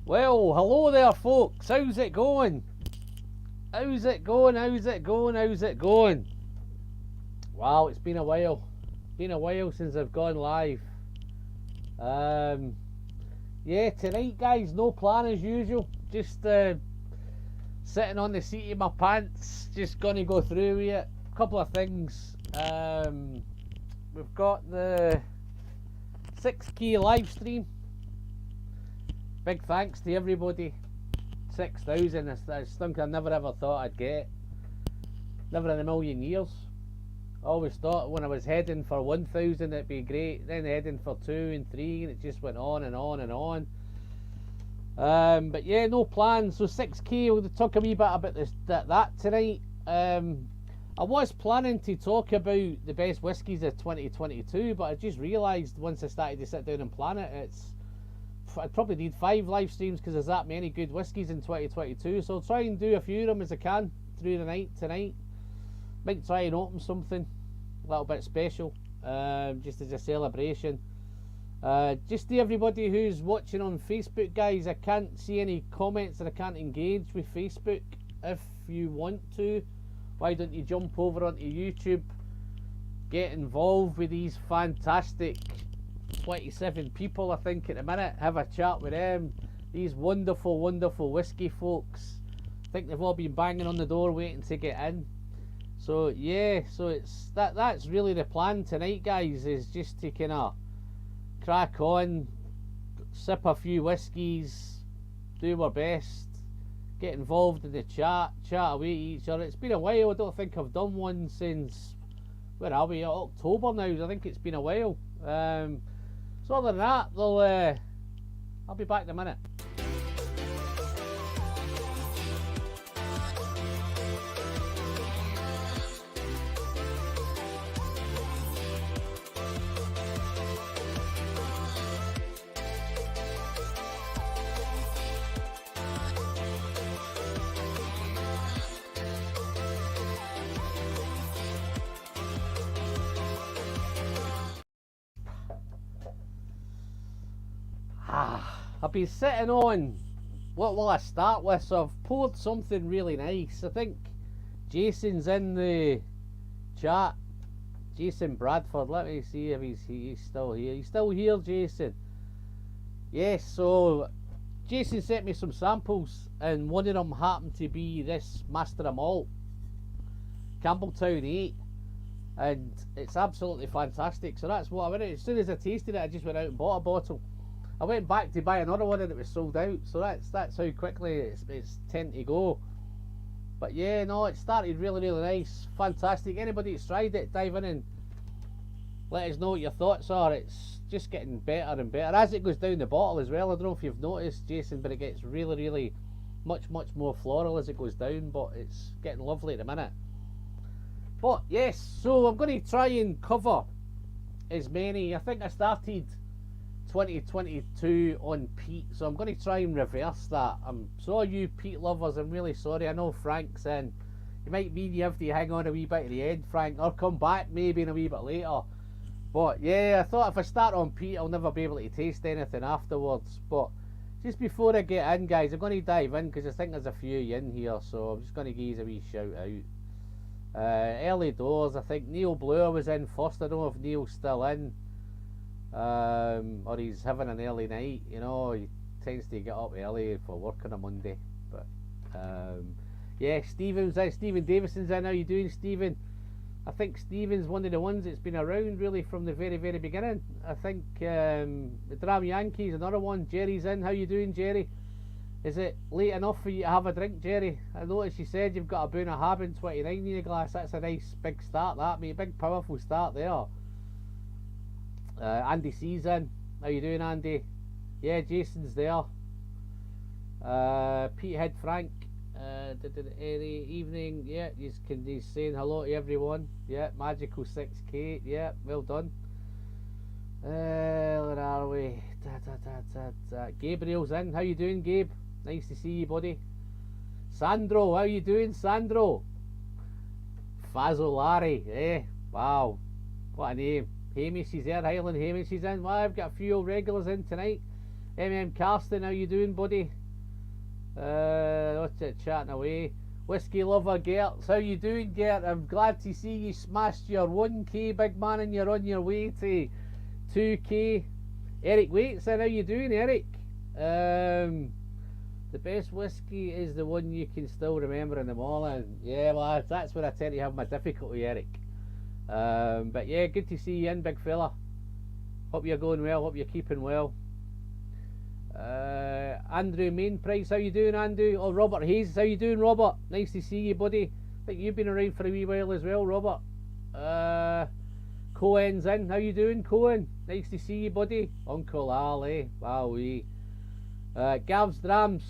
Well, hello there folks, how's it going? How's it going? Wow, it's been a while. Been a while since I've gone live. Yeah, tonight guys, no plan as usual. Just sitting on the seat of my pants, just gonna go through with it. A couple of things. We've got the 6K live stream. Big thanks to everybody. 6,000 is something I never ever thought I'd get. Never in a million years. I always thought when I was heading for 1,000 it'd be great, then heading for 2 and 3, and it just went on and on and on. But yeah, no plans. So 6K, we'll talk a wee bit about that tonight. I was planning to talk about the best whiskies of 2022, but I just realised once I started to sit down and plan it, I'd probably need 5 live streams because there's that many good whiskies in 2022. So I'll try and do a few of them as I can through the night tonight. Might try and open something a little bit special, just as a celebration. Just to everybody who's watching on Facebook, guys, I can't see any comments and I can't engage with Facebook. If you want to, why don't you jump over onto YouTube, get involved with these fantastic 27 people I think at the minute, have a chat with them, these wonderful whiskey folks. I think they've all been banging on the door waiting to get in. So yeah, so it's that's really the plan tonight, guys, is just to kind of crack on, sip a few whiskies, do our best, get involved in the chat away to each other. It's been a while. I don't think I've done one since, where are we, October now. I think it's been a while. So other than that, I'll be back in a minute. I've been sitting on, what will I start with? So I've poured something really nice. I think Jason's in the chat. Jason Bradford, let me see if he's still here. He's still here, Jason. Yes, so Jason sent me some samples and one of them happened to be this Master of Malt, Campbell 8, and it's absolutely fantastic. So that's what I went out. As soon as I tasted it, I just went out and bought a bottle. I went back to buy another one and it was sold out. So that's how quickly it's tend to go. But yeah, no, it started really nice, fantastic. Anybody that's tried it, dive in and let us know what your thoughts are. It's just getting better and better as it goes down the bottle as well. I don't know if you've noticed, Jason, but it gets really much more floral as it goes down, but it's getting lovely at the minute. But yes, so I'm going to try and cover as many. I think I started 2022 on peat, so I'm going to try and reverse that. I'm sorry, you peat lovers, I'm really sorry. I know Frank's in. It might mean you have to hang on a wee bit at the end, Frank, or come back maybe in a wee bit later. But yeah, I thought if I start on peat I'll never be able to taste anything afterwards. But just before I get in, guys, I'm going to dive in because I think there's a few in here, so I'm just going to give you a wee shout out. Early doors, I think Neil Bloor was in first. I don't know if Neil's still in. Or he's having an early night, you know, he tends to get up early for work on a Monday. But yeah, Stephen Davison's in. How you doing, Stephen? I think Stephen's one of the ones that's been around really from the very beginning. I think the Dram Yankees, another one. Jerry's in. How you doing, Jerry? Is it late enough for you to have a drink, Jerry? I noticed you said you've got a Boona Habin 29 in your glass. That's a nice big start, that, mate. Big powerful start there. Andy C's in. How you doing, Andy? Yeah, Jason's there. Petehead Frank. Any evening? Yeah, he's saying hello to everyone. Yeah, Magical 6K. Yeah, well done. Where are we? Gabriel's in. How you doing, Gabe? Nice to see you, buddy. Sandro, how you doing, Sandro? Fazzolari. Eh? Wow, what a name. Hamish is there, Highland Hamish is in. Well, I've got a few old regulars in tonight. Karsten, how you doing, buddy? What's it, chatting away? Whiskey lover Gert, how you doing, Gert? I'm glad to see you smashed your 1k, big man, and you're on your way to 2k. Eric Waitson, how you doing, Eric? The best whiskey is the one you can still remember in the morning. Yeah, well, that's where I tend to have my difficulty, Eric. But yeah, good to see you in, big fella. Hope you're going well, hope you're keeping well. Andrew Mainprice, how you doing, Andrew? Oh, Robert Hayes, how you doing, Robert? Nice to see you, buddy. I think you've been around for a wee while as well, Robert. Cohen's in, how you doing, Cohen? Nice to see you, buddy. Uncle Al, eh? Wowee. Gav's Drams,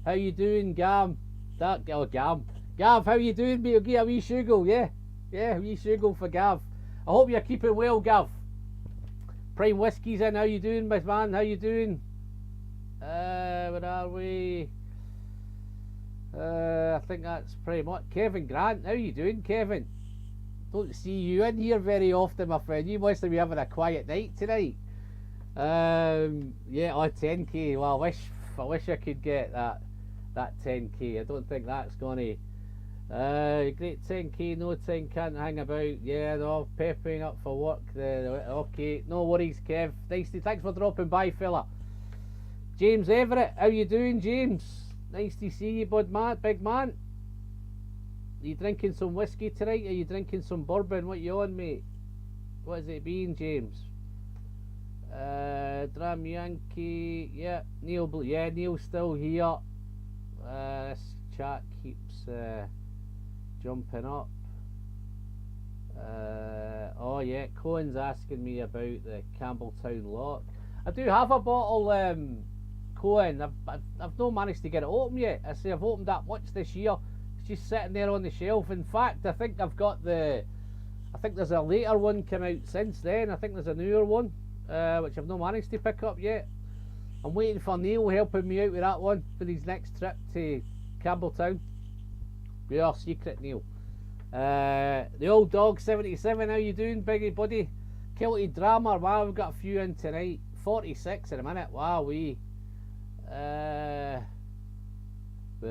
how you doing, Gav? Gav, how you doing, mate? I'll give a wee sugar, yeah? Yeah, a wee sugar for Gav. I hope you're keeping well, Gav. Prime Whiskies in, how you doing, my man? How you doing? Where are we? I think that's pretty much. Kevin Grant, how you doing, Kevin? Don't see you in here very often, my friend. You must be having a quiet night tonight. Yeah, 10k. Well, I wish I could get that 10k. I don't think that's gonna. Great 10k. No time, can't hang about. Yeah, no, peppering up for work. Okay, no worries, Kev. Thanks for dropping by, fella. James Everett, how you doing, James? Nice to see you, big man. Are you drinking some whiskey tonight? Are you drinking some bourbon? What you on, mate? What is it being, James? Dram Yankee, yeah. Neil's still here. This chat keeps jumping up. Oh yeah, Cohen's asking me about the Campbelltown lock. I do have a bottle, Cohen. I've not managed to get it open yet. I say I've opened that much this year. It's just sitting there on the shelf. In fact, I think I've got I think there's a later one come out since then. I think there's a newer one, which I've not managed to pick up yet. I'm waiting for Neil helping me out with that one for his next trip to Campbelltown. We are secret, Neil. The old dog 77, how you doing, biggie buddy? Kilty Drama, wow, we've got a few in tonight. 46 in a minute, wow, where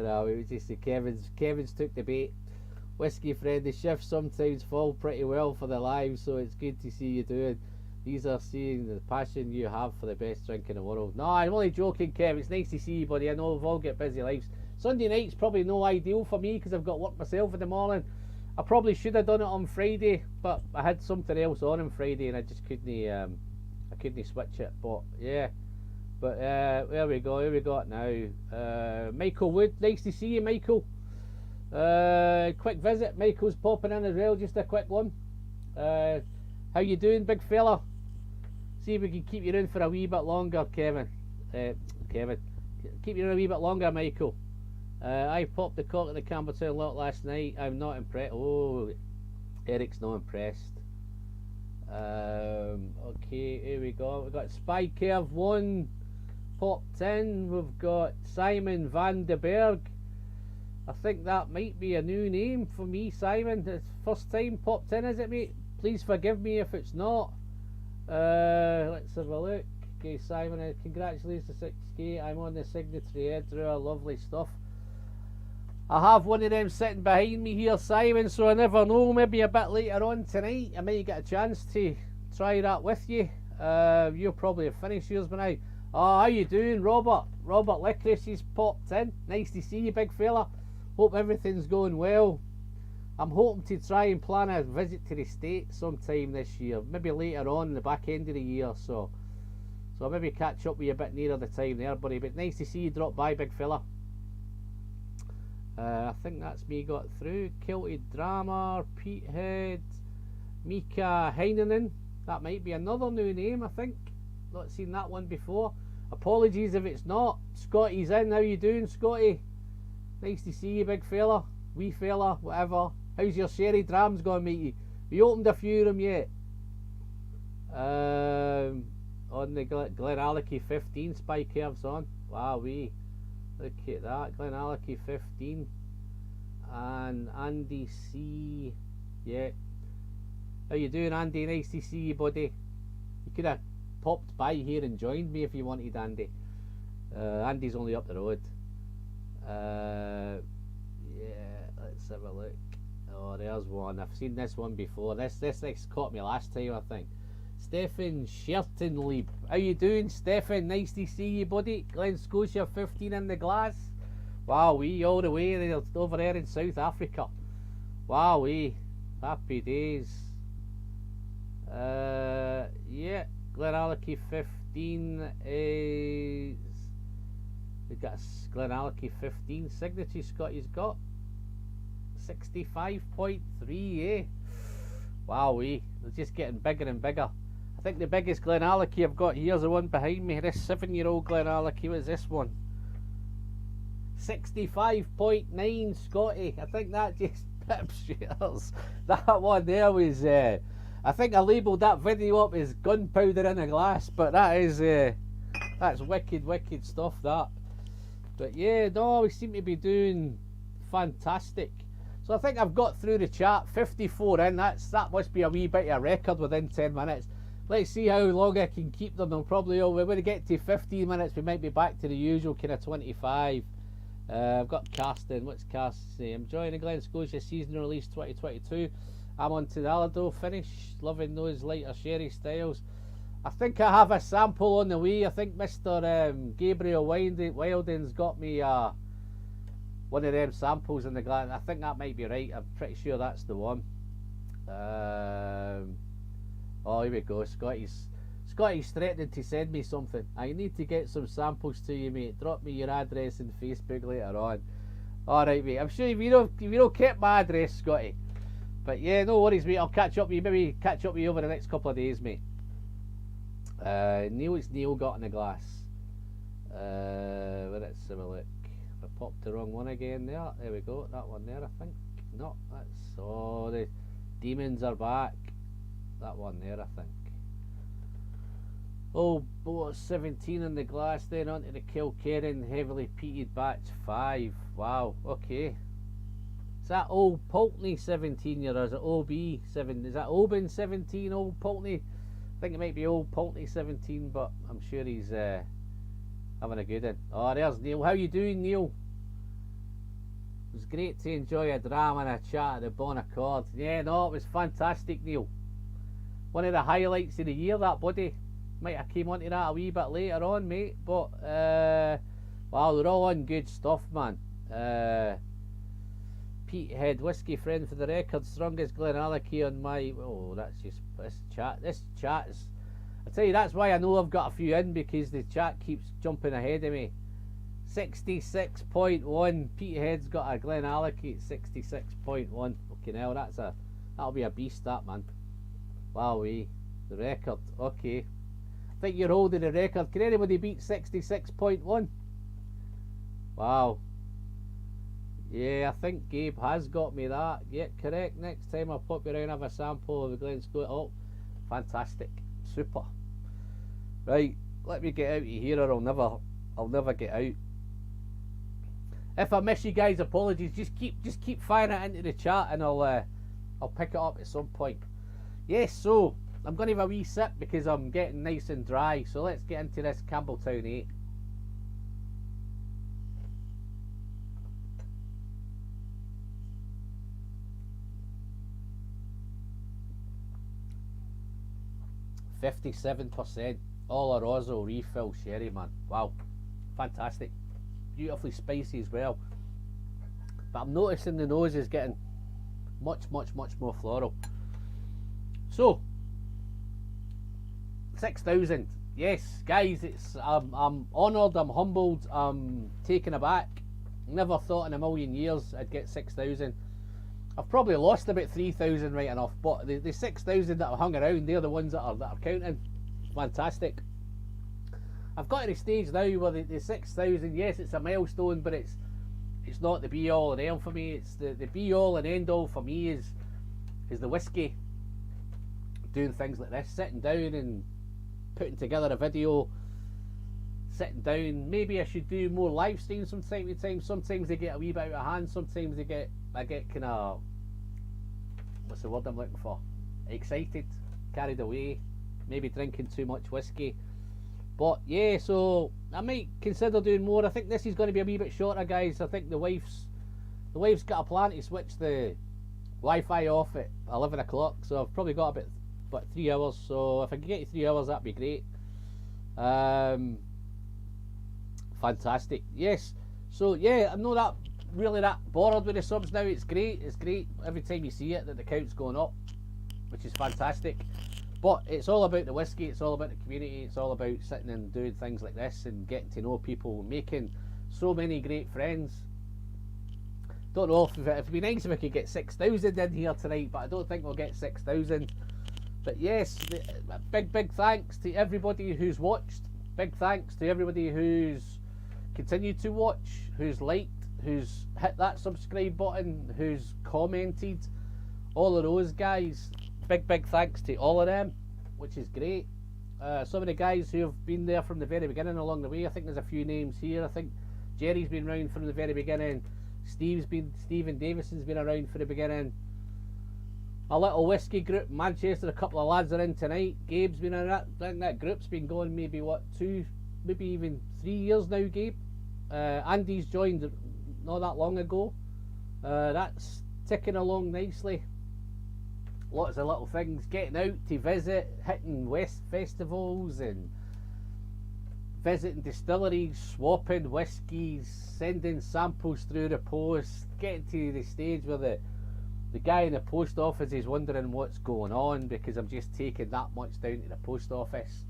are we? Just see Kevin's took the bait. Whiskey friend, the shifts sometimes fall pretty well for the live, so it's good to see you doing. These are seeing the passion you have for the best drink in the world. No, I'm only joking, Kev. It's nice to see you, buddy. I know we've all got busy lives. Sunday night's probably no ideal for me because I've got work myself in the morning. I probably should have done it on Friday, but I had something else on Friday and I just couldn't switch it. But yeah, but there we go. Here we got now. Michael Wood, nice to see you, Michael. Quick visit. Michael's popping in as well. Just a quick one. How you doing, big fella? See if we can keep you in for a wee bit longer, Kevin. Keep you in a wee bit longer, Michael. I popped the cork at the Campbelltown lot last night. I'm not impressed. Oh, Eric's not impressed. Okay, here we go. We've got Spy Curve 1 popped in. We've got Simon van den Berg. I think that might be a new name for me, Simon. It's first time popped in, is it, mate? Please forgive me if it's not. Let's have a look. Okay, Simon, congratulations to 6k. I'm on the signatory head drawer. Lovely stuff. I have one of them sitting behind me here, Simon, so I never know. Maybe a bit later on tonight, I might get a chance to try that with you. You'll probably have finished yours by now. Oh, how you doing, Robert? Robert Licorice has popped in. Nice to see you, big fella. Hope everything's going well. I'm hoping to try and plan a visit to the States sometime this year. Maybe later on in the back end of the year, so I'll maybe catch up with you a bit nearer the time there, buddy. But nice to see you drop by, big fella. I think that's me got through. Kilty Drama, Petehead, Mika Heinonen. That might be another new name, I think. Not seen that one before. Apologies if it's not. Scotty's in. How you doing, Scotty? Nice to see you, big fella. Wee fella, whatever. How's your sherry drams going, matey? We opened a few of them yet. On the Craigellachie 15 Spy Curves on. Wow, look at that. Craigellachie 15. And Andy C. Yeah. How you doing, Andy? Nice to see you, buddy. You could have popped by here and joined me if you wanted, Andy. Andy's only up the road. Yeah, let's have a look. Oh, there's one. I've seen this one before. This caught me last time, I think. Stefan Schertenlieb. How you doing, Stefan? Nice to see you, buddy. Glen Scotia 15 in the glass. Wow, we all the way there, over there in South Africa. Wow, we happy days. Yeah, Craigellachie 15 is. We've got Craigellachie 15 signature. Scotty's got 65.3, eh? Wow, they're just getting bigger and bigger. I think the biggest Craigellachie I've got here is the one behind me. This 7-year-old Craigellachie. What is this one? 65.9, Scotty. I think that just pips shares. That one there was, I think I labelled that video up as gunpowder in a glass, but that is, that's wicked stuff, that. But yeah, no, we seem to be doing fantastic. So I think I've got through the chat, 54 in. That must be a wee bit of a record within 10 minutes. Let's see how long I can keep them. I'll probably, when we get to 15 minutes, we might be back to the usual kind of 25. I've got Karsten. What's Karsten say? I'm enjoying the Glen Scotia season release 2022. I'm on to the Alado finish. Loving those lighter sherry styles. I think I have a sample on the way. I think Mr. Gabriel Wilding's got me one of them samples in the glass. I think that might be right. I'm pretty sure that's the one. Oh, here we go. Scotty's threatening to send me something. I need to get some samples to you, mate. Drop me your address in Facebook later on. Alright, mate. I'm sure if you don't keep my address, Scotty. But yeah, no worries, mate. I'll catch up with you. Maybe catch up with you over the next couple of days, mate. Neil got in the glass. Let's have a look. I popped the wrong one again there. There we go. That one there, I think. No, that's... Oh, the demons are back. That one there, I think. Oh, boat 17 in the glass, then onto the Kilkerran heavily peated batch 5. Wow, okay. Is that Old Pulteney 17 or is it OB 7? Is that Oban 17, Old Pulteney? I think it might be Old Pulteney 17, but I'm sure he's having a good one. Oh, there's Neil. How you doing, Neil? It was great to enjoy a drama and a chat at the Bon Accord. Yeah, no, it was fantastic, Neil. One of the highlights of the year, that, buddy. Might have came onto that a wee bit later on, mate. But, wow, they're all on good stuff, man. Petehead Whiskey Friend for the record. Strongest Craigellachie on my... Oh, that's just... This chat is... I tell you, that's why I know I've got a few in, because the chat keeps jumping ahead of me. 66.1. Petehead's got a Craigellachie at 66.1. Fucking hell, that'll be a beast, that, man. Wowee. The record. Okay. I think you're holding the record. Can anybody beat 66.1? Wow. Yeah, I think Gabe has got me that. Yeah, correct. Next time I'll pop you around and have a sample of the Glen Scotia. Oh, fantastic. Super. Right, let me get out of here or I'll never get out. If I miss you guys, apologies. Just keep firing it into the chat and I'll pick it up at some point. Yes, so I'm going to have a wee sip because I'm getting nice and dry. So let's get into this Campbelltown 8. %, Oloroso refill sherry, man. Wow, fantastic. Beautifully spicy as well. But I'm noticing the nose is getting much more floral. So 6,000. Yes, guys, it's I'm honoured, I'm humbled, I'm taken aback. Never thought in a million years I'd get 6,000. I've probably lost about 3,000 right enough, but the 6,000 that have hung around, they're the ones that are counting. Fantastic. I've got to the stage now where the 6,000, yes, it's a milestone, but it's not the be all and end for me. It's the be all and end all for me is the whiskey. Doing things like this, sitting down and putting together a video, sitting down. Maybe I should do more live streams from time to time. Sometimes they get a wee bit out of hand, sometimes I get kind of, what's the word I'm looking for, excited, carried away, maybe drinking too much whiskey. But yeah, so I might consider doing more. I think this is going to be a wee bit shorter, guys. I think the wife's got a plan to switch the Wi-Fi off at 11 o'clock, so I've probably got about 3 hours. So if I can get you 3 hours, that'd be great. Fantastic. Yes. So yeah, I'm not really that bothered with the subs now. It's great. It's great every time you see it that the count's going up, which is fantastic. But it's all about the whiskey. It's all about the community. It's all about sitting and doing things like this and getting to know people, making so many great friends. Don't know if it'd be nice if we could get 6,000 in here tonight, but I don't think we'll get 6,000. But yes, big thanks to everybody who's watched. Big thanks to everybody who's continued to watch, who's liked, who's hit that subscribe button, who's commented. All of those guys, big thanks to all of them, which is great. Some of the guys who have been there from the very beginning along the way, I think there's a few names here. I think Jerry's been around from the very beginning. Stephen Davison's been around for the beginning. A little whiskey group in Manchester, a couple of lads are in tonight. Gabe's been in that. I think that group's been going maybe what, 2, maybe even 3 years now, Gabe. Andy's joined not that long ago. That's ticking along nicely. Lots of little things, getting out to visit, hitting West festivals and visiting distilleries, swapping whiskies, sending samples through the post, getting to the stage where the guy in the post office is wondering what's going on because I'm just taking that much down to the post office.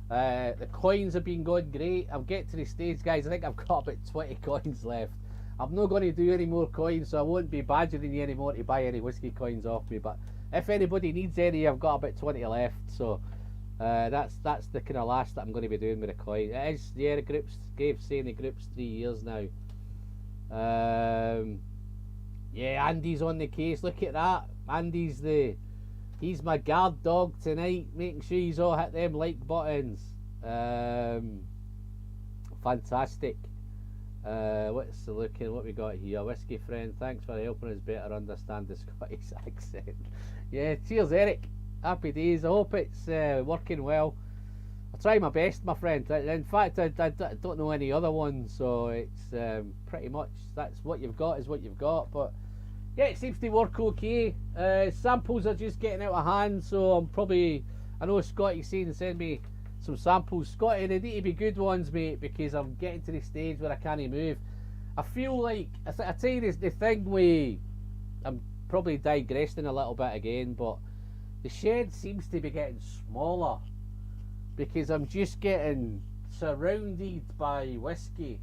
The coins have been going great. I'm getting to the stage, guys, I think I've got about 20 coins left. I'm not going to do any more coins, so I won't be badgering you anymore to buy any whiskey coins off me, but if anybody needs any, I've got about 20 left, so that's the kind of last that I'm going to be doing with the coin. It is, yeah, the group's, Gabe's saying the group's 3 years now. Yeah, Andy's on the case, look at that. Andy's he's my guard dog tonight, making sure he's all hit them like buttons. Fantastic. What we got here? Whiskey friend, thanks for helping us better understand the Scottish accent. Yeah, cheers Eric, happy days. I hope it's working well. I'll try my best, my friend. In fact, I don't know any other ones, so it's pretty much that's what you've got is what you've got. But yeah, it seems to work okay. Samples are just getting out of hand, so I know Scotty's saying send me some samples. Scotty, they need to be good ones, mate, because I'm getting to the stage where I can't move. I feel like I tell you the thing I'm probably digressing a little bit again, but the shed seems to be getting smaller because I'm just getting surrounded by whiskey.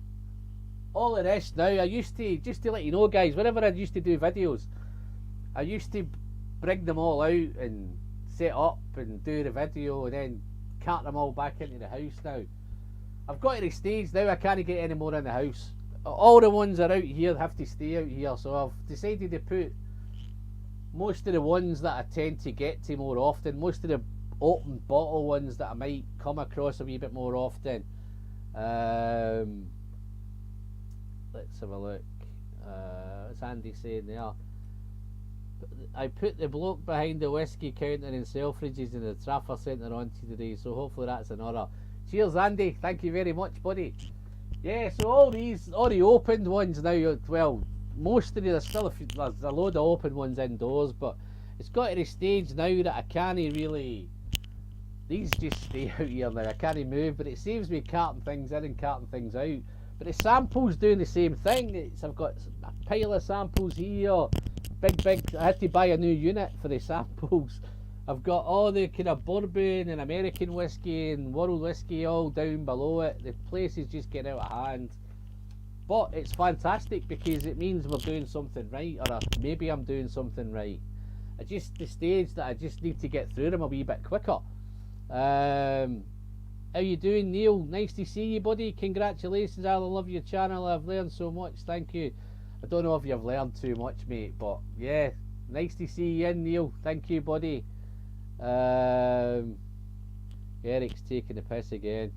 All of this now, I used to, just to let you know guys, whenever I used to do videos, I used to bring them all out and set up and do the video and then cart them all back into the house now. I've got to the stage now I can't get any more in the house. All the ones that are out here have to stay out here, so I've decided to put most of the ones that I tend to get to more often, most of the open bottle ones that I might come across a wee bit more often. Let's have a look. What's Andy saying there? I put the bloke behind the whiskey counter in Selfridges in the Trafford Centre on today, so hopefully that's an order. Cheers Andy, thank you very much buddy. Yeah, so all the opened ones now, well, most of them, there's still there's a load of open ones indoors, but it's got to the stage now that I can't really, these just stay out here now, I can't move, but it saves me carting things in and carting things out. But the samples doing the same thing. I've got a pile of samples here, big, I had to buy a new unit for the samples. I've got all the kind of bourbon and American whiskey and world whiskey all down below it. The place is just getting out of hand. But it's fantastic because it means we're doing something right, or maybe I'm doing something right. The stage that I just need to get through them a wee bit quicker. How you doing, Neil? Nice to see you, buddy. Congratulations, I love your channel. I've learned so much, thank you. I don't know if you've learned too much, mate, but yeah, nice to see you in, Neil. Thank you, buddy. Eric's taking the piss again.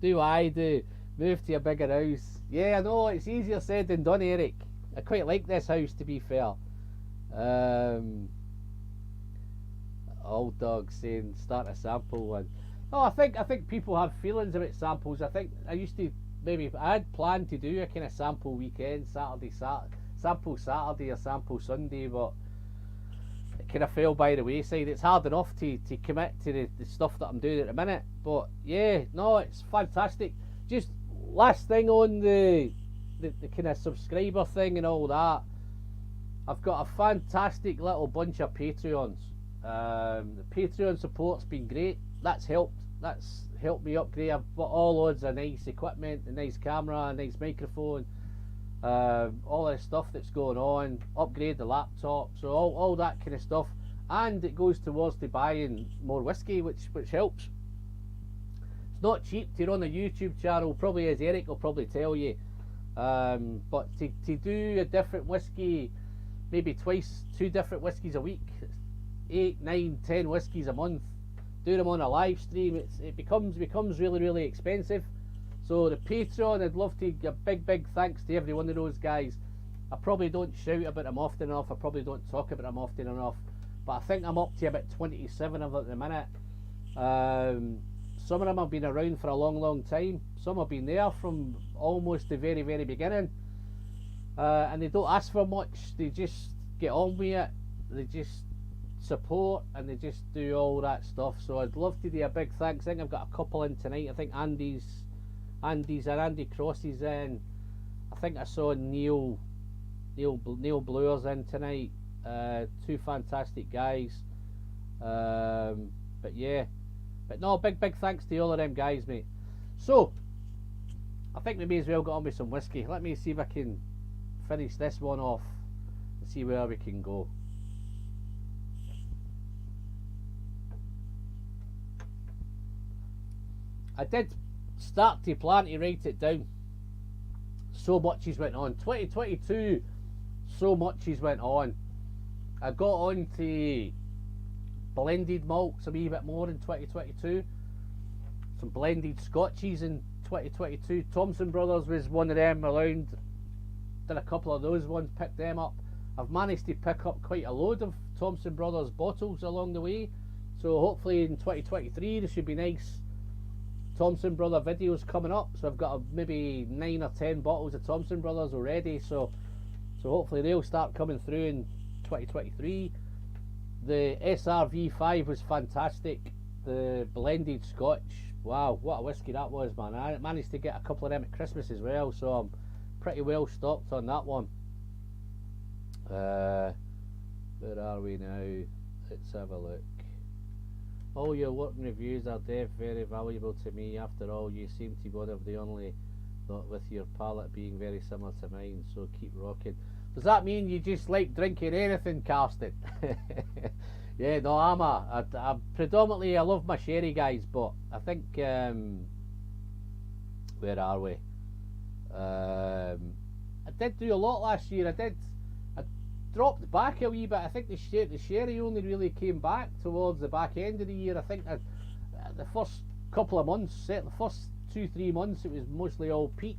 Do I do? Move to a bigger house. Yeah, I know, it's easier said than done, Eric. I quite like this house, to be fair. Old Dog saying start a sample. And no, I think people have feelings about samples. I think I used to I had planned to do a kind of sample weekend, sample Saturday or sample Sunday, but it kind of fell by the wayside. It's hard enough to commit to the stuff that I'm doing at the minute. But yeah, no, it's fantastic. Just last thing on the kind of subscriber thing and all that. I've got a fantastic little bunch of Patreons. The Patreon support's been great. That's helped me upgrade. I've got all loads of nice equipment, a nice camera, a nice microphone, all the stuff that's going on, upgrade the laptop, so all that kind of stuff, and it goes towards to buying more whiskey, which helps. It's not cheap to run a YouTube channel, probably, as Eric will probably tell you, but to do a different whiskey, maybe two different whiskies a week, 8, 9, 10 whiskies a month, doing them on a live stream, it becomes really, really expensive. So the Patreon, I'd love to give a big thanks to every one of those guys. I probably don't shout about them often enough, I probably don't talk about them often enough, but I think I'm up to about 27 of them at the minute. Some of them have been around for a long time, some have been there from almost the very beginning, and they don't ask for much, they just get on with it, they just support and they just do all that stuff. So I'd love to do a big thanks. I think I've got a couple in tonight. I think Andy Cross is in. I think I saw Neil Bluer's in tonight. Two fantastic guys. But yeah, but no, big thanks to all of them guys, mate. So I think we may as well get on with some whiskey. Let me see if I can finish this one off and see where we can go. I did start to plan to write it down. So much has went on. 2022, so much has went on. I got on to blended malts a wee bit more in 2022. Some blended Scotchies in 2022. Thompson Brothers was one of them around. Did a couple of those ones, picked them up. I've managed to pick up quite a load of Thompson Brothers bottles along the way. So hopefully in 2023 there should be nice Thompson Brother videos coming up. So I've got maybe 9 or 10 bottles of Thompson Brothers already, so hopefully they'll start coming through in 2023. The SRV5 was fantastic. The blended Scotch, wow, what a whiskey that was, man. I managed to get a couple of them at Christmas as well, so I'm pretty well stocked on that one. Where are we now? Let's have a look. All your working reviews are very valuable to me. After all, you seem to be one of the only, not with your palate being very similar to mine, so keep rocking. Does that mean you just like drinking anything, Karsten? Yeah, no, I'm predominantly, I love my sherry, guys, but I think, where are we? I did do a lot last year. I dropped back a wee bit. I think the sherry only really came back towards the back end of the year. I think the first couple of months, the first 2-3 months, it was mostly all peat.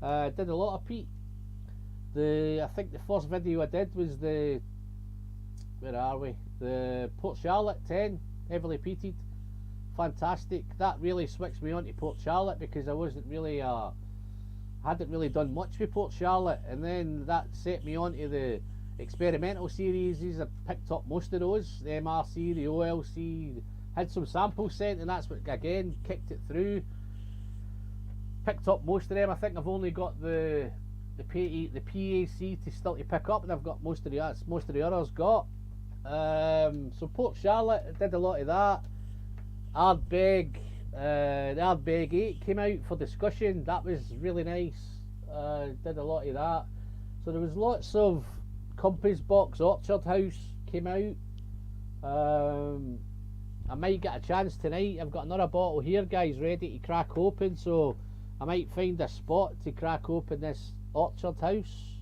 Did a lot of peat. I think the first video I did was the Port Charlotte 10, heavily peated. Fantastic. That really switched me on to Port Charlotte because I wasn't really hadn't really done much with Port Charlotte, and then that set me on to the experimental series. I picked up most of those, the MRC, the OLC, had some samples sent, and that's what again kicked it through. Picked up most of them. I think I've only got the PAC to still to pick up, and I've got most of the others got. So Port Charlotte, did a lot of that. Ardbeg, the Ardbeg 8 came out for discussion. That was really nice. Did a lot of that. So there was lots of Compass Box. Orchard House came out. I might get a chance tonight. I've got another bottle here, guys, ready to crack open, so I might find a spot to crack open this Orchard House.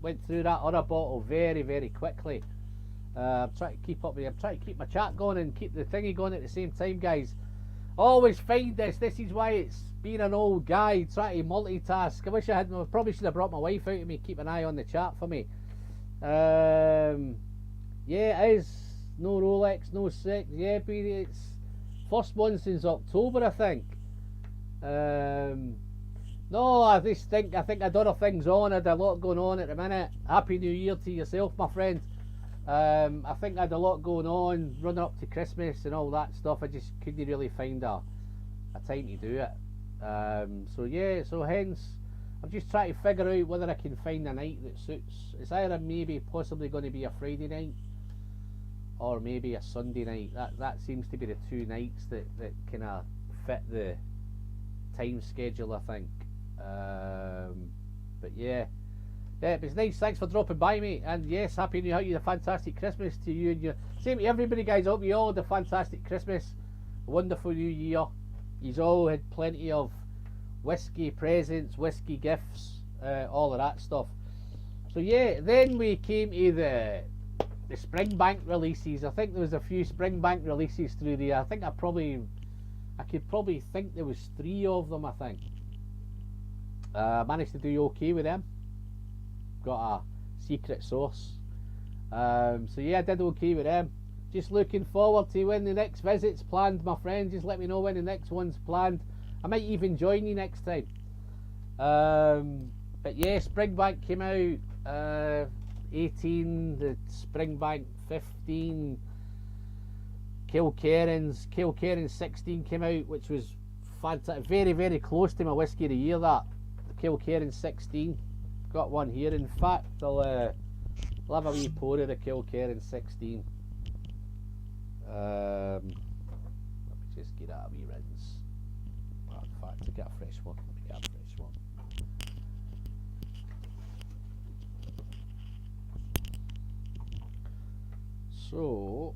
Went through that other bottle very quickly. I'm trying to keep up with. I'm trying to keep my chat going and keep the thingy going at the same time, guys. Always find this. This is why it's being an old guy trying to multitask. I wish I had. Probably should have brought my wife out to me. Keep an eye on the chat for me. Yeah, it is. No Rolex, no sex. Yeah, but it's first one since October, I think. No, I think I had other things on. I had a lot going on at the minute. Happy New Year to yourself, my friend. I think I had a lot going on running up to Christmas and all that stuff. I just couldn't really find a time to do it. So yeah, so hence I'm just trying to figure out whether I can find a night that suits. It's either maybe possibly going to be a Friday night or maybe a Sunday night. That seems to be the two nights that kind of fit the time schedule, I think. But yeah, it was nice. Thanks for dropping by, mate. And yes, happy New Year. You had a fantastic Christmas to you and your same to everybody, guys. I hope you all had a fantastic Christmas, a wonderful New Year. You all had plenty of whiskey presents, whiskey gifts, all of that stuff. So yeah, then we came to the Springbank releases. I think there was a few Springbank releases through there. I think I could probably think there was 3 of them, I think. Managed to do okay with them. Got a secret sauce. So yeah, I did okay with them. Just looking forward to when the next visit's planned, my friend. Just let me know when the next one's planned. I might even join you next time. But yeah, Springbank came out 18, the Springbank 15, Kilkerran's 16 came out, which was fantastic. Very, very close to my whiskey of the year, that. The Kilkerran 16. Got one here. In fact, I'll have a wee pour of the Kilkerran 16. Let me just get out a wee rinse. Oh, in fact, to get a fresh one. Let me get a fresh one. So,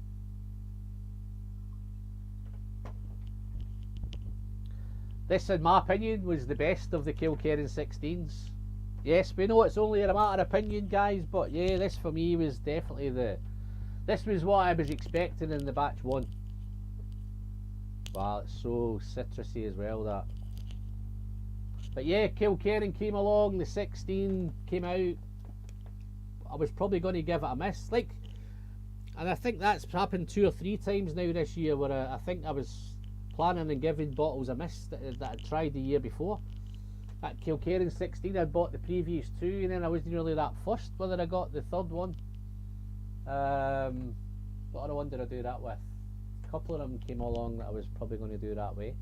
this, in my opinion, was the best of the Kilkerran 16s. Yes, we know it's only a matter of opinion, guys, but yeah, this for me was definitely this was what I was expecting in the batch 1. Wow, it's so citrusy as well, that. But yeah, Kilkerran came along, the 16 came out. I was probably going to give it a miss, and I think that's happened 2 or 3 times now this year, where I think I was planning on giving bottles a miss that I'd tried the year before. That Kilkerran 16, I'd bought the previous 2, and then I wasn't really that fussed whether I got the 3rd one. What other one did I do that with? A couple of them came along that I was probably going to do that way.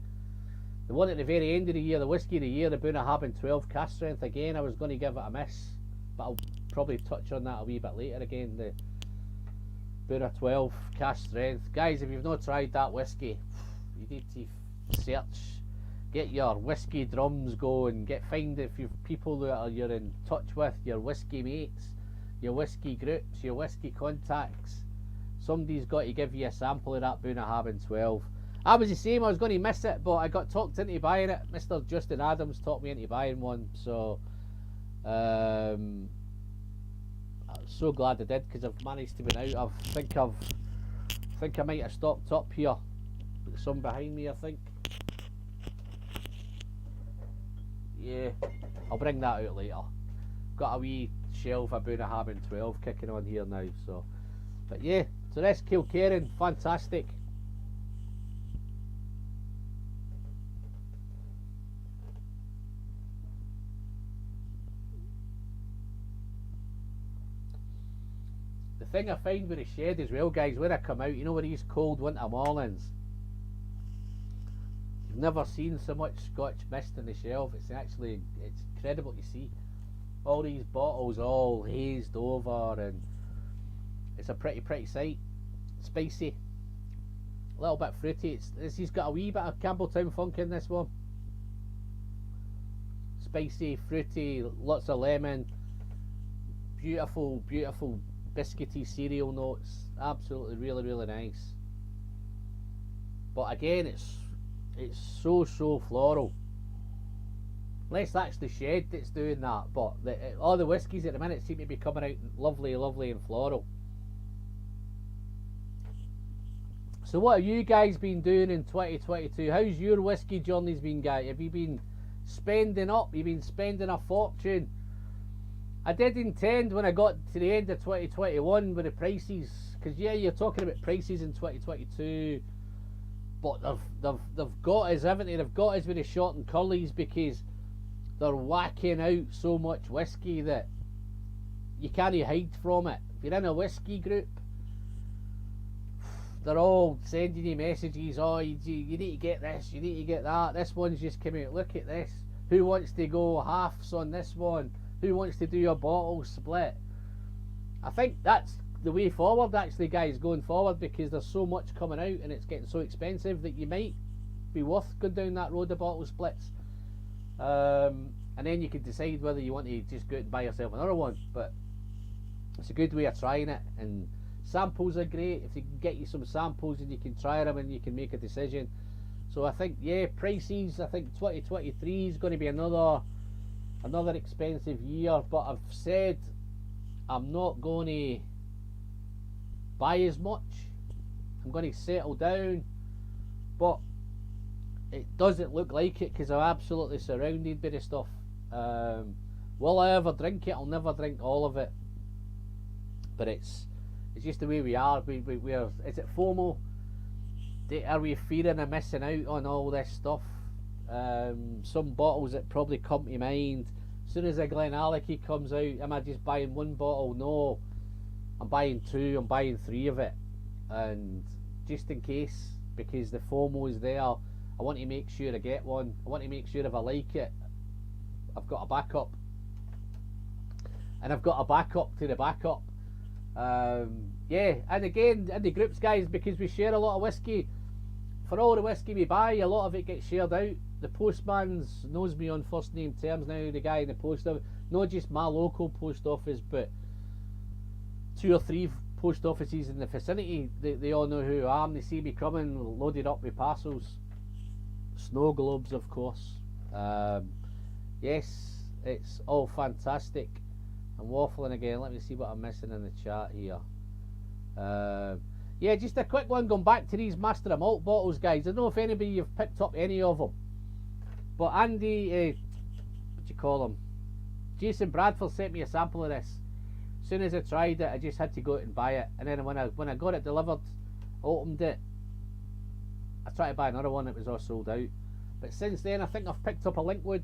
The one at the very end of the year, the whiskey of the year, the Bunnahabhain 12 cask strength, again I was going to give it a miss, but I'll probably touch on that a wee bit later again. The Bunna 12 cask strength. Guys, if you've not tried that whiskey, you need to search, get your whiskey drums going, find if you've people that you're in touch with, your whiskey mates, your whiskey groups, your whiskey contacts. Somebody's got to give you a sample of that Bunnahabhain 12. I was the same, I was going to miss it, but I got talked into buying it. Mr. Justin Adams talked me into buying one, so I'm so glad I did, because I've managed to win out. I think I might have stocked up here. There's some behind me, I think. Yeah, I'll bring that out later. Got a wee shelf of Bunnahabhain 12 kicking on here now, so. But yeah, so this Kilkerran, fantastic. The thing I find with the shed as well, guys, when I come out, you know, with these cold winter mornings, you've never seen so much Scotch mist on the shelf. It's incredible to see. All these bottles all hazed over, and it's a pretty sight. Spicy, a little bit fruity. He's got a wee bit of Campbelltown funk in this one. Spicy, fruity, lots of lemon, beautiful biscuity cereal notes. Absolutely, really nice. But again, it's so floral. Unless that's the shed that's doing that, but all the whiskies at the minute seem to be coming out lovely and floral. So what have you guys been doing in 2022? How's your whiskey journeys been, guys? Have you been spending up? You've been spending a fortune? I did intend when I got to the end of 2021 with the prices, because yeah, you're talking about prices in 2022, but they've got us, haven't they? They've got us with the short and curlies because they're whacking out so much whiskey that you can't hide from it. If you're in a whiskey group, they're all sending you messages. Oh, you need to get this, you need to get that. This one's just come out. Look at this. Who wants to go halves on this one? Who wants to do a bottle split? I think that's the way forward, actually, guys, going forward, because there's so much coming out and it's getting so expensive that you might be worth going down that road of bottle splits. And then you can decide whether you want to just go out and buy yourself another one. But it's a good way of trying it, and samples are great. If you can get you some samples and you can try them and you can make a decision. So I think, yeah, prices, I think 2023 is going to be another expensive year, but I've said I'm not going to buy as much. I'm going to settle down, but it doesn't look like it because I'm absolutely surrounded by the stuff. Will I ever drink it? I'll never drink all of it, but it's just the way we are. We're, is it FOMO? Are we fearing of missing out on all this stuff? Some bottles that probably come to mind. As soon as a Craigellachie comes out, am I just buying one bottle? No, I'm buying two, I'm buying three of it, and just in case, because the FOMO is there, I want to make sure I get one. I want to make sure if I like it, I've got a backup, and I've got a backup to the backup. Yeah, and again in the groups, guys, because we share a lot of whiskey. For all the whiskey we buy, a lot of it gets shared out. The postman's knows me on first name terms now, the guy in the post office. Not just my local post office, but 2 or 3 post offices in the vicinity. They all know who I am. They see me coming loaded up with parcels. Snow globes, of course. Yes, it's all fantastic. I'm waffling again. Let me see what I'm missing in the chat here. Yeah, just a quick one going back to these Master of Malt bottles, guys. I don't know if anybody have picked up any of them, but Andy, what do you call him? Jason Bradford sent me a sample of this. As soon as I tried it, I just had to go out and buy it. And then when I got it delivered, I opened it. I tried to buy another one, it was all sold out. But since then, I think I've picked up a Linkwood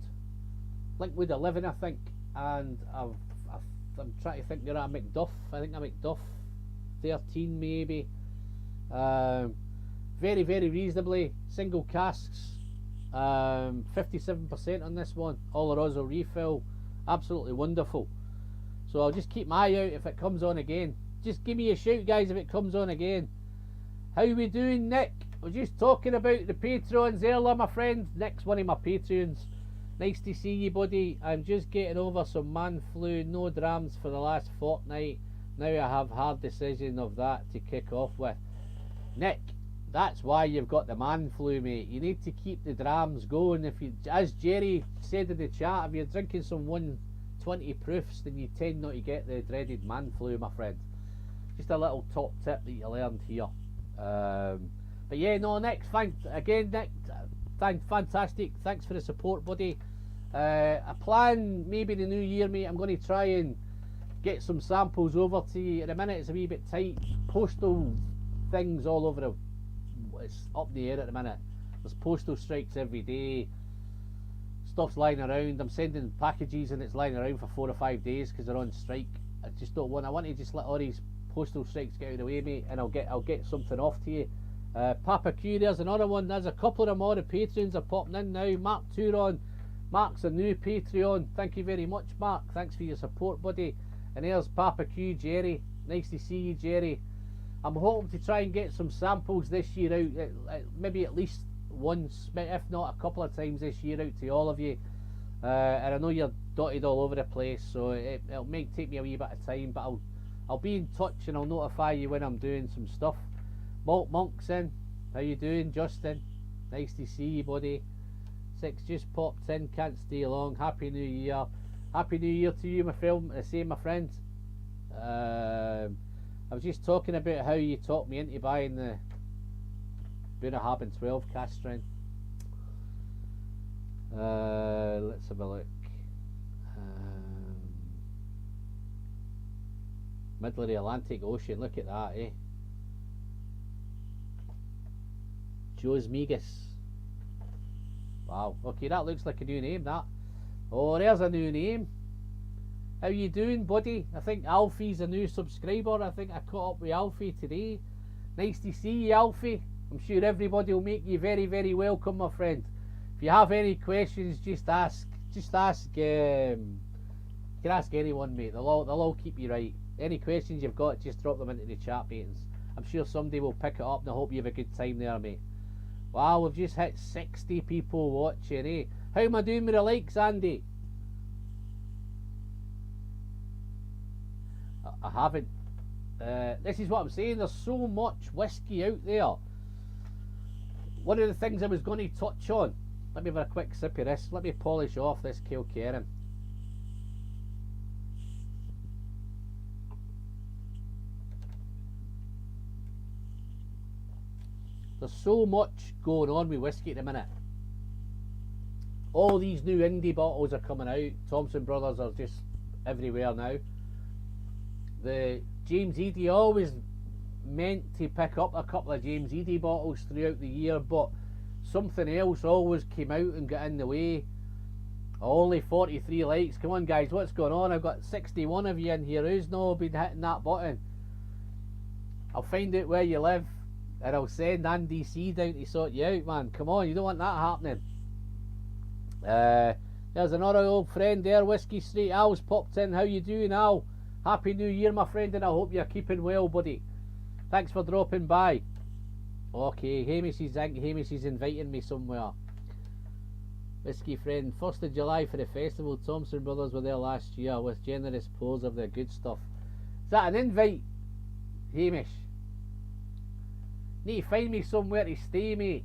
11, I think, and I'm trying to think. They're at a Macduff. I think a Macduff 13 maybe. Very, very reasonably. Single casks. 57% on this one. All there is a refill. Absolutely wonderful. So I'll just keep my eye out if it comes on again. Just give me a shout, guys, if it comes on again. How we doing, Nick? We're just talking about the Patreons earlier, my friend. Nick's one of my Patreons. Nice to see you, buddy. I'm just getting over some man flu. No drams for the last fortnight. Now I have hard decision of that to kick off with. Nick, that's why you've got the man flu, mate. You need to keep the drams going. If you, as Jerry said in the chat, if you're drinking some 120 proofs, then you tend not to get the dreaded man flu, my friend. Just a little top tip that you learned here. But yeah, no, Nick, Nick, fantastic. Thanks for the support, buddy. I plan maybe the new year, mate. I'm going to try and get some samples over to you. At the minute, it's a wee bit tight. Postal things all over it's up in the air at the minute. There's postal strikes every day. Stuff's lying around. I'm sending packages and it's lying around for 4 or 5 days because they're on strike. I just don't want. I want to just let all these postal strikes get out of the way, mate, and I'll get something off to you. Papa Q, there's another one. There's a couple of them. All the Patreons are popping in now. Mark Turon, Mark's a new Patreon. Thank you very much, Mark. Thanks for your support, buddy. And there's Papa Q, Jerry. Nice to see you, Jerry. I'm hoping to try and get some samples this year out, maybe at least once, if not a couple of times this year, out to all of you. And I know you're dotted all over the place, so it may take me a wee bit of time, but I'll be in touch and I'll notify you when I'm doing some stuff. Malt Monk's in. How you doing, Justin? Nice to see you, buddy. 6 just popped in, can't stay long. Happy New Year. Happy New Year to you, my friend. I was just talking about how you talked me into buying the Bunnahabhain 12 cask strength. Let's have a look. Middle of the Atlantic Ocean, look at that, eh? Joe's Migas. Wow, okay, that looks like a new name, that. Oh, there's a new name. How you doing, buddy? I think Alfie's a new subscriber. I think I caught up with Alfie today. Nice to see you, Alfie. I'm sure everybody will make you very, very welcome, my friend. If you have any questions, just ask. Just ask. You can ask anyone, mate. They'll all keep you right. Any questions you've got, just drop them into the chat buttons. I'm sure somebody will pick it up, and I hope you have a good time there, mate. Wow, we've just hit 60 people watching, eh? How am I doing with the likes, Andy? I haven't. This is what I'm saying. There's so much whiskey out there. One of the things I was going to touch on. Let me have a quick sip of this. Let me polish off this Kilkerran. There's so much going on with whiskey at the minute. All these new indie bottles are coming out. Thompson Brothers are just everywhere now. The James Eady, always meant to pick up a couple of James Eady bottles throughout the year, but something else always came out and got in the way. Only 43 likes. Come on, guys, what's going on? I've got 61 of you in here. Who's not been hitting that button? I'll find out where you live, and I'll send Andy C down to sort you out, man. Come on, you don't want that happening. There's another old friend there, Whiskey Street. Al's popped in. How you doing, Al? Happy New Year, my friend, and I hope you're keeping well, buddy. Thanks for dropping by. Okay, Hamish is inviting me somewhere. Whiskey friend, 1st of July for the festival. Thompson Brothers were there last year with generous pours of their good stuff. Is that an invite, Hamish? Need to find me somewhere to stay, mate.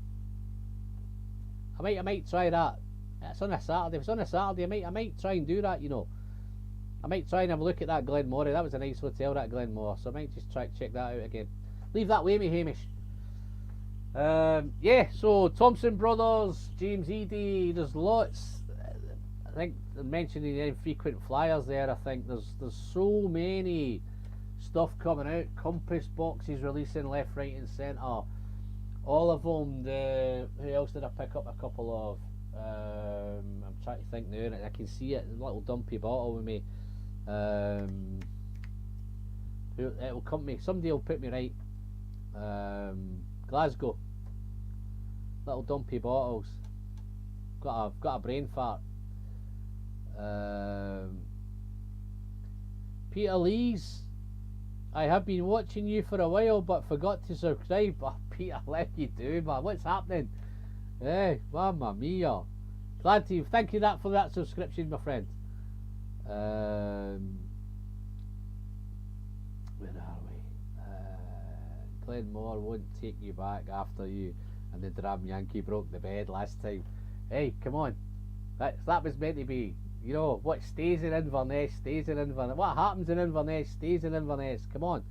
I might try that. It's on a Saturday. If it's on a Saturday, I might try and do that, you know. I might try and have a look at that Glenmore. That was a nice hotel, that Glenmore. So I might just try to check that out again. Leave that with me, Hamish. Yeah, so Thompson Brothers, James Eady, there's lots. I think mentioning the infrequent flyers there, I think there's so many stuff coming out. Compass boxes releasing left, right and centre. All of them. Who else did I pick up a couple of? I'm trying to think now, and I can see it, a little dumpy bottle with me. It will come me. Somebody will put me right. Glasgow. Little dumpy bottles. Got a brain fart. Peter Lees. I have been watching you for a while, but forgot to subscribe. Oh, Peter, let you do, man. What's happening? Hey, mamma mia. Glad to thank you for that subscription, my friend. Where are we? Glenmore won't take you back after you and the Dram Yankee broke the bed last time. Hey, come on. That was meant to be, you know, what stays in Inverness stays in Inverness. What happens in Inverness stays in Inverness. Come on.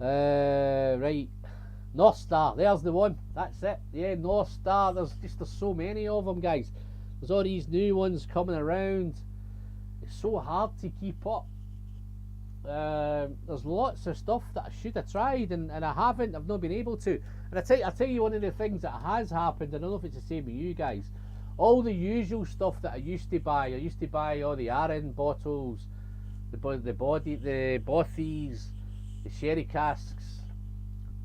Right. North Star, there's the one. That's it. Yeah, North Star. There's so many of them, guys. There's all these new ones coming around. It's so hard to keep up. There's lots of stuff that I should have tried and I haven't. I've not been able to. And I tell you one of the things that has happened. I don't know if it's the same with you guys. All the usual stuff that I used to buy. I used to buy all the RN bottles, the Bothies, the sherry casks,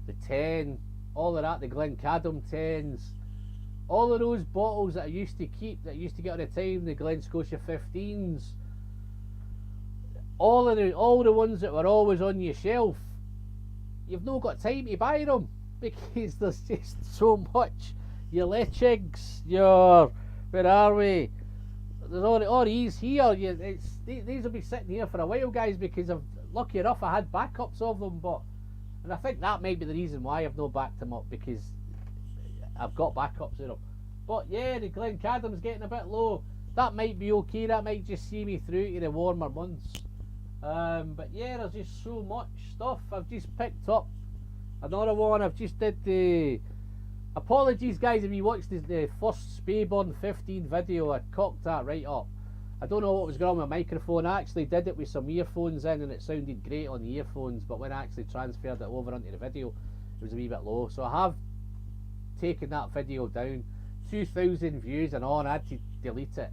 the 10, all of that, the Glencadam 10s, all of those bottles that I used to keep, that I used to get at the time, the Glen Scotia 15s, all the ones that were always on your shelf, you've not got time to buy them because there's just so much. Your Lechigs, your, where are we? There's all these here. These will be sitting here for a while, guys, because lucky enough I had backups of them, and I think that might be the reason why I've not backed them up, because I've got backups of them. But yeah, the Glencadam's getting a bit low. That might be okay. That might just see me through to the warmer months. But yeah, there's just so much stuff. I've just picked up another one. I've just did the... Apologies, guys, if you watched the first Spayburn 15 video. I cocked that right up. I don't know what was going on with my microphone. I actually did it with some earphones in and it sounded great on the earphones, but when I actually transferred it over onto the video, it was a wee bit low. So I have taken that video down. 2,000 views and all, and I had to delete it.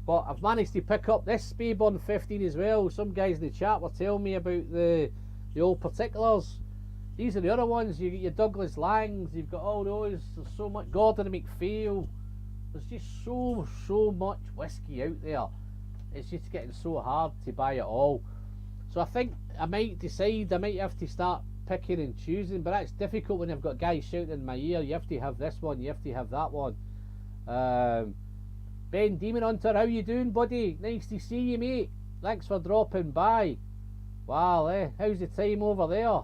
But I've managed to pick up this Spayborn 15 as well. Some guys in the chat were telling me about the old particulars. These are the other ones. You get your Douglas Langs, you've got all those. There's so much Gordon McPhail. There's just so much whiskey out there. It's just getting so hard to buy it all. So I think I might decide I might have to start picking and choosing, but that's difficult when I've got guys shouting in my ear, you have to have this one, you have to have that one. Ben Demon Hunter, how you doing, buddy? Nice to see you, mate. Thanks for dropping by. Wow, how's the time over there?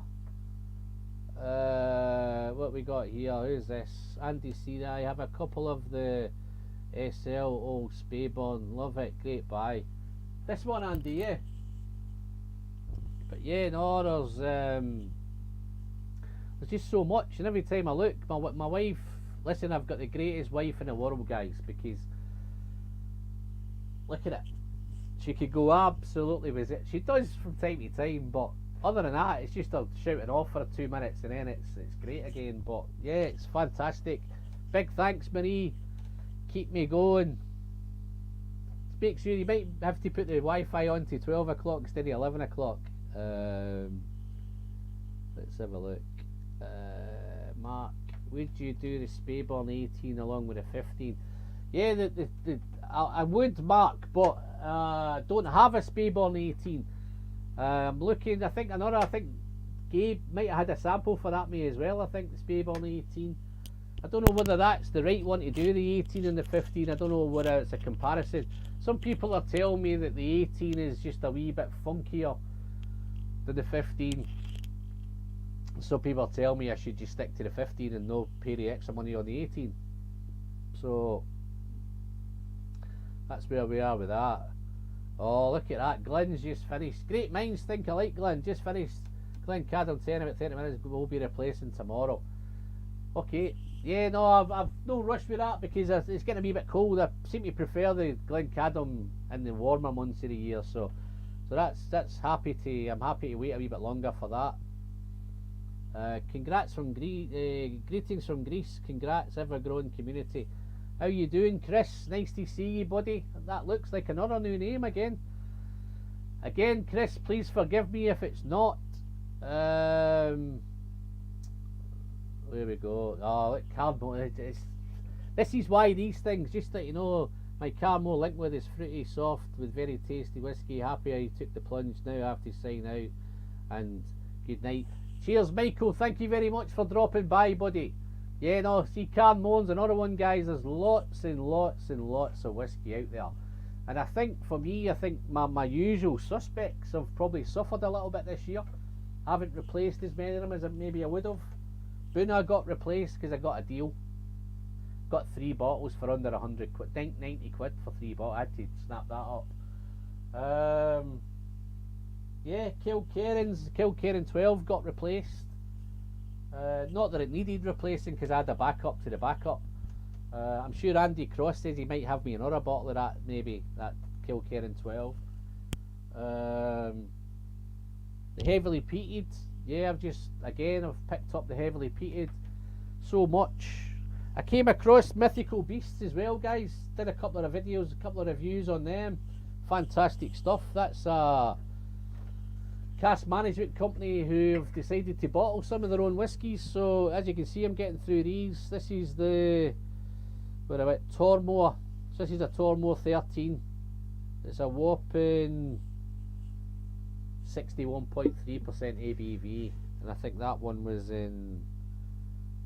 What we got here? Who's this? Andy C. I have a couple of the SL Old Spayborn. Love it. Great buy. This one, Andy, yeah. But yeah, no, there's just so much, and every time I look, my wife, listen, I've got the greatest wife in the world, guys, because look at it. She could go absolutely with it. She does from time to time, but other than that, it's just a shouting off for 2 minutes and then it's great again. But yeah, it's fantastic. Big thanks, Marie. Keep me going. Make sure you might have to put the Wi-Fi on to 12 o'clock instead of 11 o'clock. Let's have a look. Mark, would you do the Spayborn 18 along with the 15? Yeah, I would, Mark, but don't have a Spayborn 18. I'm looking. I think Gabe might have had a sample for that me as well. I think the Spayborn 18. I don't know whether that's the right one to do, the 18 and the 15. I don't know whether it's a comparison. Some people are telling me that the 18 is just a wee bit funkier than the 15. Some people tell me I should just stick to the 15 and no pay the extra money on the 18. So that's where we are with that. Oh, look at that. Glenn's just finished. Great minds think alike, Glenn. Just finished. Glenn Cadam 10 about 30 minutes. We'll be replacing tomorrow. Okay. Yeah, no, I've no rush with that because it's getting to be a bit cold. I seem to prefer the Glen Cadam in the warmer months of the year. So that's happy to. I'm happy to wait a wee bit longer for that. Congrats from greetings from Greece. Congrats, ever-growing community. How you doing, Chris? Nice to see you, buddy. That looks like another new name again. Again, Chris, please forgive me if it's not. There we go. Oh, look, Carmo. This is why these things, just that you know, my Carmo link with is fruity, soft, with very tasty whiskey. Happy I took the plunge. Now I have to sign out. And good night. Cheers, Michael. Thank you very much for dropping by, buddy. Yeah, no, see, Carmo's another one, guys. There's lots and lots and lots of whiskey out there. And I think, for me, I think my usual suspects have probably suffered a little bit this year. I haven't replaced as many of them as maybe I would have. Buna got replaced because I got a deal. Got 3 bottles for under 100 quid. 90 quid for 3 bottles. I had to snap that up. Yeah, Kilkerran 12 got replaced. Not that it needed replacing because I had a backup to the backup. I'm sure Andy Cross says he might have me another bottle of that, maybe, that Kilkerran 12. The heavily peated, yeah, I've picked up the heavily peated. So much. I came across Mythical Beasts as well, guys. Did a couple of videos, a couple of reviews on them. Fantastic stuff. That's a cask management company who have decided to bottle some of their own whiskies. So as you can see, I'm getting through these. This is the Tormore. So this is a Tormore 13. It's a whopping 61.3% ABV, and I think that one was in,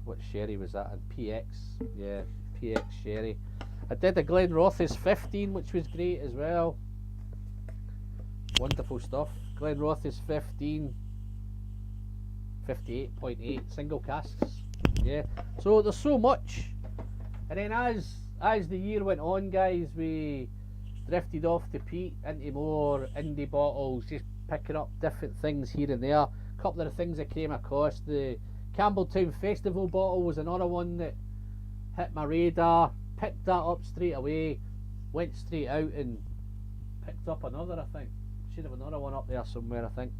what sherry was that in? PX. Yeah, PX sherry. I did a Glenrothes 15, which was great as well. Wonderful stuff. Glenrothes 15, 58.8 single casks. Yeah, so there's so much. And then as the year went on, guys, we drifted off the peat into more indie bottles, just picking up different things here and there. A couple of the things I came across, the Campbelltown Festival bottle was another one that hit my radar. Picked that up straight away, went straight out and picked up another, I think. Should have another one up there somewhere, I think.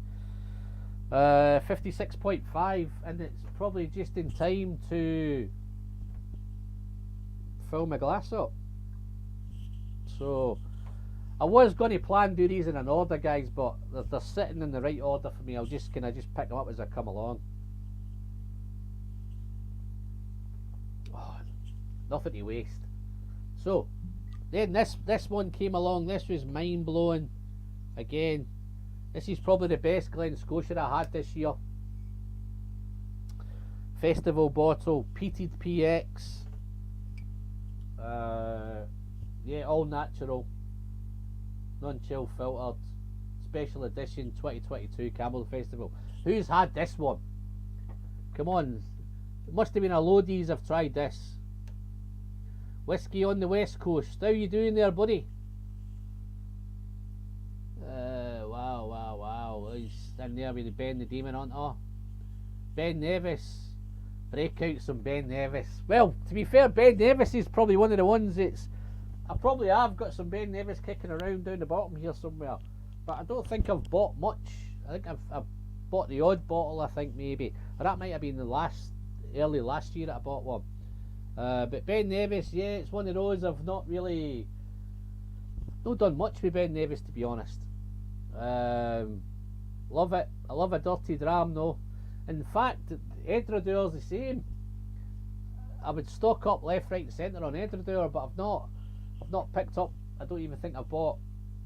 56.5, and it's probably just in time to fill my glass up. So I was going to plan do these in an order, guys, but they're sitting in the right order for me. I'll just pick them up as I come along. Oh, nothing to waste. So then this one came along. This was mind blowing. Again, this is probably the best Glen Scotia I had this year. Festival bottle, peated PX. Yeah, all natural, non-chill filtered, special edition 2022 Campbell Festival. Who's had this one? Come on, it must have been a load of these have tried this. Whiskey on the West Coast. How you doing there, buddy? Wow. He's in there with the Ben the Demon on. Oh, Ben Nevis. Break out some Ben Nevis. Well, to be fair, Ben Nevis is probably one of the ones that's... I probably have got some Ben Nevis kicking around down the bottom here somewhere. But I don't think I've bought much. I think I've bought the odd bottle, I think, maybe. Or that might have been early last year that I bought one. But Ben Nevis, yeah, it's one of those I've not done much with Ben Nevis, to be honest. Love it. I love a dirty dram though. In fact, Edradour's the same. I would stock up left, right and centre on Edradour, but I've not picked up, I don't even think I've bought.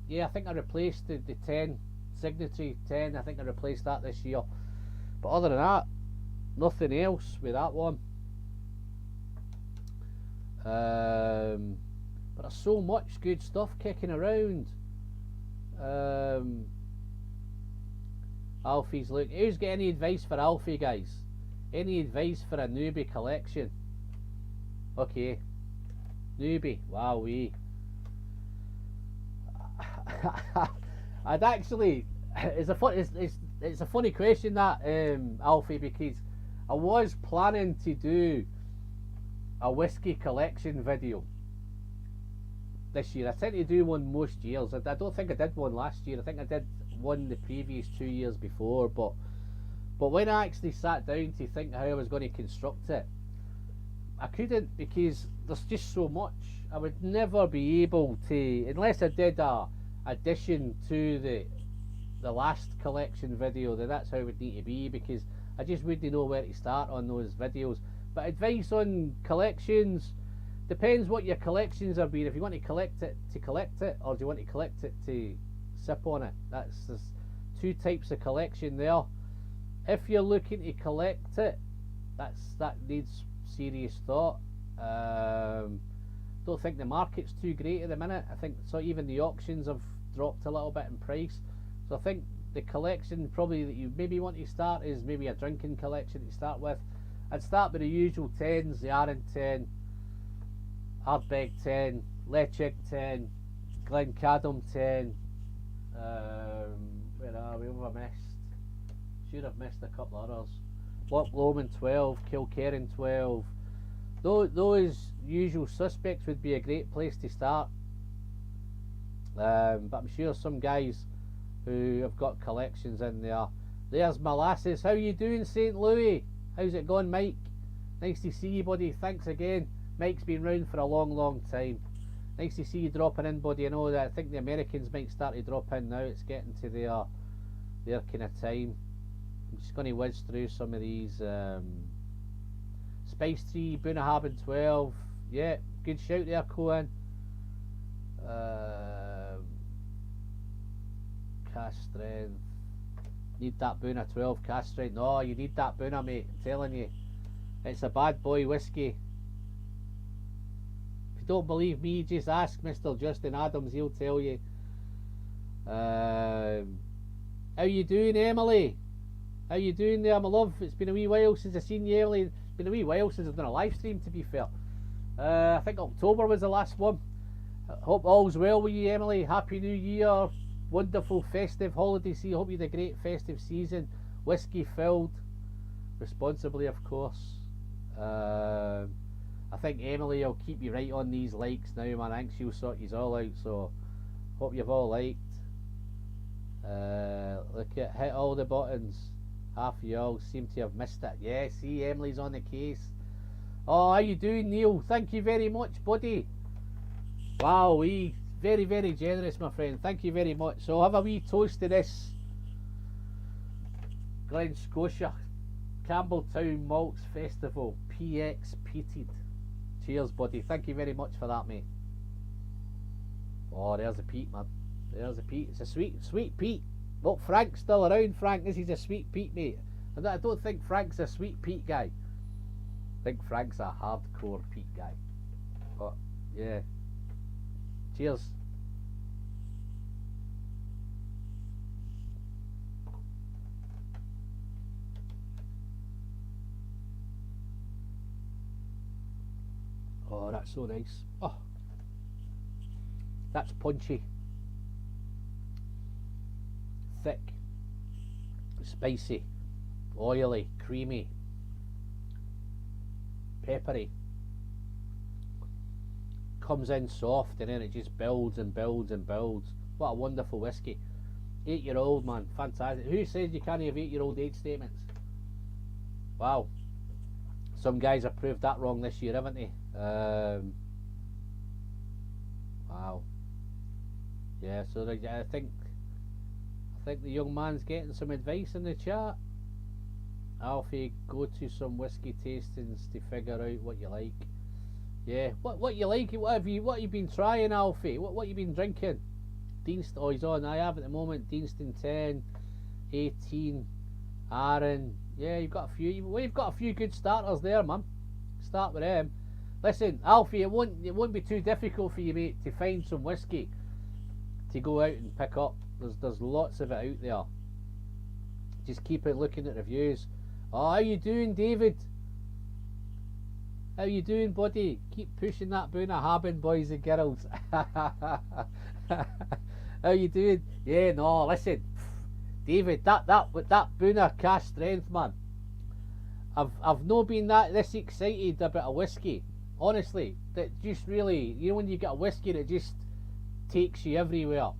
Yeah, I think I replaced the 10 Signatory 10. I think I replaced that this year. But other than that, nothing else with that one. But there's so much good stuff kicking around. Alfie's look. Who's got any advice for Alfie, guys? Any advice for a newbie collection? Okay, newbie. Wowee. I'd actually. It's a funny question that, Alfie, because I was planning to do a whiskey collection video this year. I tend to do one most years. I don't think I did one last year. I think I did one the previous 2 years before, but when I actually sat down to think how I was going to construct it, I couldn't, because there's just so much. I would never be able to, unless I did a addition to the last collection video, then that's how it would need to be, because I just wouldn't know where to start on those videos. But advice on collections depends what your collections are being. If you want to collect it, or do you want to collect it to sip on it? There's two types of collection there. If you're looking to collect it, that needs serious thought. Don't think the market's too great at the minute. I think so. Even the auctions have dropped a little bit in price. So I think the collection probably that you maybe want to start is maybe a drinking collection to start with. I'd start with the usual 10s, the Arran 10, Ardbeg 10, Lechig 10, Glencadam 10. Where are we? What have I missed? Should have missed a couple of others. Loch Lomond 12, Kilkerran 12. Those usual suspects would be a great place to start. But I'm sure some guys who have got collections in there. There's Molasses. How you doing, St. Louis? How's it going, Mike? Nice to see you, buddy. Thanks again. Mike's been round for a long time. Nice to see you dropping in, buddy. I know that I think the Americans might start to drop in now. It's getting to their kind of time. I'm just going to whiz through some of these. Spice Tree, Bunnahabhain 12. Yeah, good shout there, Cohen. Cast strength. Need that Bunna 12 cast strength. No, you need that Bunna, mate. I'm telling you. It's a bad boy whiskey. If you don't believe me, just ask Mr. Justin Adams. He'll tell you. How you doing, Emily? How you doing there, my love? It's been a wee while since I've seen you, Emily. It's been a wee while since I've done a live stream, to be fair. I think October was the last one. I hope all's well with you, Emily. Happy New Year. Wonderful festive holiday season. Hope you had a great festive season. Whiskey filled responsibly, of course. I think Emily will keep you right on these likes now, man. I think she'll sort you all out, so hope you've all liked. Look at hit all the buttons. Half of y'all seem to have missed it. Yeah, see, Emily's on the case. Oh, how you doing, Neil? Thank you very much, buddy. Wow, we very, very generous, my friend. Thank you very much. So have a wee toast to this Glen Scotia Campbelltown Malts Festival PX Peated. Cheers, buddy. Thank you very much for that, mate. Oh, there's a peat, man. There's a peat. It's a sweet, sweet peat. Look, Frank's still around, Frank. This is a sweet peat, mate. I don't think Frank's a sweet peat guy. I think Frank's a hardcore peat guy. But, yeah. Cheers. Oh, that's so nice. Oh, that's punchy. Thick, spicy, oily, creamy, peppery. Comes in soft and then it just builds and builds and builds. What a wonderful whiskey. 8-year-old, man, fantastic. Who says you can't have 8-year-old age statements? Wow. Some guys have proved that wrong this year, haven't they? Wow. Yeah, so I think the young man's getting some advice in the chat. Alfie, go to some whiskey tastings to figure out what you like. Yeah, what you like? What have you been trying, Alfie? What you been drinking? Deanston, oh, he's on. I have at the moment. Deanston 10, 18, Aaron. Yeah, you've got a few. We've got a few good starters there, man. Start with them. Listen, Alfie, it won't be too difficult for you, mate, to find some whiskey to go out and pick up. There's lots of it out there. Just keep looking at reviews. Oh, how you doing, David? How you doing, buddy? Keep pushing that Boona Haben, boys and girls. How you doing? Yeah, no, listen, David, that Boona cash strength, man. I've not been this excited about a whiskey. Honestly, that just really, you know, when you get a whiskey that just takes you everywhere.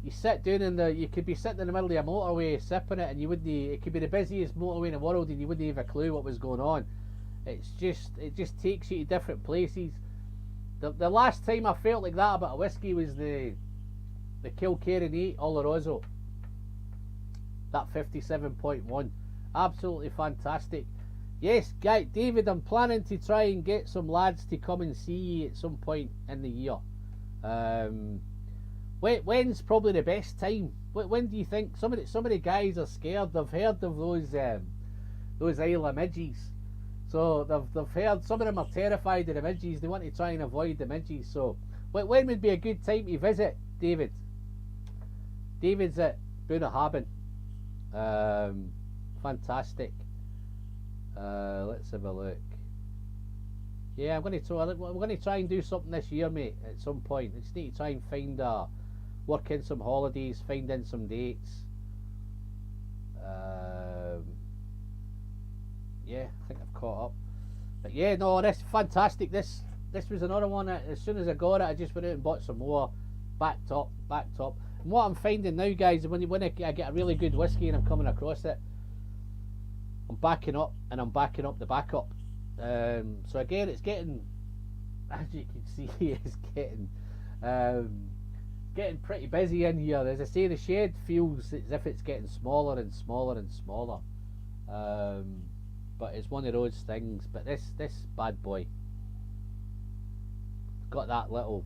You sit down you could be sitting in the middle of a motorway sipping it, and you wouldn't. It could be the busiest motorway in the world, and you wouldn't have a clue what was going on. It just takes you to different places. The last time I felt like that about a whiskey was the Kilkerran 8 Oloroso. That 57.1, absolutely fantastic. Yes, guy David, I'm planning to try and get some lads to come and see you at some point in the year. When's probably the best time? When do you think? Some of the guys are scared. They've heard of those Isle of Midges. So they've heard, some of them are terrified of the midges. They want to try and avoid the midges. So when would be a good time to visit, David? David's at Boona Haben. Fantastic. Let's have a look. Yeah, we're going to try and do something this year, mate. At some point, I just need to try and work in some holidays, find in some dates. Yeah, I think I've caught up. But yeah, no, this fantastic. This was another one that, as soon as I got it, I just went out and bought some more. Backed up. And what I'm finding now, guys, when I get a really good whiskey and I'm coming across it, I'm backing up, and I'm backing up the backup. So again, it's getting, as you can see, it's getting pretty busy in here. As I say, the shed feels as if it's getting smaller and smaller and smaller. But it's one of those things. But this bad boy got that little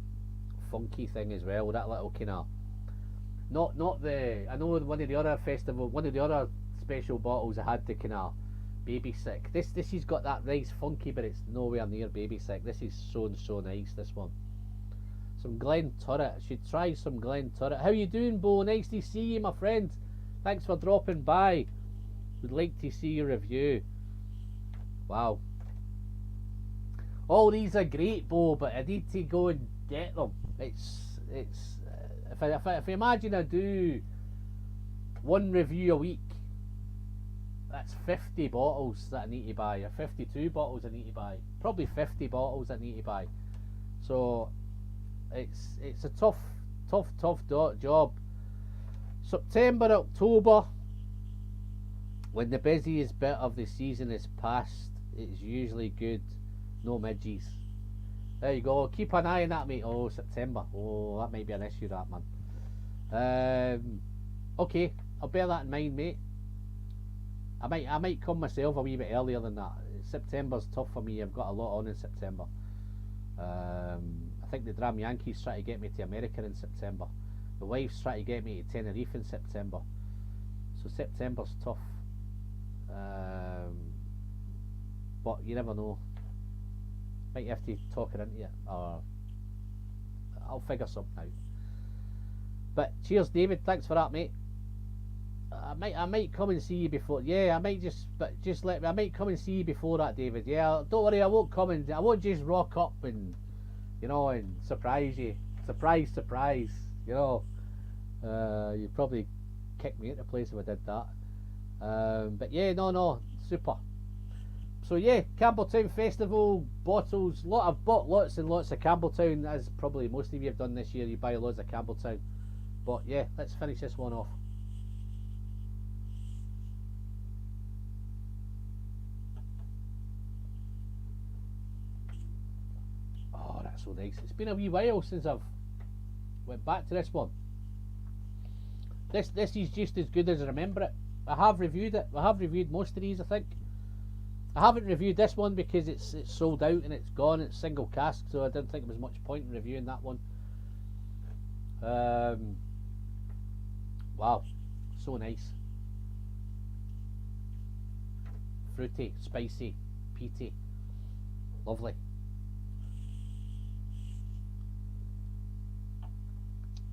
funky thing as well. That little kind of not the. I know one of the other special bottles I had to kind of baby sick. This has got that nice funky, but it's nowhere near baby sick. This is so nice. This one. Some Glen Turret. I should try some Glen Turret. How you doing, Bo? Nice to see you, my friend. Thanks for dropping by. Would like to see your review. Wow. All these are great, Bo, but I need to go and get them. If I imagine I do one review a week, that's 50 bottles that I need to buy, or 52 bottles I need to buy. Probably 50 bottles I need to buy. So it's a tough job. September, October, when the busiest bit of the season is past, it's usually good. No midges. There you go. Keep an eye on that, mate. Oh, September. Oh, that might be an issue, that, man. Okay, I'll bear that in mind, mate. I might come myself a wee bit earlier than that. September's tough for me. I've got a lot on in September. I think the Dram Yankees try to get me to America in September. The wife's trying to get me to Tenerife in September. So September's tough. But you never know. Might have to talk it into it, or I'll figure something out. But cheers, David. Thanks for that, mate. I might come and see you before. Yeah, I might I might come and see you before that, David. Yeah, don't worry. I won't just rock up and, you know, and surprise you. Surprise, surprise. You know, you'd probably kick me into place if I did that. But yeah, no, super. So yeah, Campbelltown Festival, bottles. I've bought lots and lots of Campbelltown, as probably most of you have done this year. You buy loads of Campbelltown. But yeah, let's finish this one off. Oh, that's so nice. It's been a wee while since I've went back to this one. This is just as good as I remember it. I have reviewed it. I have reviewed most of these, I think. I haven't reviewed this one because it's sold out and it's gone. It's single cask, so I didn't think there was much point in reviewing that one. Wow, so nice. Fruity, spicy, peaty, lovely.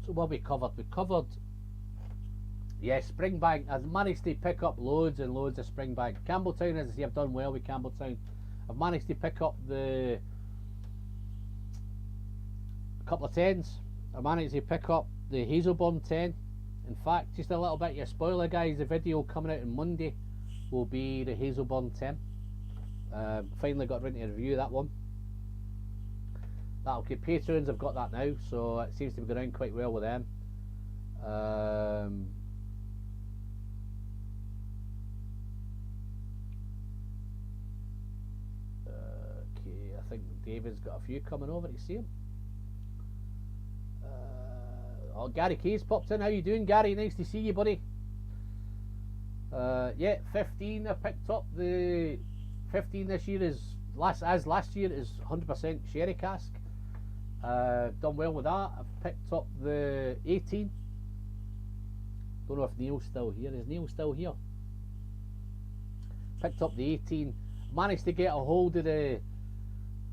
So what we covered? We covered, yeah, Springbank. I've managed to pick up loads and loads of Springbank. Campbelltown, as I say, I've done well with Campbelltown. I've managed to pick up a couple of 10s. I managed to pick up the Hazelburn 10. In fact, just a little bit of a spoiler, guys. The video coming out on Monday will be the Hazelburn 10. Finally got around to review that one. That'll keep patrons. I've got that now, so it seems to be going quite well with them. Okay, I think David's got a few coming over to see him. Oh, Gary K's popped in. How you doing, Gary? Nice to see you, buddy. Yeah, 15. I picked up the 15 this year. Last year is 100% sherry cask. Done well with that. I've picked up the 18. Don't know if Neil's still here. Is Neil still here? Picked up the 18. Managed to get a hold of the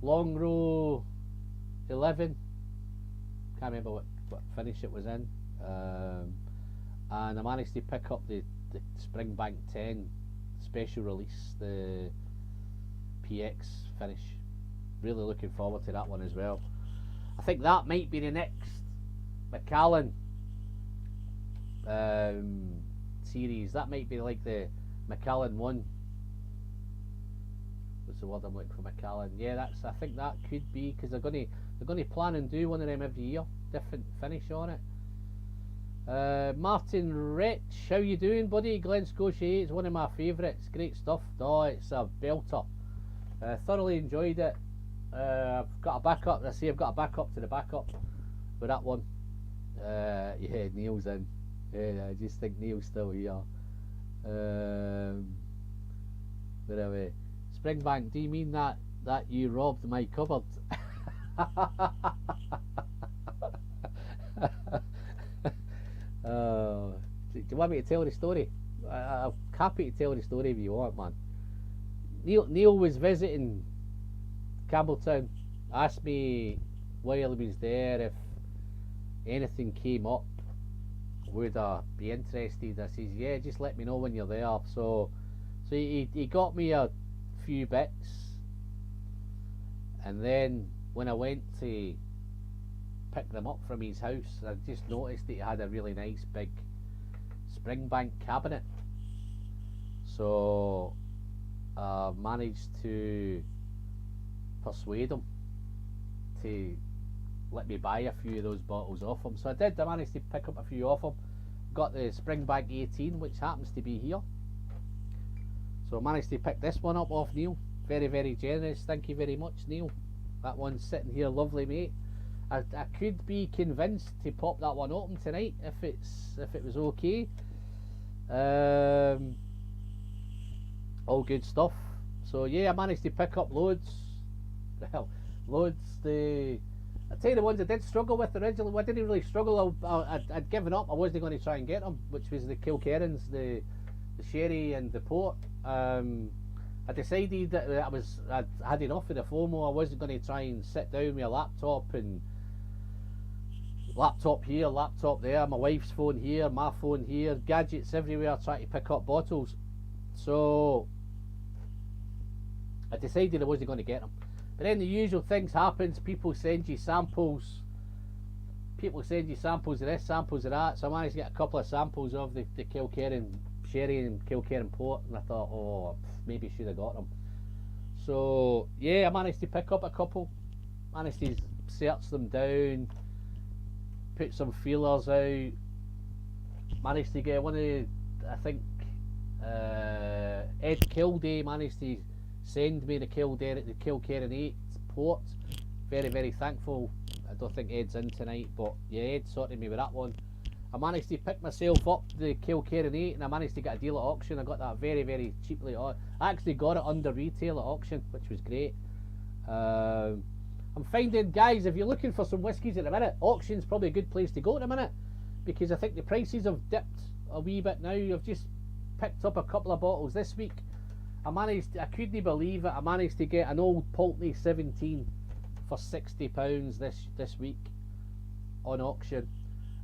Long Row 11. Can't remember what finish it was in. And I managed to pick up the Springbank 10 special release, the PX finish. Really looking forward to that one as well. I think that might be the next Macallan series. That might be like the Macallan 1. What's the word I'm looking for? Macallan. Yeah, I think that could be, because they're going to plan and do one of them every year. Different finish on it. Martin Rich, how you doing, buddy? Glen Scotia 8 is one of my favourites. Great stuff. Oh, it's a belter. Thoroughly enjoyed it. I've got a backup. I see I've got a backup to the backup with that one. Yeah, Neil's in. Yeah, I just think Neil's still here. Where are we? Springbank, do you mean that you robbed my cupboard? Do you want me to tell the story? I'm happy to tell the story if you want, man. Neil was visiting Campbelltown, asked me while he was there if anything came up, would I be interested. I says, yeah, just let me know when you're there. So he got me a few bits, and then when I went to pick them up from his house, I just noticed that he had a really nice big Springbank cabinet. So I managed to persuade him to let me buy a few of those bottles off him. So I did. I managed to pick up a few off him. Got the Springbank 18, which happens to be here. So I managed to pick this one up off Neil. Very, very generous. Thank you very much, Neil. That one's sitting here lovely, mate. I could be convinced to pop that one open tonight if it was okay. All good stuff. So yeah, I managed to pick up loads. Well, loads. I tell you the ones I did struggle with originally. I didn't really struggle. I'd given up. I wasn't going to try and get them, which was the Kilkerrans, the sherry and the port. I decided that I'd had enough of the FOMO. I wasn't going to try and sit down with a laptop and laptop here, laptop there, my wife's phone here, my phone here, gadgets everywhere, trying to pick up bottles. So I decided I wasn't going to get them. But then the usual things happens. People send you samples. People send you samples of this, samples of that. So I managed to get a couple of samples of the Kilkerran sherry and Kilkerran port, and I thought, oh, maybe I should have got them. So yeah, I managed to pick up a couple. Managed to search them down, put some feelers out. Managed to get one of, I think, Ed Kildare managed to send me the Kilkerran 8 port. Very, very thankful. I don't think Ed's in tonight, but yeah, Ed sorted me with that one. I managed to pick myself up the Kilkerran 8, and I managed to get a deal at auction. I got that very, very cheaply. I actually got it under retail at auction, which was great. I'm finding, guys, if you're looking for some whiskies at the minute, auction's probably a good place to go at the minute, because I think the prices have dipped a wee bit now. I've just picked up a couple of bottles this week. I couldn't believe it, I managed to get an old Pulteney 17 for £60 this week on auction.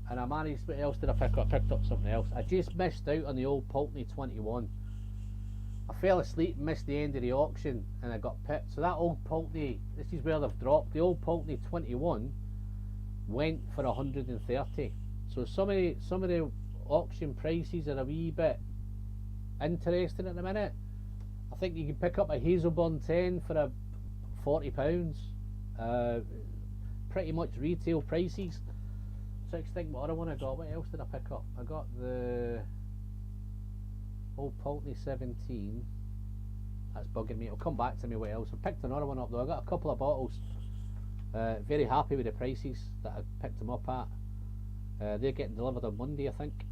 And I managed, what else did I pick up? I picked up something else. I just missed out on the old Pulteney 21. I fell asleep and missed the end of the auction, and I got pipped. So that old Pulteney, this is where they've dropped. The old Pulteney 21 went for 130. So some of the auction prices are a wee bit interesting at the minute. I think you can pick up a Hazelburn 10 for £40. Pretty much retail prices. So I think what other one I got. What else did I pick up? I got the old Pulteney 17. That's bugging me. It'll come back to me what else. I picked another one up though. I got a couple of bottles. Very happy with the prices that I picked them up at. They're getting delivered on Monday, I think.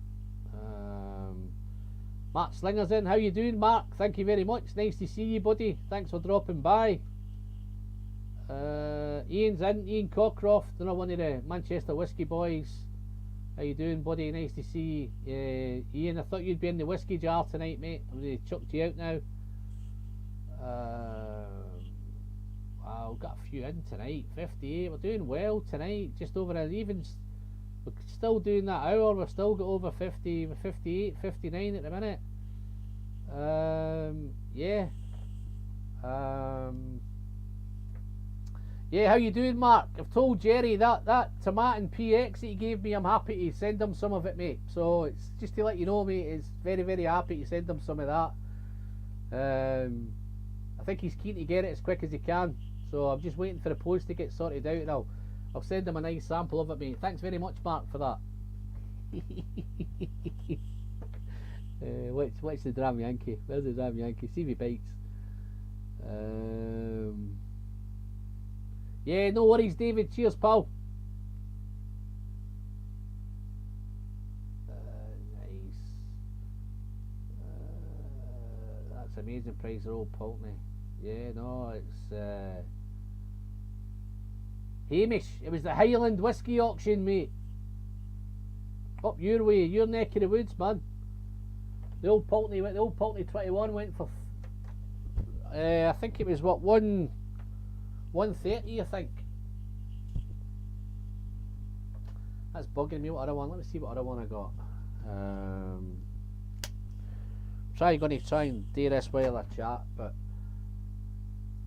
Mark Slinger's in. How you doing, Mark? Thank you very much. Nice to see you, buddy. Thanks for dropping by. Ian's in. Ian Cockcroft, another one of the Manchester Whiskey boys. How you doing, buddy? Nice to see you. Ian, I thought you'd be in the whiskey jar tonight, mate. I'm really chucked you out now. Wow, we've got a few in tonight. 58. We're doing well tonight. Just over an even. We're still doing that hour. We've still got over 50, 58, 59 at the minute. Yeah. Yeah, how you doing, Mark? I've told Jerry that tomato and PX that he gave me, I'm happy to send him some of it, mate. So it's just to let you know, mate, it's very, very happy to send him some of that. I think he's keen to get it as quick as he can. So I'm just waiting for the post to get sorted out, and I'll send him a nice sample of it, mate. Thanks very much, Mark, for that. What's the Dram Yankee? Where's the Dram Yankee? See me bites. Yeah, no worries, David. Cheers, pal. Nice. That's amazing price, old Pulteney. Yeah, no, it's Hamish. It was the Highland Whiskey auction, mate. Up your way, your neck of the woods, man. The old Pulteney 21 went for I think it was what 130, I think. That's bugging me. What other one? Let me see what other one I got. Going to try and do this while I chat, but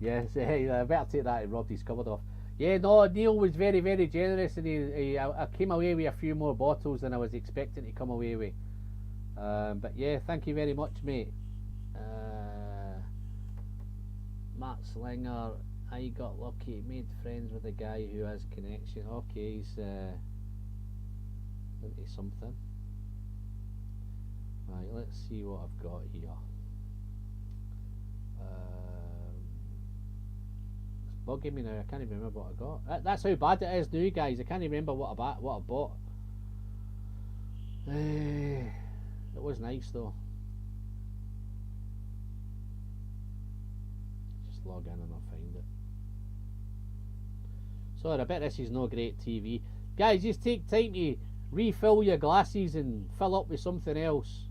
yeah, I better take that and rob his cupboard off. Yeah, no, Neil was very, very generous, and I came away with a few more bottles than I was expecting to come away with. But yeah, thank you very much, mate. Matt Slinger, I got lucky, made friends with a guy who has connection. Okay, he's into something. Right, let's see what I've got here. It's bugging me now. I can't even remember what I got. That's how bad it is now, guys. I can't even remember what I bought. It was nice though. Just log in and I'll find it. Sorry, I bet this is no great TV. Guys, just take time to refill your glasses and fill up with something else.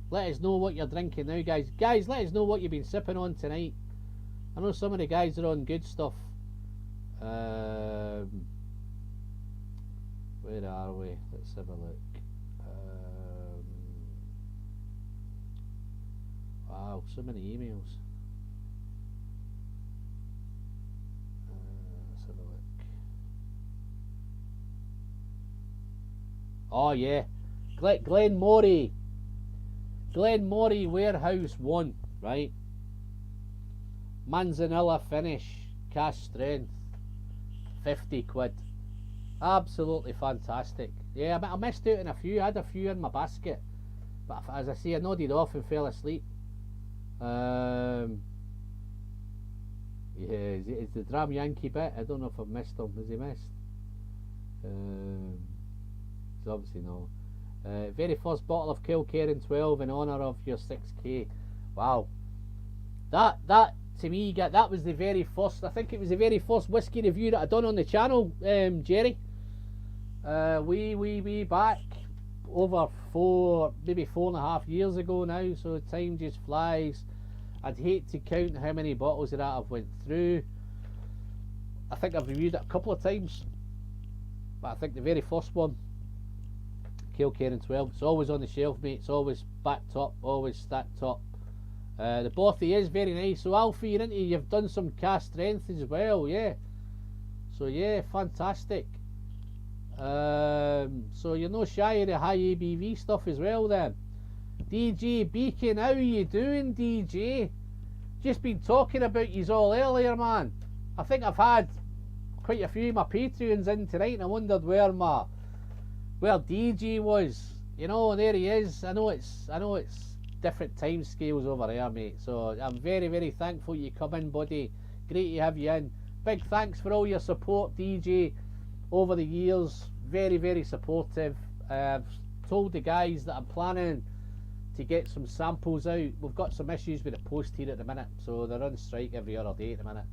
Let us know what you're drinking now, guys. Guys, let us know what you've been sipping on tonight. I know some of the guys are on good stuff. Where are we? Let's have a look. Wow, so many emails. Let's have a look. Oh yeah, Glenmorey Warehouse 1, right? Manzanilla finish, cash strength, 50 quid. Absolutely fantastic. Yeah, I missed out on a few. I had a few in my basket, but as I say, I nodded off and fell asleep. Yeah, is the Dram Yankee bit? I don't know if I've missed him. Has he missed? It's obviously no. Very first bottle of Kilkerran 12 in honour of your 6k. Wow. That to me, that was the very first. I think it was the very first whiskey review that I done on the channel, Jerry. We back over maybe 4.5 years ago now. So time just flies. I'd hate to count how many bottles of that I've went through. I think I've reviewed it a couple of times, but I think the very first one, Kilkerran 12, it's always on the shelf, mate. It's always backed up, always stacked up. The bothy is very nice. So Alfie, you've done some cast strength as well, yeah. So yeah, fantastic. So you're no shy of the high ABV stuff as well then. DJ Beacon, how are you doing, DJ? Just been talking about yous all earlier, man. I think I've had quite a few of my Patreons in tonight and I wondered where DJ was. You know, there he is. I know it's different time scales over there, mate. So I'm very, very thankful you come in, buddy. Great to have you in. Big thanks for all your support, DJ, over the years. Very, very supportive. I've told the guys that I'm planning to get some samples out. We've got some issues with the post here at the minute, so they're on strike every other day at the minute.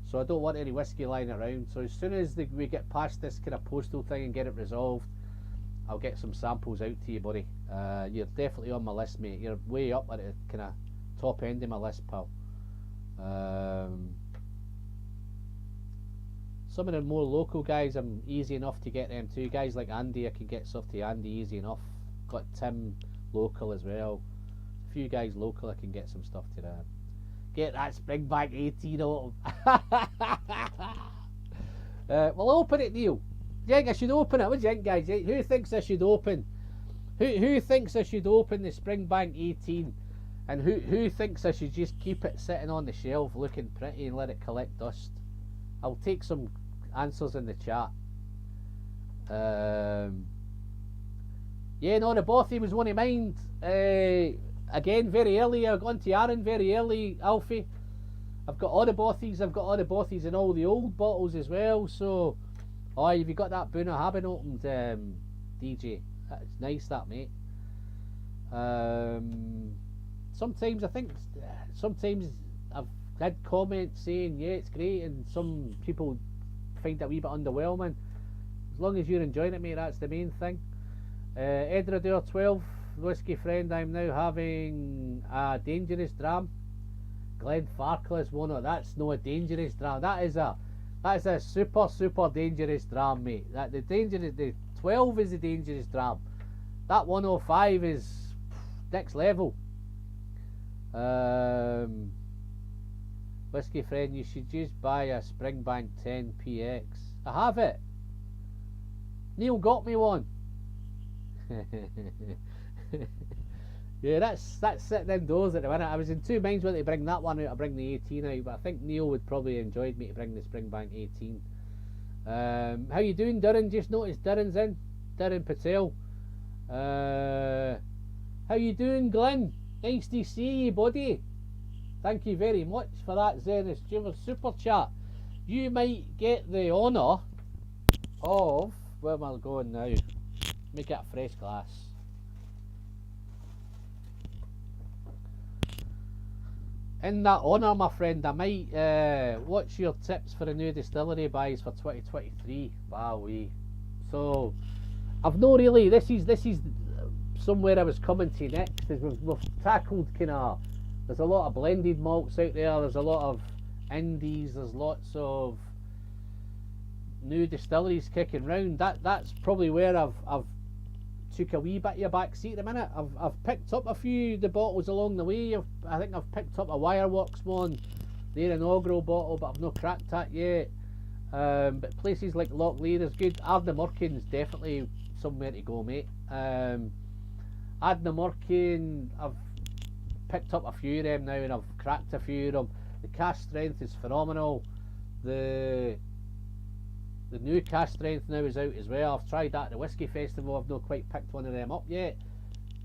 So I don't want any whiskey lying around. So as soon as we get past this kind of postal thing and get it resolved, I'll get some samples out to you, buddy. You're definitely on my list, mate. You're way up at the kind of top end of my list, pal. Some of the more local guys, I'm easy enough to get them too. Guys like Andy, I can get stuff to Andy easy enough. Got Tim local as well. A few guys local, I can get some stuff to them. Get that Springbank 18 out. Well, open it, Neil. Do you think I should open it? What do you think, guys? Who thinks I should open? Who thinks I should open the Springbank 18? And who thinks I should just keep it sitting on the shelf looking pretty and let it collect dust? I'll take some answers in the chat. Yeah, no, the bothy was one of mine. Again, very early. I've gone to Aaron very early, Alfie. I've got all the bothies. I've got all the bothies in all the old bottles as well. So, oh, have you got that Boona Habin opened, DJ? That's nice, that, mate. Sometimes I've had comments saying, yeah, it's great, and some people find it a wee bit underwhelming. As long as you're enjoying it, mate, that's the main thing. Edrador 12, whiskey friend, I'm now having a dangerous dram. Glen Farclas one. That's no a dangerous dram. That is a super, super dangerous dram, mate. The 12 is the dangerous dram. That 105 is next level. Whiskey friend, you should just buy a Springbank 10 PX. I have it. Neil got me one. Yeah, that's sitting indoors at the minute. I was in two minds whether to bring that one out or bring the 18 out, but I think Neil would probably enjoyed me to bring the Springbank 18. How you doing, Darren? Just noticed Darren's in. Darren Patel. How you doing, Glenn? Nice to see you, buddy. Thank you very much for that, Zenith Junior super chat. You might get the honour of, where am I going now? Make it a fresh glass. In that honour, my friend, I might, what's your tips for the new distillery buys for 2023? Wowee. So, I've no really, this is somewhere I was coming to next, is we've tackled kind of, there's a lot of blended malts out there, there's a lot of indies, there's lots of new distilleries kicking round. That's probably where I've took a wee bit of a back seat at the minute. I've picked up a few the bottles along the way. I think I've picked up a Wireworks one, their inaugural bottle, but I've not cracked that yet. But places like Lochlear is good. Ardnamurchan's definitely somewhere to go, mate. Ardnamurchan, I've picked up a few of them now and I've cracked a few of them. The cask strength is phenomenal. The new cask strength now is out as well. I've tried that at the Whiskey Festival. I've not quite picked one of them up yet.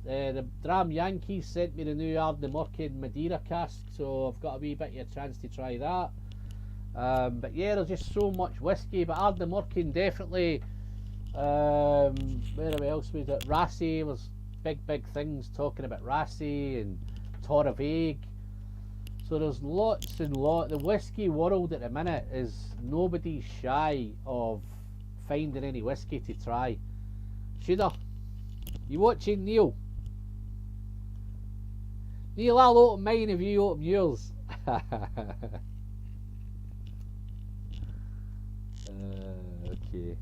The Dram Yankees sent me the new Ardnamurchan Madeira cask, so I've got a wee bit of a chance to try that. But yeah, there's just so much whiskey. But Ardnamurchan definitely. Where else was it? Rassie was big things talking about Rassie and Toravaig. So there's lots and lots. The whiskey world at the minute is nobody's shy of finding any whiskey to try. Shooter, you watching, Neil? Neil, I'll open mine if you open yours. Okay.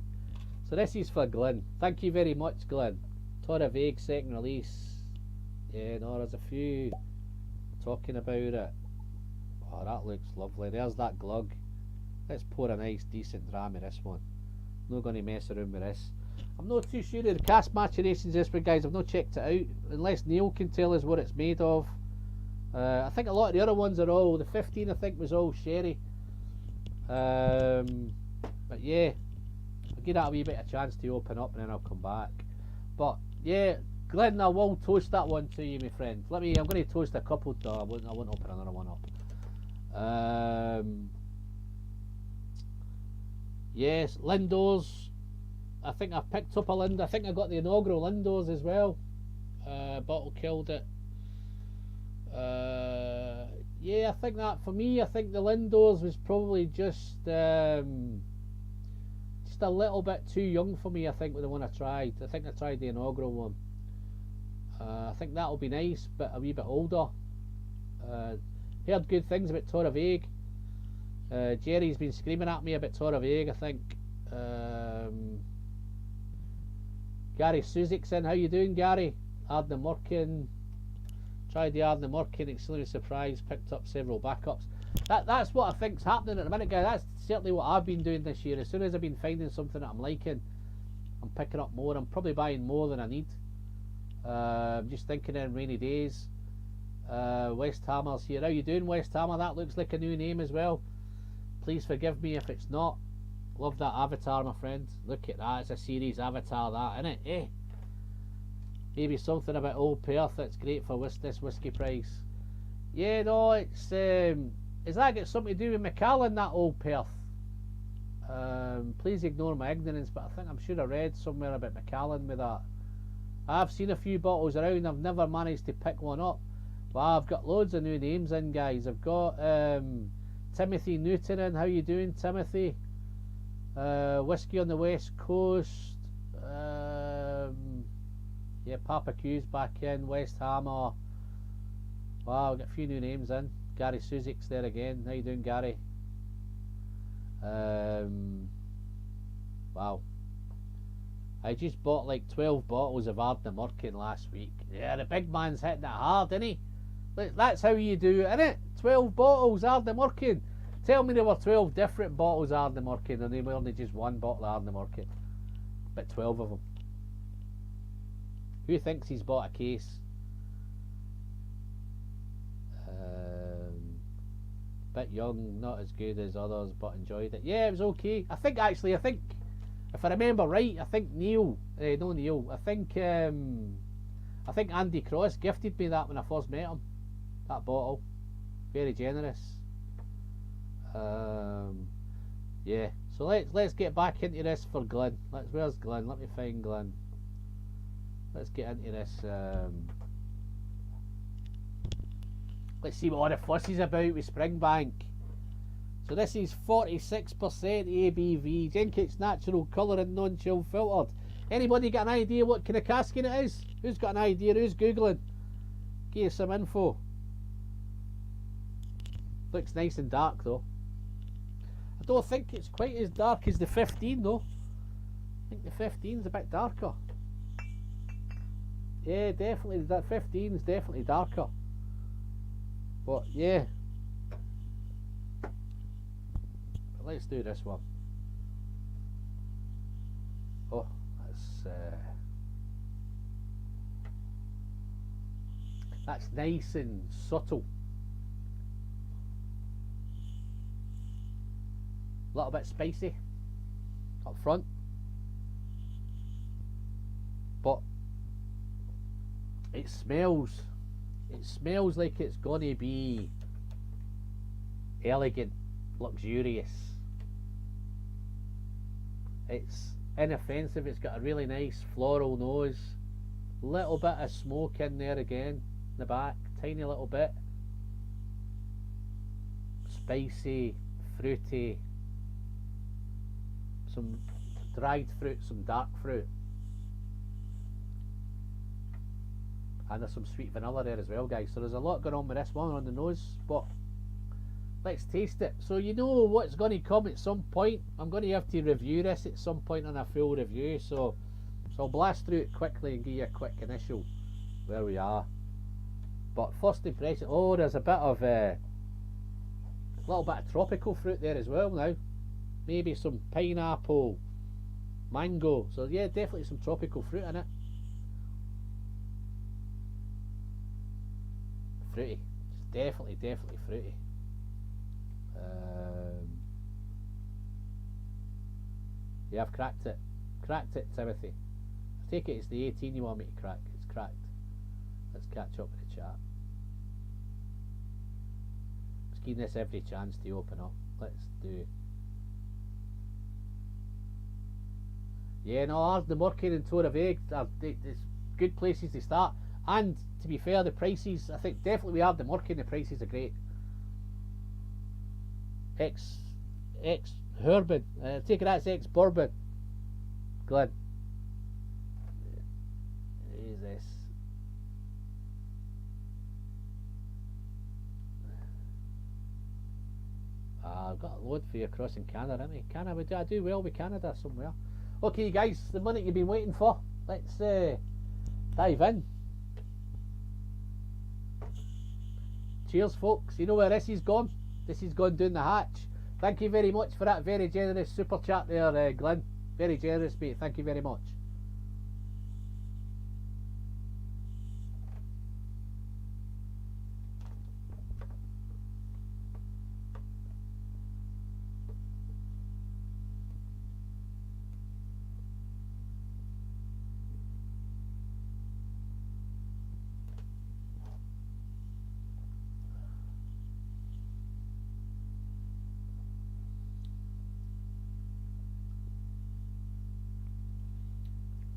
So this is for Glenn. Thank you very much, Glenn. Toravaig second release. Yeah, no, there's a few talking about it. Oh, that looks lovely. There's that glug. Let's pour a nice decent dram of this one. Not going to mess around with this. I'm not too sure of the cask maturations this one, guys. I've not checked it out. Unless Neil can tell us what it's made of. I think a lot of the other ones are all, the 15 I think was all sherry. But yeah, I'll give that a wee bit of a chance to open up and then I'll come back. But yeah, Glenn, I will toast that one to you, my friend. I'm going to toast a couple. I won't open another one up. Yes, Lindo's. I think I've picked up a Lindo. I think I got the inaugural Lindo's as well. Bottle killed it. Yeah, I think that for me, I think the Lindo's was probably just a little bit too young for me. I think with the one I tried. I think I tried the inaugural one. I think that'll be nice, but a wee bit older. Heard good things about Toravaig. Jerry's been screaming at me about Toravaig, I think. Gary Suzik's in. How you doing, Gary? Ardnamurchan. Tried the Ardnamurchan, extremely surprised. Picked up several backups. That's what I think's happening at the minute, guys. That's certainly what I've been doing this year. As soon as I've been finding something that I'm liking, I'm picking up more. I'm probably buying more than I need. Just thinking in rainy days. West Hammer's here. How you doing, West Hammer? That looks like a new name as well. Please forgive me if it's not. Love that avatar, my friend. Look at that. It's a series avatar, that, isn't it? Eh? Maybe something about Old Perth that's great for this whiskey price. Yeah, no, it's has that got something to do with Macallan, that Old Perth? Please ignore my ignorance, but I'm sure I read somewhere about Macallan with that. I've seen a few bottles around. I've never managed to pick one up. Wow, I've got loads of new names in, guys. I've got Timothy Newton in. How you doing, Timothy? Whiskey on the West Coast. Yeah, Papa Q's back in. West Hammer. Wow, I've got a few new names in. Gary Suzik's there again. How you doing, Gary? Wow. I just bought like 12 bottles of Ardnamurchan last week. Yeah, the big man's hitting it hard, isn't he? That's how you do it, innit? 12 bottles Ardnamurchan. Tell me there were 12 different bottles of Ardnamurchan and they were only just one bottle of Ardnamurchan. But 12 of them. Who thinks he's bought a case? Bit young, not as good as others, but enjoyed it. Yeah, it was okay. I think if I remember right, I think I think Andy Cross gifted me that when I first met him. That bottle. very generous. Yeah, so let's get back into this for Glenn. Where's Glenn? Let me find Glenn. Let's get into this. Let's see what all the fuss is about with Springbank. So this is 46% ABV. Genkit's natural colour and non-chill filtered. Anybody got an idea what kind of casking it is? Who's got an idea? Who's googling? Give you some info. Looks nice and dark though. I don't think it's quite as dark as the 15 though. I think the 15 is a bit darker. Yeah, definitely. That 15 is definitely darker. But yeah. Let's do this one. Oh, that's nice and subtle. A little bit spicy up front, but it smells like it's gonna be elegant, luxurious. It's inoffensive. It's got a really nice floral nose, little bit of smoke in there again in the back, tiny little bit, spicy, fruity, some dried fruit, some dark fruit, and there's some sweet vanilla there as well, guys. So there's a lot going on with this one on the nose, but let's taste it. So you know what's going to come at some point. I'm going to have to review this at some point on a full review, so I'll blast through it quickly and give you a quick initial where we are. But first impression, oh, there's a bit of a little bit of tropical fruit there as well now. Maybe some pineapple, mango. So yeah, definitely some tropical fruit in it. Fruity. It's definitely fruity. Yeah, I've cracked it. Cracked it, Timothy. I take it it's the 18 you want me to crack. It's cracked. Let's catch up with the chat. Let's give this every chance to open up. Let's do. Yeah, no, Ardnamurchan and Torrevieja are it's good places to start. And to be fair, the prices, I think definitely with Ardnamurchan the prices are great. Ex Herban. Take it that's ex Bourbon. Glenn. Is this? I've got a load for you across in Canada, haven't I? Canada, I do well with Canada somewhere. Okay, guys, the minute you've been waiting for. Let's dive in. Cheers, folks. You know where this is gone? This is gone down the hatch. Thank you very much for that very generous super chat there, Glenn. Very generous, mate. Thank you very much.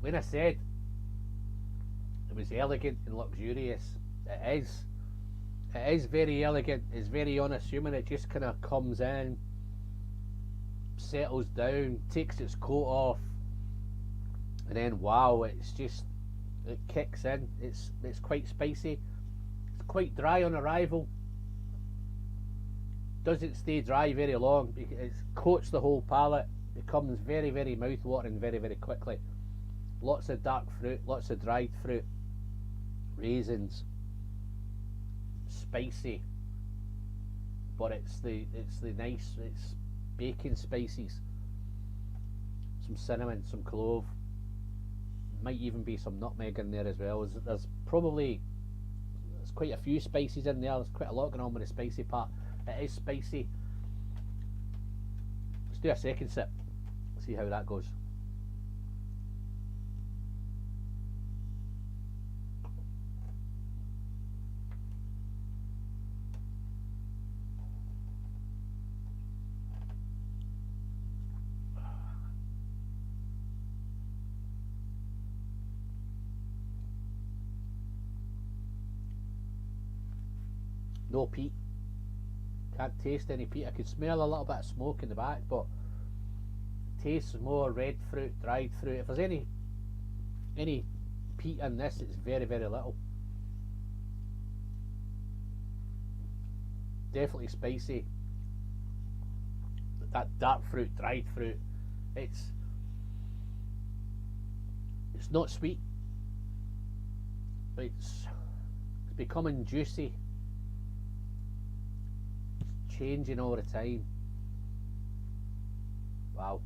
When I said it was elegant and luxurious, it is. It is very elegant. It's very unassuming. It just kind of comes in, settles down, takes its coat off, and then wow, it's just, it kicks in. It's quite spicy. It's quite dry on arrival. Doesn't stay dry very long. It coats the whole palate. It becomes very, very mouth-watering very, very quickly. Lots of dark fruit, lots of dried fruit, raisins, spicy, but it's the nice, it's baking spices, some cinnamon, some clove, might even be some nutmeg in there as well. There's quite a few spices in there. There's quite a lot going on with the spicy part. It is spicy. Let's do a second sip, see how that goes. No peat. Can't taste any peat. I could smell a little bit of smoke in the back, but it tastes more red fruit, dried fruit. If there's any peat in this, it's very, very little. Definitely spicy. That dark fruit, dried fruit. It's not sweet. It's becoming juicy. It's changing all the time. Wow.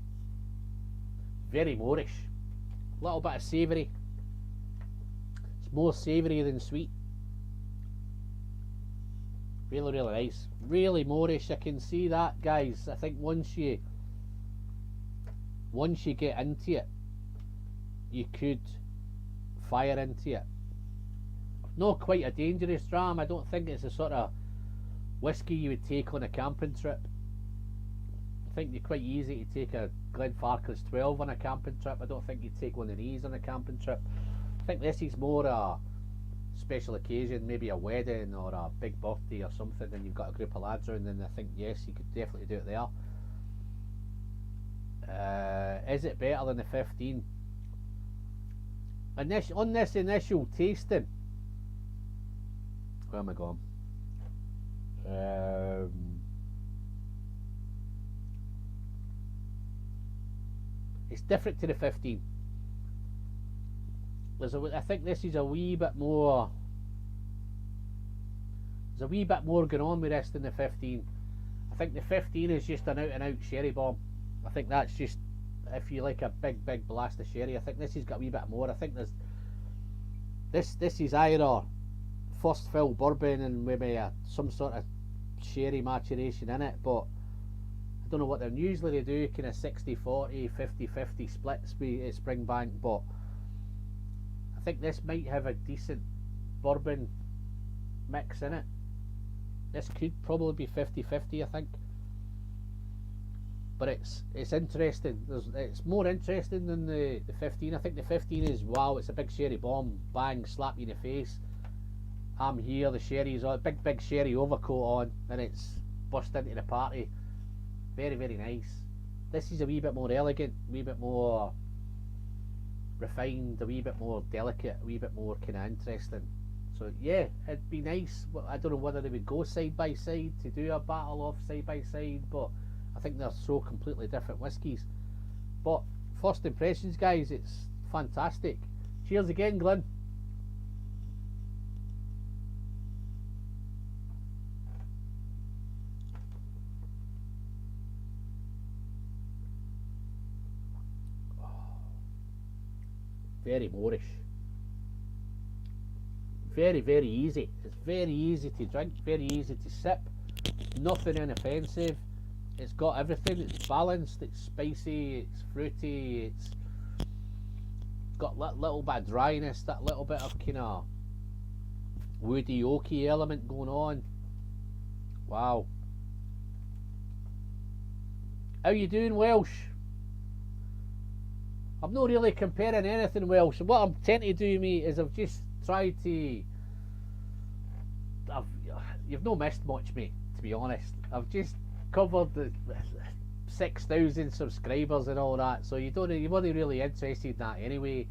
Very Moorish. A little bit of savoury. It's more savoury than sweet. Really, really nice. Really Moorish. I can see that, guys. I think once you get into it, you could fire into it. Not quite a dangerous dram. I don't think it's the sort of whiskey you would take on a camping trip. I think you're quite easy to take a Glenfarclas 12 on a camping trip. I don't think you'd take one of these on a camping trip. I think this is more a special occasion, maybe a wedding or a big birthday or something, and you've got a group of lads around, and I think yes, you could definitely do it there. Is it better than the 15? On this initial tasting, where am I going? It's different to the 15. I think this is a wee bit more. There's a wee bit more going on with this than the 15. I think the 15 is just an out and out sherry bomb. I think that's just, if you like a big blast of sherry. I think this has got a wee bit more. I think there's this is either first fill bourbon and maybe some sort of sherry maturation in it, but I don't know what they're usually they do, kind of 60-40, 50-50 splits with Springbank, but I think this might have a decent bourbon mix in it. This could probably be 50-50, I think. But it's interesting. It's more interesting than the 15. I think the 15 is, wow, it's a big sherry bomb, bang, slap you in the face. I'm here, the sherry's on, big sherry overcoat on, and it's burst into the party. Very, very nice. This is a wee bit more elegant, a wee bit more refined, a wee bit more delicate, a wee bit more kind of interesting. So yeah, it'd be nice. I don't know whether they would go side by side to do a battle off side by side, but I think they're so completely different whiskies. But first impressions, guys, it's fantastic. Cheers again, Glenn. Very Moorish. Very, very easy. It's very easy to drink, very easy to sip. Nothing inoffensive. It's got everything. It's balanced, it's spicy, it's fruity, it's got a little bit of dryness, that little bit of kind of woody, oaky element going on. Wow. How you doing, Welsh? I'm not really comparing anything Welsh. What I'm trying to do, mate, is I've just tried to... You've not missed much, mate, to be honest. I've just covered the 6,000 subscribers and all that, so you weren't really interested in that anyway.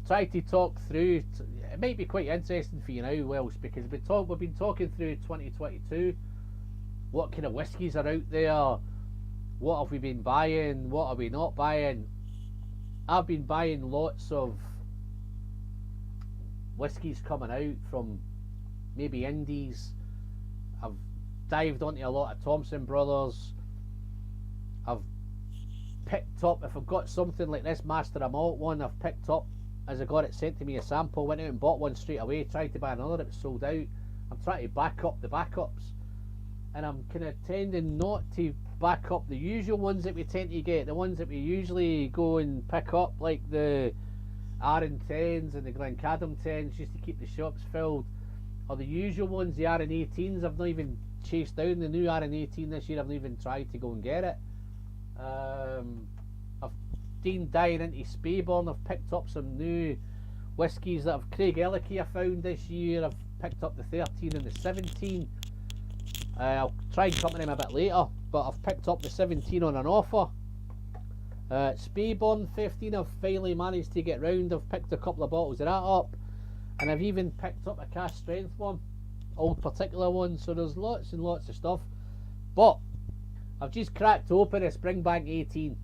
I've tried to talk through... It might be quite interesting for you now, Welsh, because we've been talking through 2022. What kind of whiskies are out there? What have we been buying? What are we not buying? I've been buying lots of whiskies coming out from maybe indies. I've dived onto a lot of Thompson Brothers. I've picked up, if I've got something like this Master of Malt one, I've picked up as I got it sent to me a sample, went out and bought one straight away, tried to buy another, it was sold out. I'm trying to back up the backups, and I'm kind of tending not to back up the usual ones that we tend to get, the ones that we usually go and pick up, like the RN10s and the Glencadam 10s, just to keep the shops filled, or the usual ones, the RN18s. I've not even chased down the new RN18 this year. I've not even tried to go and get it. I've been dying into Speyburn. I've picked up some new whiskies that Craigellachie I found this year. I've picked up the 13 and the 17. I'll try and come to them a bit later, but I've picked up the 17 on an offer. Spayborn 15 I've finally managed to get round. I've picked a couple of bottles of that up, and I've even picked up a cash strength one, old particular one, so there's lots and lots of stuff. But I've just cracked open a Springbank 18.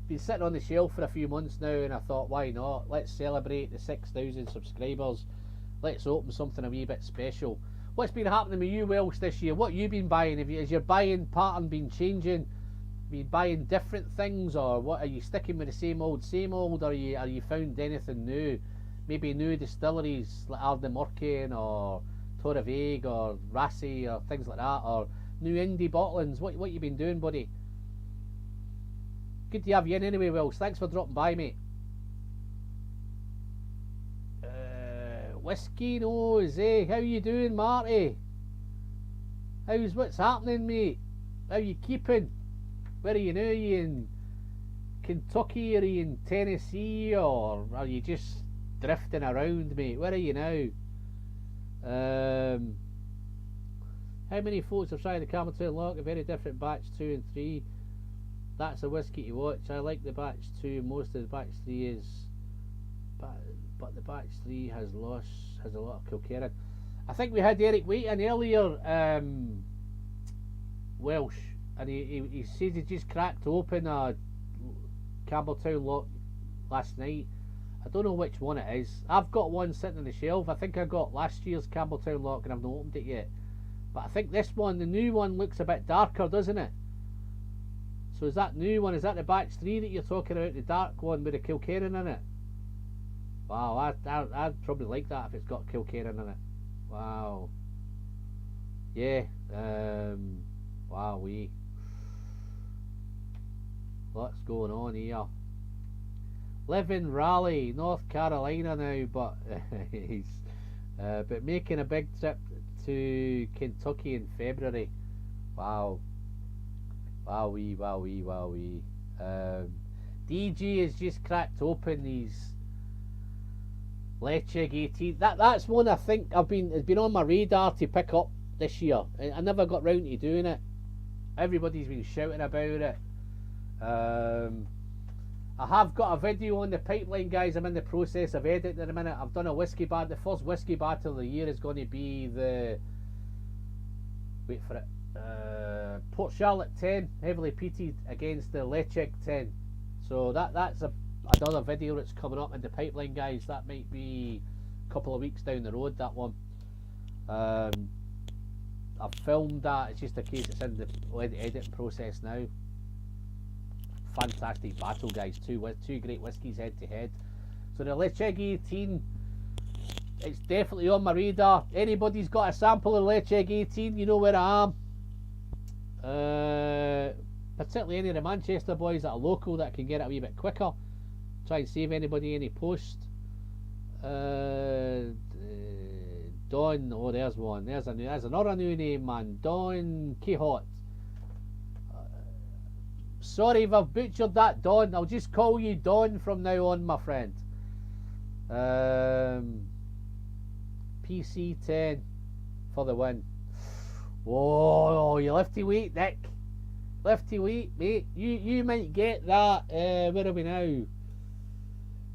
Been sitting on the shelf for a few months now, and I thought, why not? Let's celebrate the 6,000 subscribers. Let's open something a wee bit special. What's been happening with you, Welsh, this year? What have you been buying? Has your buying pattern been changing? Been buying different things, or what? Are you sticking with the same old, or are you found anything new? Maybe new distilleries like Ardnamurchan or Torrevieja or Rassi or things like that, or new indie bottlings. What you been doing, buddy? Good to have you in anyway, Welsh. Thanks for dropping by, mate. Whiskey Nose, eh? How you doing, Marty? What's happening, mate? How you keeping? Where are you now? Are you in Kentucky? Are you in Tennessee? Or are you just drifting around, mate? Where are you now? How many folks have tried the Campbell Lock? A very different batch 2 and 3. That's a whiskey to watch. I like the batch 2. Most of the batch 3 is... But the batch 3 has a lot of Kilkerran. I think we had Eric Waiton earlier, Welsh, and he says he just cracked open a Campbelltown Lock last night. I don't know which one it is. I've got one sitting on the shelf. I think I got last year's Campbelltown Lock and I've not opened it yet. But I think this one, the new one, looks a bit darker, doesn't it? So is that new one, is that the batch 3 that you're talking about, the dark one with the Kilkerran in it? Wow, I'd probably like that if it's got Kilkerran in it. Wow. Yeah. Wow, lots going on here. Live in Raleigh, North Carolina now, but he's but making a big trip to Kentucky in February. Wow. Wowee. DG has just cracked open these Lecheg 18. That's one I think it's been on my radar to pick up this year. I never got round to doing it. Everybody's been shouting about it. I have got a video on the pipeline, guys. I'm in the process of editing in a minute. I've done a whiskey battle. The first whiskey battle of the year is going to be the... Wait for it. Port Charlotte 10, heavily peated against the Lecheg 10. So that's another video that's coming up in the pipeline, guys. That might be a couple of weeks down the road, that one. I've filmed that. It's just a case it's in the editing process now. Fantastic battle, guys. Two great whiskies head to head. So the Lecheg 18, it's definitely on my radar. Anybody's got a sample of Lecheg 18, you know where I am. Particularly any of the Manchester boys that are local that can get it a wee bit quicker. Try and save anybody any post. Don, oh, there's one. There's another new name, man. Don Quixote. Sorry if I've butchered that, Don. I'll just call you Don from now on, my friend. PC 10 for the win. Whoa, you lifty weight, Nick. Lifty weight, mate. You might get that. Where are we now?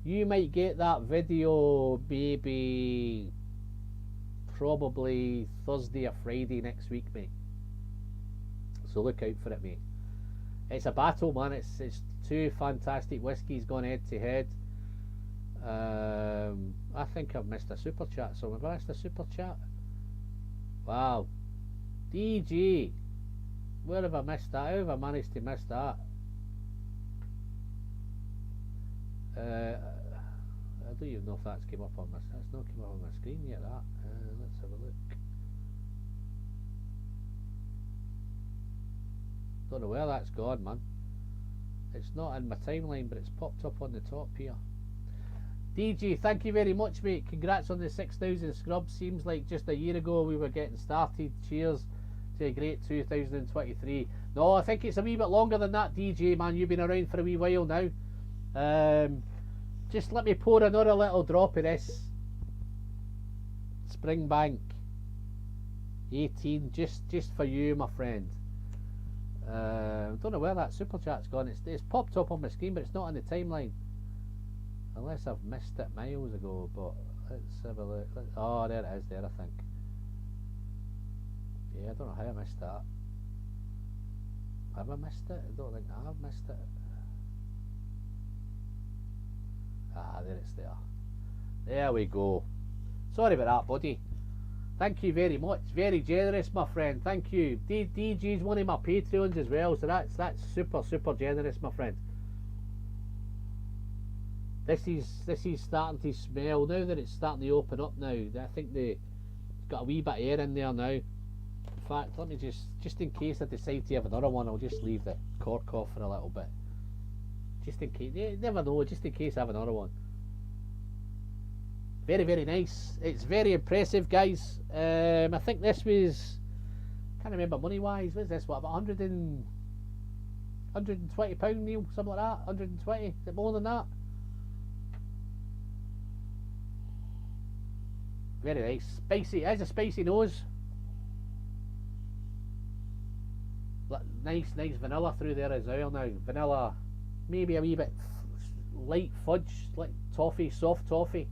You might get that video maybe probably Thursday or Friday next week, mate. So look out for it, mate. It's a battle, man. It's two fantastic whiskies going head to head. I think I've missed a super chat. So have I missed a super chat? Wow. DG. Where have I missed that? How have I managed to miss that? I don't even know if that's came up on my... That's not came up on my screen yet, that. Let's have a look. Don't know where that's gone, man. It's not in my timeline, but it's popped up on the top here. DG, thank you very much, mate. Congrats on the 6,000 scrubs. Seems like just a year ago we were getting started. Cheers to a great 2023. No, I think it's a wee bit longer than that, DJ, man. You've been around for a wee while now. Just let me pour another little drop of this Springbank 18, just for you, my friend. Don't know where that super chat's gone. It's popped up on my screen, but it's not on the timeline. Unless I've missed it miles ago, but let's have a look. Oh, there it is there, I think. Yeah, I don't know how I missed that. Have I missed it? I don't think I have missed it. Ah, there it's there. There we go. Sorry about that, buddy. Thank you very much. Very generous, my friend. Thank you. DG's one of my Patreons as well, so that's super generous, my friend. This is starting to smell now that it's starting to open up now. I think it's got a wee bit of air in there now. In fact, let me just in case I decide to have another one, I'll just leave the cork off for a little bit. Just in case, you never know, just in case I have another one. Very, very nice. It's very impressive, guys. I think this was, can't remember money wise, what's this, what, about £120, Neil, something like that, 120, is it more than that? Very nice. Spicy, it has a spicy nose. Nice vanilla through there as well now. Vanilla, maybe a wee bit light fudge, like toffee, soft toffee.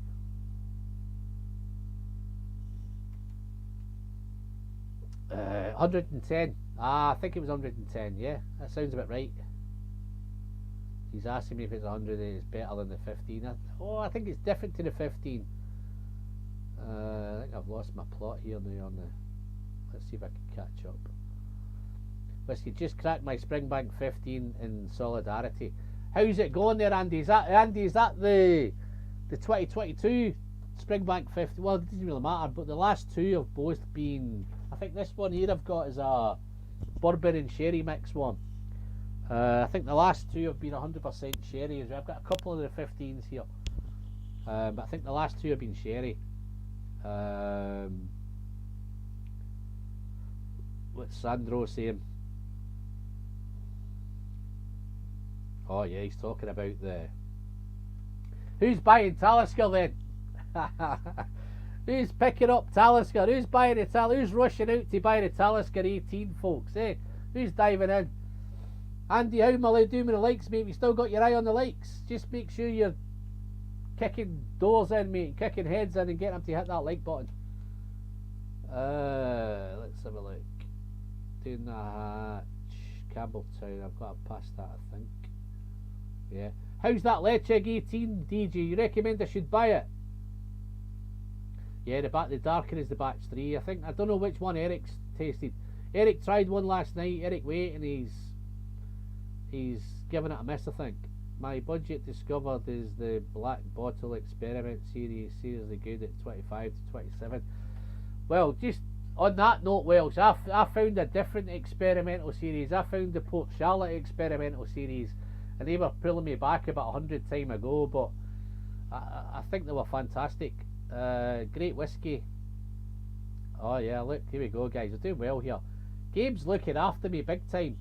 Uh, 110. I think it was 110. Yeah, that sounds about right. He's asking me if it's 100 and it's better than the 15. I think it's different to the 15. I think I've lost my plot here now on the. Let's see if I can catch up. Whiskey just cracked my Springbank 15 in solidarity. How's it going there, Andy? Is that the 2022 Springbank 50? Well, it doesn't really matter, but the last two have both been. I think this one here I've got is a bourbon and sherry mix one. I think the last two have been 100% sherry as well. I've got a couple of the 15s here, but I think the last two have been sherry. What's Sandro saying? Oh yeah, he's talking about the. Who's buying Talisker then? Who's picking up Talisker? Who's buying the Who's rushing out to buy the Talisker 18, folks? Eh? Who's diving in? Andy, how am I doing with the likes, mate? You still got your eye on the likes. Just make sure you're kicking doors in, mate, kicking heads in and getting them to hit that like button. Let's have a look. Doing that Campbell Town. I've got to pass that, I think. Yeah. How's that Lechig 18, DJ? You recommend I should buy it? Yeah, the darker is the batch 3. I don't know which one Eric's tasted. Eric tried one last night. Eric wait, and he's given it a miss, I think. My budget discovered is the Black Bottle Experiment series, seriously good at 25 to 27. Well, just on that note, Welsh, I found a different experimental series. I found the Port Charlotte experimental series, and they were pulling me back about 100 time ago, but I think they were fantastic. Great whiskey. Oh yeah, look, here we go, guys. We're doing well here. Gabe's looking after me big time.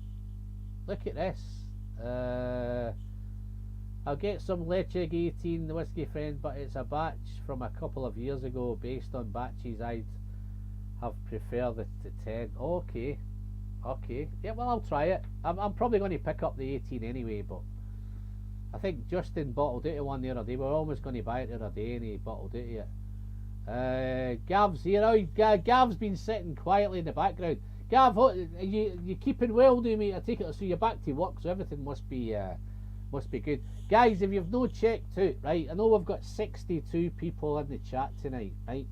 Look at this. I'll get some Lechig 18, the whiskey friend, but it's a batch from a couple of years ago. Based on batches, I'd have preferred the 10. Okay. Yeah, well, I'll try it. I'm probably going to pick up the 18 anyway, but I think Justin bottled it one the other day. We were almost going to buy it the other day, and he bottled it yet. Gav's here. Oh, Gav's been sitting quietly in the background. Gav, you keeping well, do mate? I take it so you're back to work, so everything must be good. Guys, if you've no checked out, right, I know we've got 62 people in the chat tonight, right?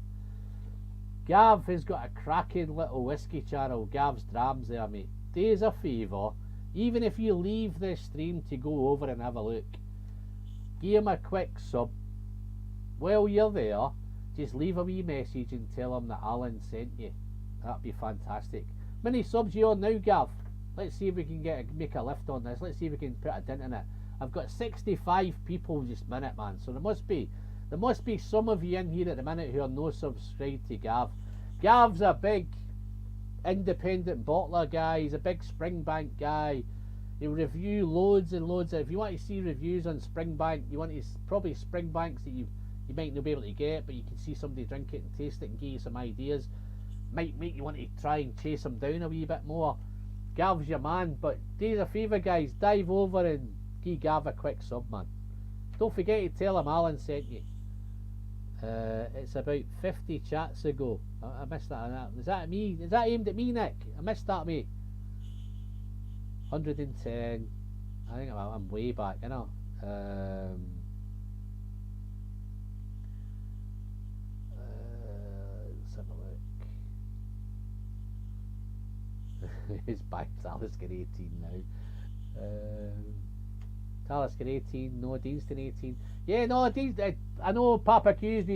Gav has got a cracking little whiskey channel, Gav's Drams there, mate. Do us a favour, even if you leave this stream to go over and have a look, give him a quick sub. While you're there, just leave a wee message and tell him that Alan sent you. That'd be fantastic. How many subs you on now, Gav? Let's see if we can make a lift on this. Let's see if we can put a dent in it. I've got 65 people just minute, man. So there must be some of you in here at the minute who are no subscribed to Gav. Gav's a big independent bottler guy. He's a big Springbank guy. He'll review loads and loads. If you want to see reviews on Springbank, you want to probably Springbanks that you might not be able to get, but you can see somebody drink it and taste it and give you some ideas. might make you want to try and chase him down a wee bit more. Gav's your man, but do us a favour, guys, dive over and give Gav a quick sub, man. Don't forget to tell him Alan sent you. It's about 50 chats ago. I missed that. Is that me? Is that aimed at me, Nick? I missed that, mate. 110. I think I'm way back, you know. Let's have a look. His back Taliscan 18 now. Taliscan 18, no, Deanston 18. Yeah, no, I know Papa Q's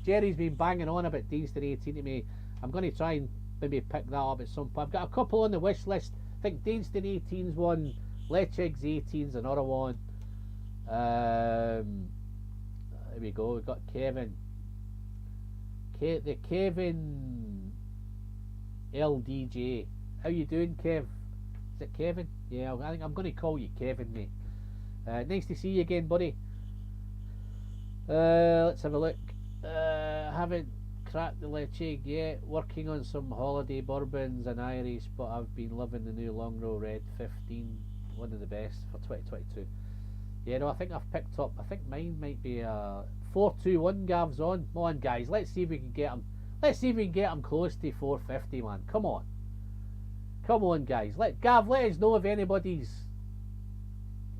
Jerry's been banging on about Deanston 18 to me. I'm going to try and maybe pick that up at some point. I've got a couple on the wish list. I think Deanston 18's one, Lechigs 18's another one. There we go, we've got Kevin. The Kevin LDJ. How you doing, Kev? Is it Kevin? Yeah, I think I'm going to call you Kevin, mate. Nice to see you again, buddy. Let's have a look. Haven't cracked the Lechig yet. Working on some holiday bourbons and Irish, but I've been loving the new Long Row Red 15. One of the best for 2022. Yeah, no, I think I've picked up. I think mine might be a 421 Gav's on. Come on, guys. Let's see if we can get him. Let's see if we can get him close to 450, man. Come on. Come on, guys. Gav, let us know if anybody's.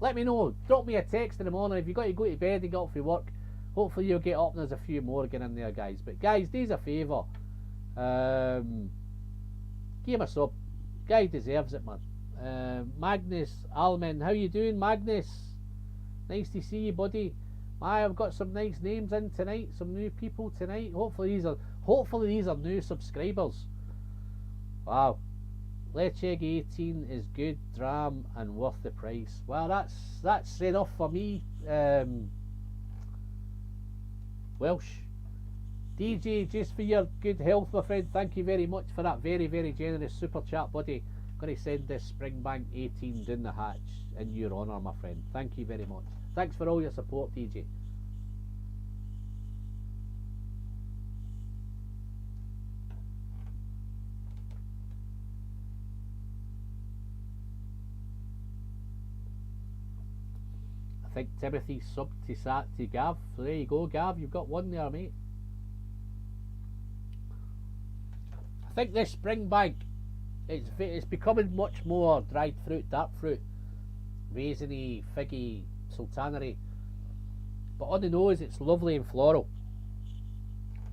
Let me know. Drop me a text in the morning if you got to go to bed and get up for work. Hopefully you'll get up and there's a few more getting in there, guys. But guys, do us a favour. Give him a sub. Guy deserves it, man. Magnus Alman, how you doing, Magnus? Nice to see you, buddy. I've got some nice names in tonight. Some new people tonight. Hopefully these are new subscribers. Wow. Lechig 18 is good, dram, and worth the price. Well, that's enough for me. Welsh. DJ, just for your good health, my friend. Thank you very much for that very, very generous super chat, buddy. I'm going to send this Springbank 18 down the hatch in your honour, my friend. Thank you very much. Thanks for all your support, DJ. I think Timothy subbed to sat to Gav. So there you go, Gav. You've got one there, mate. I think this Springbank, it's becoming much more dried fruit, dark fruit, raisiny, figgy, sultanery. But on the nose, it's lovely and floral.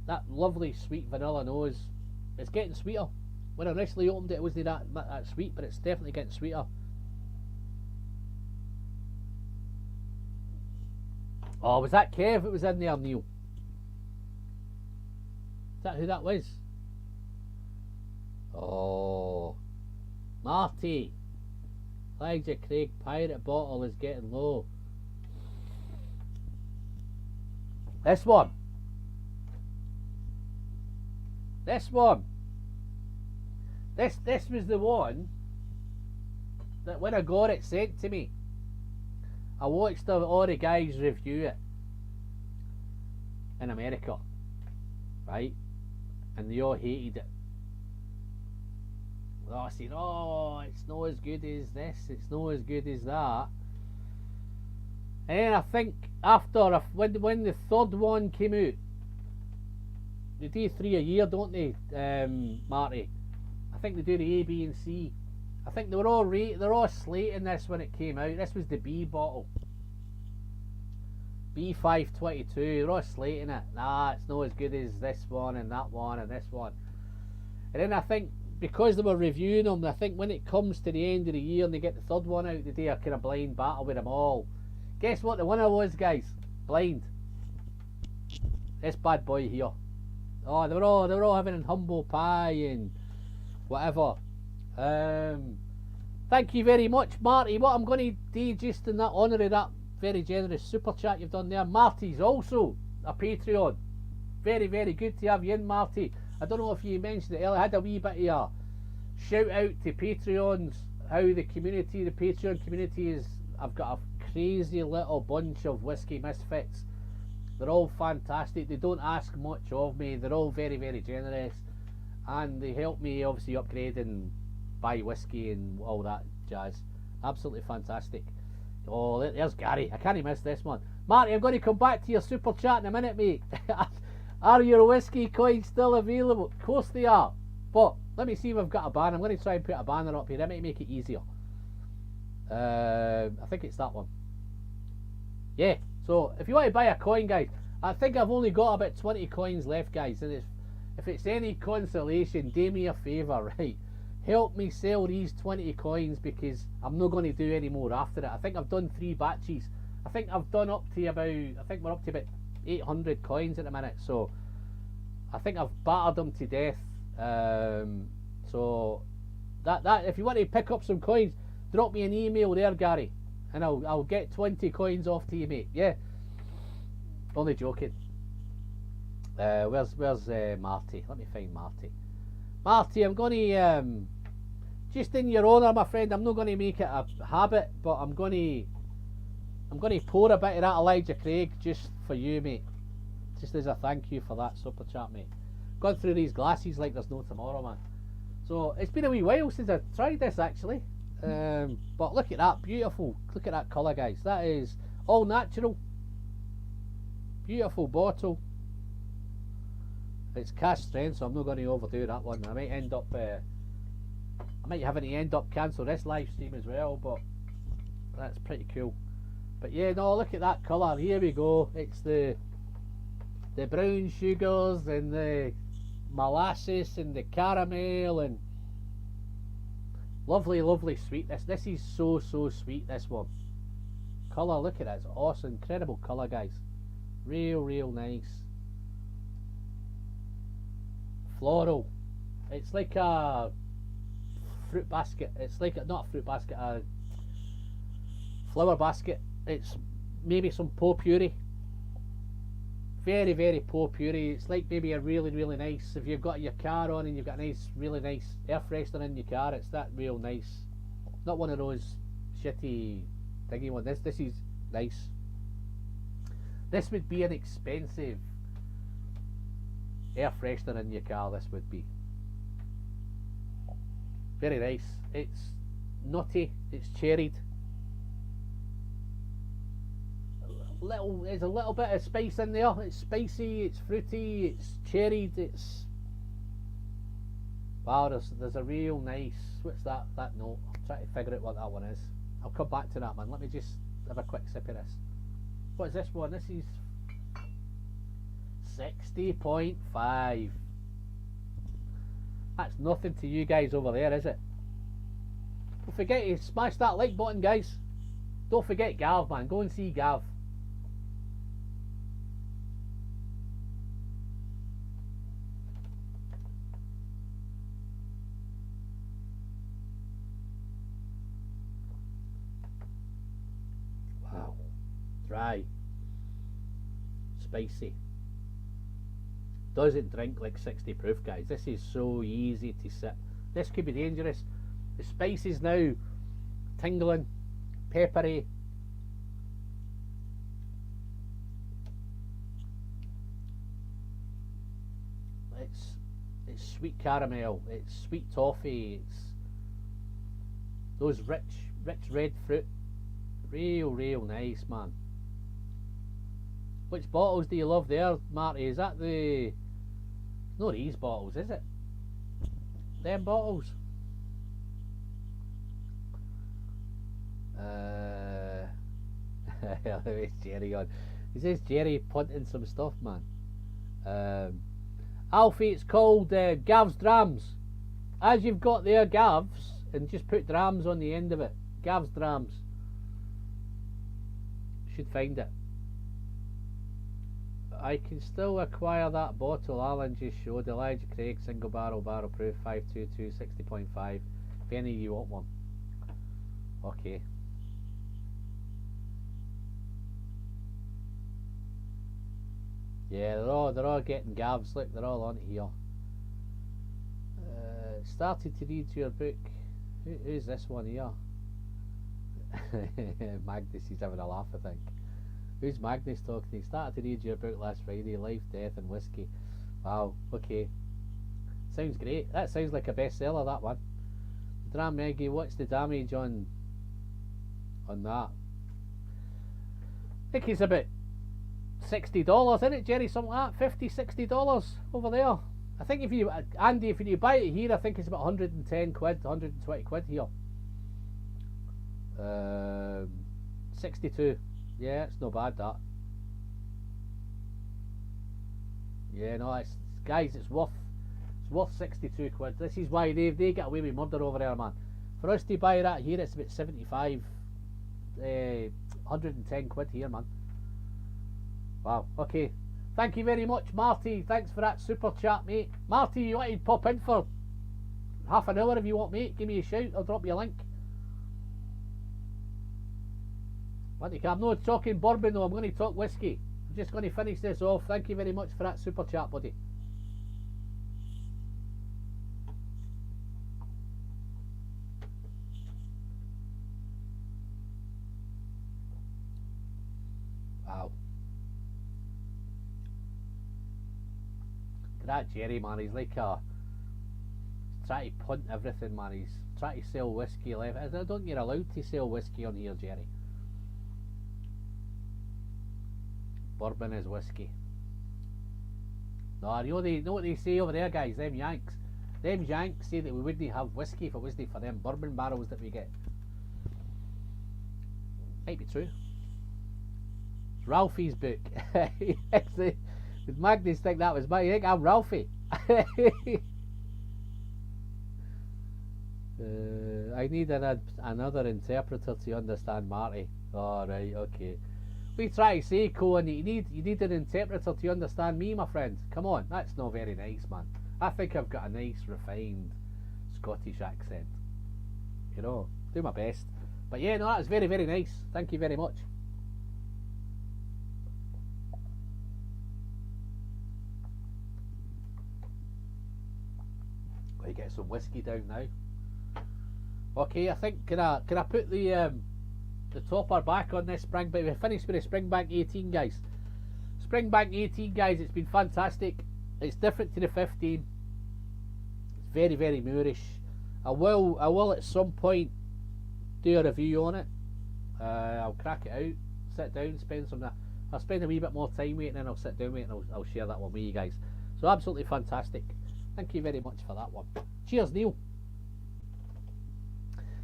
That lovely sweet vanilla nose. It's getting sweeter. When I initially opened it, it wasn't that sweet, but it's definitely getting sweeter. Oh, was that Kev that was in there, Neil? Is that who that was? Oh, Marty. Elijah Craig Pirate Bottle is getting low. This one. This one. This was the one that when I got it sent to me, I watched all the guys review it in America, right? And they all hated it. They all said, oh, it's not as good as this, it's not as good as that. And then I think after, when the third one came out, they do 3 a year, don't they, Marty? I think they do the A, B and C. I think they're all slating this when it came out. This was the B bottle. B522, they're all slating it. Nah, it's not as good as this one and that one and this one. And then I think, because they were reviewing them, I think when it comes to the end of the year and they get the third one out, they do a kind of blind battle with them all. Guess what the winner was, guys? Blind. This bad boy here. Oh, they were all having humble pie and whatever. Thank you very much, Marty. What I'm going to do, just in that honour of that very generous super chat you've done there, Marty's also a Patreon. Very, very good to have you in, Marty. I don't know if you mentioned it earlier. I had a wee bit of a shout out to Patreons, how the Patreon community is. I've got a crazy little bunch of whiskey misfits. They're all fantastic. They don't ask much of me. They're all very, very generous. and they help me obviously upgrade and buy whiskey and all that jazz. Absolutely fantastic. Oh, there's Gary. I can't miss this one. Marty, I'm going to come back to your super chat in a minute, mate. Are your whiskey coins still available? Of course they are. But let me see if I've got a banner. I'm going to try and put a banner up here. That might make it easier. I think it's that one. Yeah. So if you want to buy a coin, guys, I think I've only got about 20 coins left, guys. And if it's any consolation, do me a favour, right? Help me sell these 20 coins, because I'm not going to do any more after it. I think I've done 3 batches. I think I've done up to about, I think we're up to about 800 coins at the minute. So I think I've battered them to death. So that if you want to pick up some coins, drop me an email there, Gary, and I'll get 20 coins off to you, mate. Yeah. Only joking. Where's Marty? Let me find Marty. Marty, I'm going to just in your honour, my friend. I'm not going to make it a habit, but I'm going to pour a bit of that Elijah Craig just for you, mate. Just as a thank you for that super chat, mate. Gone through these glasses like there's no tomorrow, man. So it's been a wee while since I tried this, actually. But look at that, beautiful. Look at that colour, guys. That is all natural. Beautiful bottle. It's cash strength, so I'm not going to overdo that one. I might end up I might have to end up cancel this live stream as well, but that's pretty cool. But yeah, no, look at that colour. Here we go. It's the brown sugars and the molasses and the caramel and lovely, lovely sweetness. This is so sweet, this one. Colour, look at that. It's awesome. Incredible colour, guys. Real nice. Floral. It's like a fruit basket. It's like not a fruit basket, a flower basket. It's maybe some potpourri. Very potpourri. It's like maybe a really nice, if you've got your car on and you've got a nice, really nice air freshener in your car, it's that real nice. Not one of those shitty thingy one. This is nice. This would be an expensive air freshener in your car. This would be very nice. It's nutty. It's cherried. There's a little bit of spice in there. It's spicy. It's fruity. It's cherried. It's wow. There's a real nice. What's that note? I'm trying to figure out what that one is. I'll come back to that, man. Let me just have a quick sip of this. What is this one? This is 60.5. That's nothing to you guys over there, is it? Don't forget to smash that like button, guys. Don't forget Gav, man. Go and see Gav. Wow. Dry. Spicy. Doesn't drink like 60 proof, guys. This is so easy to sip. This could be dangerous. The spice is now tingling, peppery. It's sweet caramel. It's sweet toffee. It's those rich red fruit. Real nice, man. Which bottles do you love there, Marty? Is that the... No, these bottles, is it? Them bottles? It's Jerry on. He says Jerry punting some stuff, man. Alfie, it's called Gav's Drams. As you've got there, Gav's, and just put Drams on the end of it. Gav's Drams. Should find it. I can still acquire that bottle Alan just showed. Elijah Craig single barrel proof 522 60.5. If any of you want one. Okay. Yeah, they're all getting Gavs. Look, they're all on it here. Started to read your book. Who's this one here? Magnus is having a laugh, I think. Who's Magnus talking? He started to read your book last Friday, Life, Death and Whiskey. Wow, okay. sounds great. That sounds like a bestseller, that one. Dram Meggie, what's the damage on that? I think it's about $60, isn't it, Jerry? Something like that, $50-$60 over there. I think if you, Andy, if you buy it here, I think it's about 110 quid, 120 quid here. 62. Yeah, it's not bad, that. Yeah, no, it's, guys, it's worth 62 quid. This is why they get away with murder over there, man. For us to buy that here, it's about 75, 110 quid here, man. Wow. Okay. Thank you very much, Marty. Thanks for that super chat, mate. Marty, you want to pop in for half an hour if you want, mate? Give me a shout. I'll drop you a link. I'm not talking bourbon though. I'm going to talk whiskey. I'm just going to finish this off. Thank you very much for that super chat, buddy. Wow. That Jerry, man, he's like a, he's trying to punt everything, man. He's trying to sell whiskey left. I don't think you're allowed to sell whiskey on here, Jerry. Bourbon is whiskey. No, you know what they say over there, guys, them Yanks. Them Yanks say that we wouldn't have whiskey if it wasn't for them bourbon barrels that we get. Might be true. It's Ralphie's book. Did Magnus think that was my egg? I'm Ralphie. I need another interpreter to understand Marty. Alright, okay. We try to say, Cohen, you need an interpreter to understand me, my friend. Come on, that's not very nice, man. I think I've got a nice, refined Scottish accent. You know, do my best. But yeah, no, that was very, very nice. Thank you very much. Got to get some whiskey down now. Okay, I think can I put the topper back on this Springbank? We finished with the Springbank 18, guys. Springbank 18, guys, it's been fantastic. It's different to the 15. It's very, very Moorish. I will at some point do a review on it. I'll crack it out, sit down, spend some. I'll spend a wee bit more time with it, and then I'll sit down with it and I'll share that one with you guys. So absolutely fantastic. Thank you very much for that one. Cheers, Neil.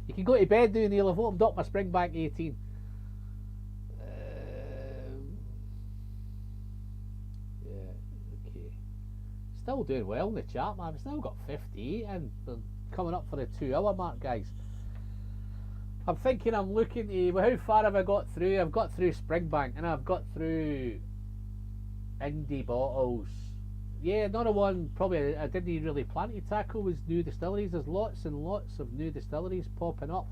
You can go to bed now, Neil. I've opened up my Springbank 18. Yeah, okay. Still doing well in the chat, man. I've still got 58 and coming up for the 2 hour mark, guys. I'm thinking, I'm looking to, well, how far have I got through? I've got through Springbank and I've got through indie bottles. Yeah, another one probably I didn't really plan to tackle was new distilleries. There's lots and lots of new distilleries popping up.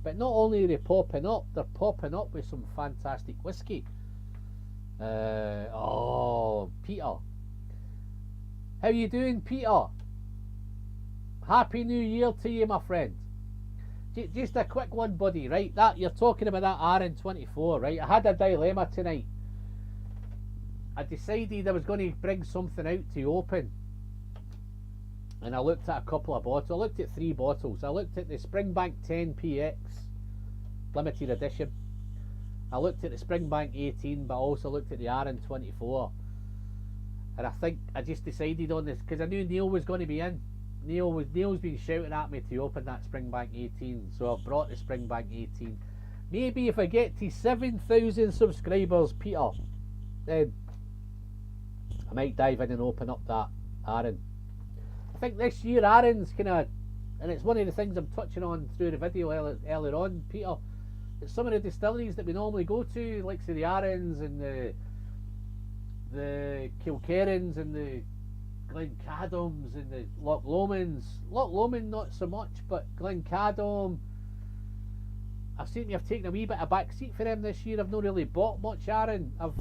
But not only are they popping up, they're popping up with some fantastic whiskey. Oh, Peter. How you doing, Peter? Happy New Year to you, my friend. Just a quick one, buddy, right? That you're talking about that RN24, right? I had a dilemma tonight. I decided I was going to bring something out to open, and I looked at a couple of bottles. I looked at 3 bottles. I looked at the Springbank 10PX limited edition. I looked at the Springbank 18, but I also looked at the RN24. And I think I just decided on this because I knew Neil was going to be in. Neil's been shouting at me to open that Springbank 18, so I've brought the Springbank 18. Maybe if I get to 7,000 subscribers, Peter, then I might dive in and open up that Aaron. I think this year Aaron's kind of, and it's one of the things I'm touching on through the video earlier on, Peter, it's some of the distilleries that we normally go to, like say the Aarons and the Kilkerrans and the Glencadams and the Loch Lomans. Loch Lomond not so much, but Glencadam, I seem to have taken a wee bit of back seat for them this year. I've not really bought much Aaron. I've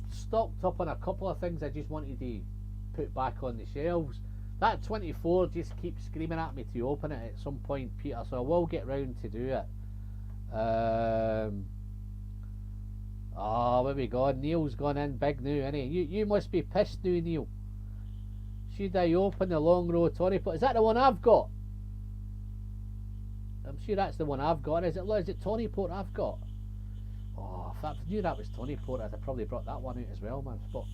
stocked up on a couple of things I just wanted to put back on the shelves. That 24 just keeps screaming at me to open it at some point, Peter, so I will get round to do it. Oh, where we gone? Neil's gone in big now, innit? You must be pissed now, Neil. Should I open the long row Tony Porter? Is that the one I've got? I'm sure that's the one I've got. Is it Tony Porter I've got? Oh, if I knew that was Tony Porter, I'd have probably brought that one out as well, man. But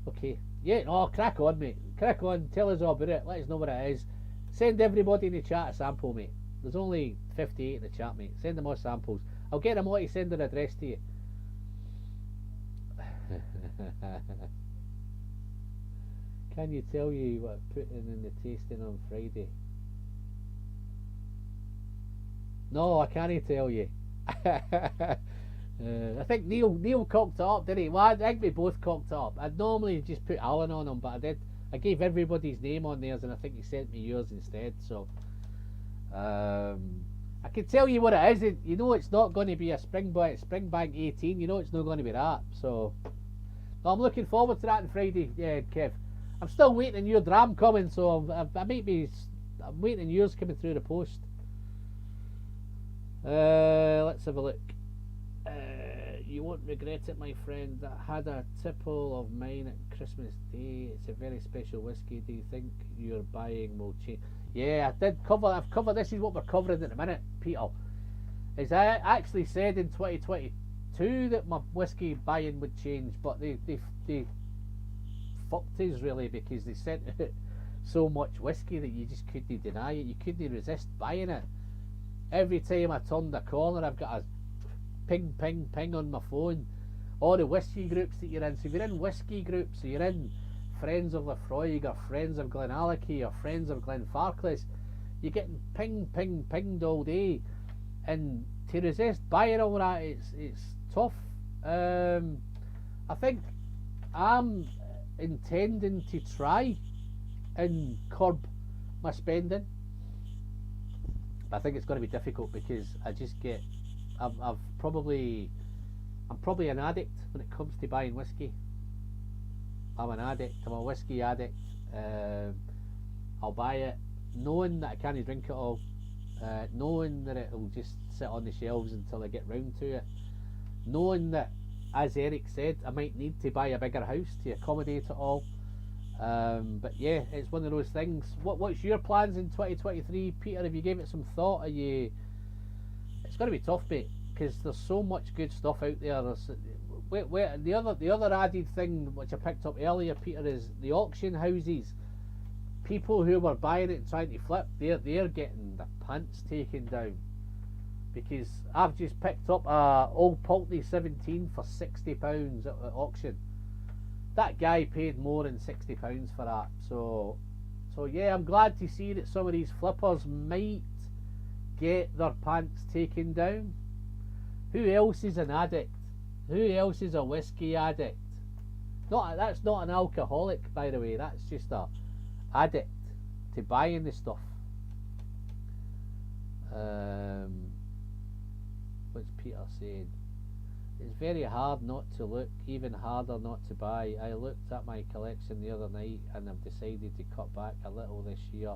okay, yeah, no, crack on, mate. Crack on. Tell us all about it. Let us know what it is. Send everybody in the chat a sample, mate. There's only 58 in the chat, mate. Send them all samples. I'll get them all to send their address to you. Can you tell you what I'm putting in the tasting on Friday? No, I can't tell you. I think Neil cocked it up, didn't he? Well, I think we both cocked it up. I'd normally just put Alan on him, but I gave everybody's name on theirs, and I think he sent me yours instead. So I can tell you what it is. You know, it's not going to be a Springbank 18. You know, it's not going to be that. So I'm looking forward to that on Friday. Yeah, Kev. I'm still waiting on your dram coming, so I'm waiting on yours coming through the post. Let's have a look. You won't regret it, my friend. That had a tipple of mine at Christmas Day. It's a very special whiskey. Do you think your buying will change? Yeah, I've covered. This is what we're covering at the minute, Peter. Is I actually said in 2022 that my whiskey buying would change, but they fucked us really, because they sent out so much whiskey that you just couldn't deny it. You couldn't resist buying it. Every time I turned the corner, I've got a ping, ping, ping on my phone. All the whiskey groups that you're in. So if you're in whiskey groups, so you're in Friends of Lafroig or Friends of Craigellachie or Friends of Glenfarclas, you're getting ping, ping, pinged all day. And to resist buying all that, it's tough. I think I'm intending to try and curb my spending. I think it's going to be difficult, because I just get I'm probably an addict when it comes to buying whiskey. I'm an addict. I'm a whiskey addict. I'll buy it knowing that I can't drink it all, knowing that it'll just sit on the shelves until I get round to it, knowing that, as Eric said, I might need to buy a bigger house to accommodate it all. But yeah, it's one of those things. What's your plans in 2023, Peter? Have you gave it some thought? It's going to be tough, mate, because there's so much good stuff out there. The other added thing which I picked up earlier, Peter, is the auction houses. People who were buying it and trying to flip, they're getting the pants taken down, because I've just picked up a Old Pulteney 17 for £60 at auction. That guy paid more than £60 for that. So yeah, I'm glad to see that some of these flippers might get their pants taken down. Who else is an addict? Who else is a whiskey addict? That's not an alcoholic, by the way. That's just a addict to buying the stuff. What's Peter saying? It's very hard not to look, even harder not to buy. I looked at my collection the other night and I've decided to cut back a little this year.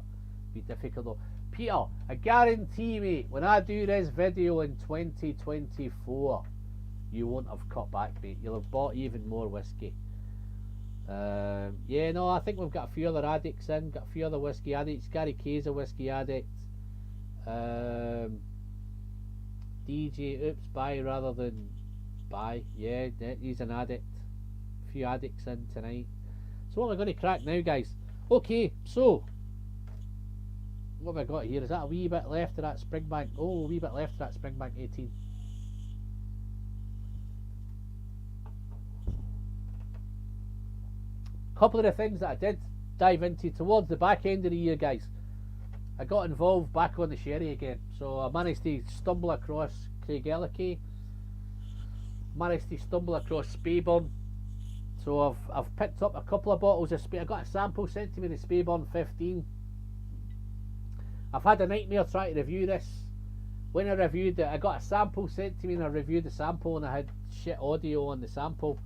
Be difficult though. Peter, I guarantee, mate, when I do this video in 2024, you won't have cut back, mate. You'll have bought even more whiskey. Yeah, no, I think we've got a few other addicts in. Got a few other whiskey addicts. Gary Kay's a whiskey addict. DJ, oops, buy rather than buy. Yeah, he's an addict. A few addicts in tonight. So what am I going to crack now, guys? Okay, so what have I got here? Is that a wee bit left of that Springbank? Oh, a wee bit left of that Springbank 18. Couple of the things that I did dive into towards the back end of the year, guys. I got involved back on the sherry again, so I managed to stumble across Craigellachie, managed to stumble across Speyburn. So I've picked up a couple of bottles of I got a sample sent to me, the Speyburn 15. I've had a nightmare trying to review this. When I reviewed it, I got a sample sent to me and I reviewed the sample and I had shit audio on the sample.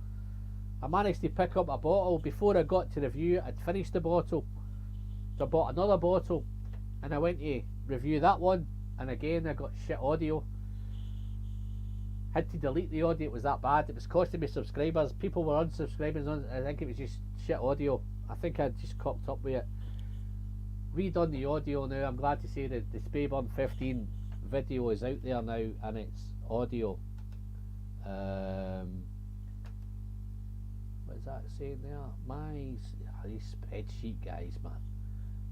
I managed to pick up a bottle. Before I got to review it, I'd finished the bottle. So I bought another bottle and I went to review that one, and again I got shit audio. Had to delete the audio, it was that bad. It was costing me subscribers. People were unsubscribing. I think it was just shit audio. I think I just cocked up with it. Redone the audio now. I'm glad to say that the Spayburn 15 video is out there now, and it's audio. What is that saying there? My spreadsheet, guys, man.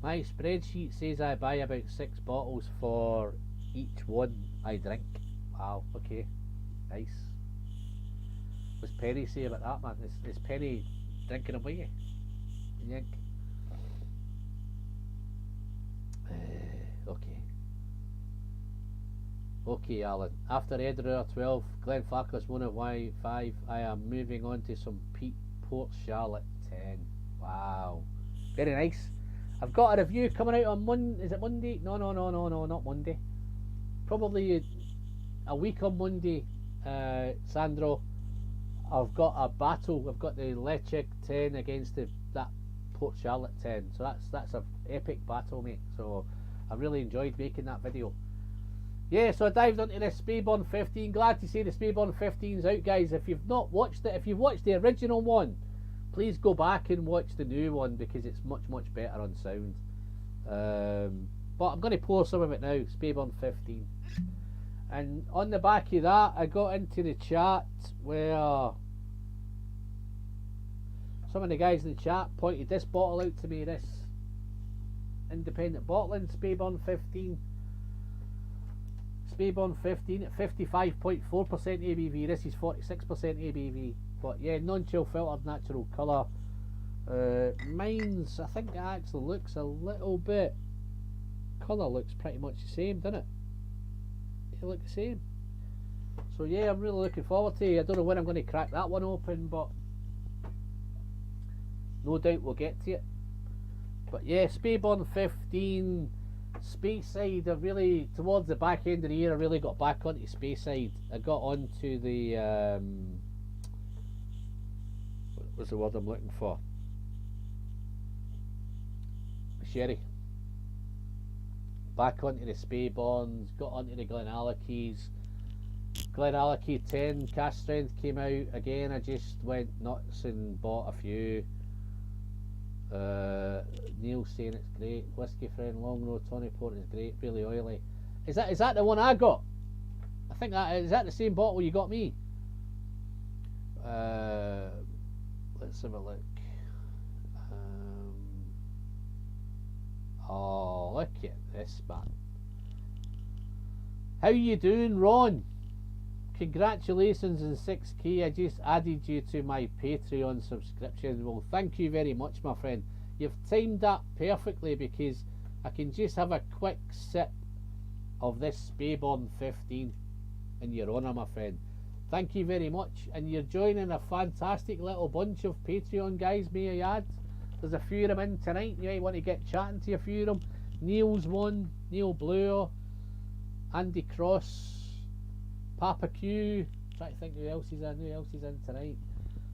My spreadsheet says I buy about 6 bottles for each one I drink. Wow, okay, nice. What's Penny say about that, man? Is Penny drinking away? Yank. Okay. Okay, Alan. After Edinburgh 12, Glenfarclas 1 of Y5, I am moving on to some Port Charlotte 10. Wow. Very nice. I've got a review coming out on Monday. Is it Monday? No, not Monday. Probably a week on Monday, Sandro. I've got a battle. I've got the Leipzig 10 against that Port Charlotte 10. So that's an epic battle, mate. So I really enjoyed making that video. Yeah, so I dived into this Spayburn 15. Glad to see the Spayburn 15's out, guys. If you've not watched it, if you've watched the original one, please go back and watch the new one because it's much better on sound. But I'm going to pour some of it now. Spayburn 15. And on the back of that, I got into the chat where some of the guys in the chat pointed this bottle out to me, this independent bottling Spayburn 15. Spayburn 15 at 55.4% ABV. This is 46% ABV. But yeah, non-chill filtered natural colour. Mine's, I think it actually looks a little bit, colour looks pretty much the same, doesn't it? They look the same. So yeah, I'm really looking forward to it. I don't know when I'm going to crack that one open, but no doubt we'll get to it. But yeah, Spayburn 15, Speyside. I really, towards the back end of the year, I really got back onto Speyside. I got onto the what's the word I'm looking for? Sherry. Back onto the Spayburns, got onto the Glenallichies. Glenallachie 10 cash strength came out again. I just went nuts and bought a few. Neil's saying it's great. Whiskey Friend Long Road Tawny Port is great, really oily. Is that the one I got? I think that is that the same bottle you got me. Let's have a look. Oh, look at this, man. How you doing, Ron? Congratulations on 6k. I just added you to my Patreon subscription. Well, thank you very much, my friend. You've timed that perfectly because I can just have a quick sip of this Spayburn 15 in your honour, my friend. Thank you very much. And you're joining a fantastic little bunch of Patreon guys, may I add. There's a few of them in tonight. You might want to get chatting to a few of them. Neil's one, Neil Blue, Andy Cross, Papa Q. Try to think who else is in tonight.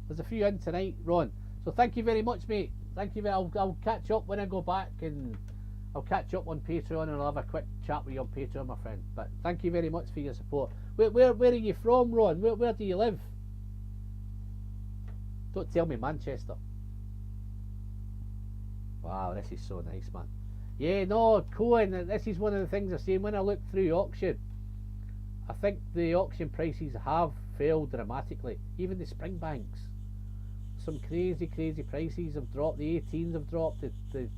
There's a few in tonight, Ron. So thank you very much, mate. Thank you. I'll catch up when I go back, and I'll catch up on Patreon, and I'll have a quick chat with you on Patreon, my friend. But thank you very much for your support. Where are you from, Ron? Where do you live? Don't tell me Manchester. Wow, this is so nice, man. Yeah, no, Cohen, this is one of the things I say when I look through auction. I think the auction prices have fell dramatically. Even the Springbanks. Some crazy prices have dropped. The 18s have dropped. The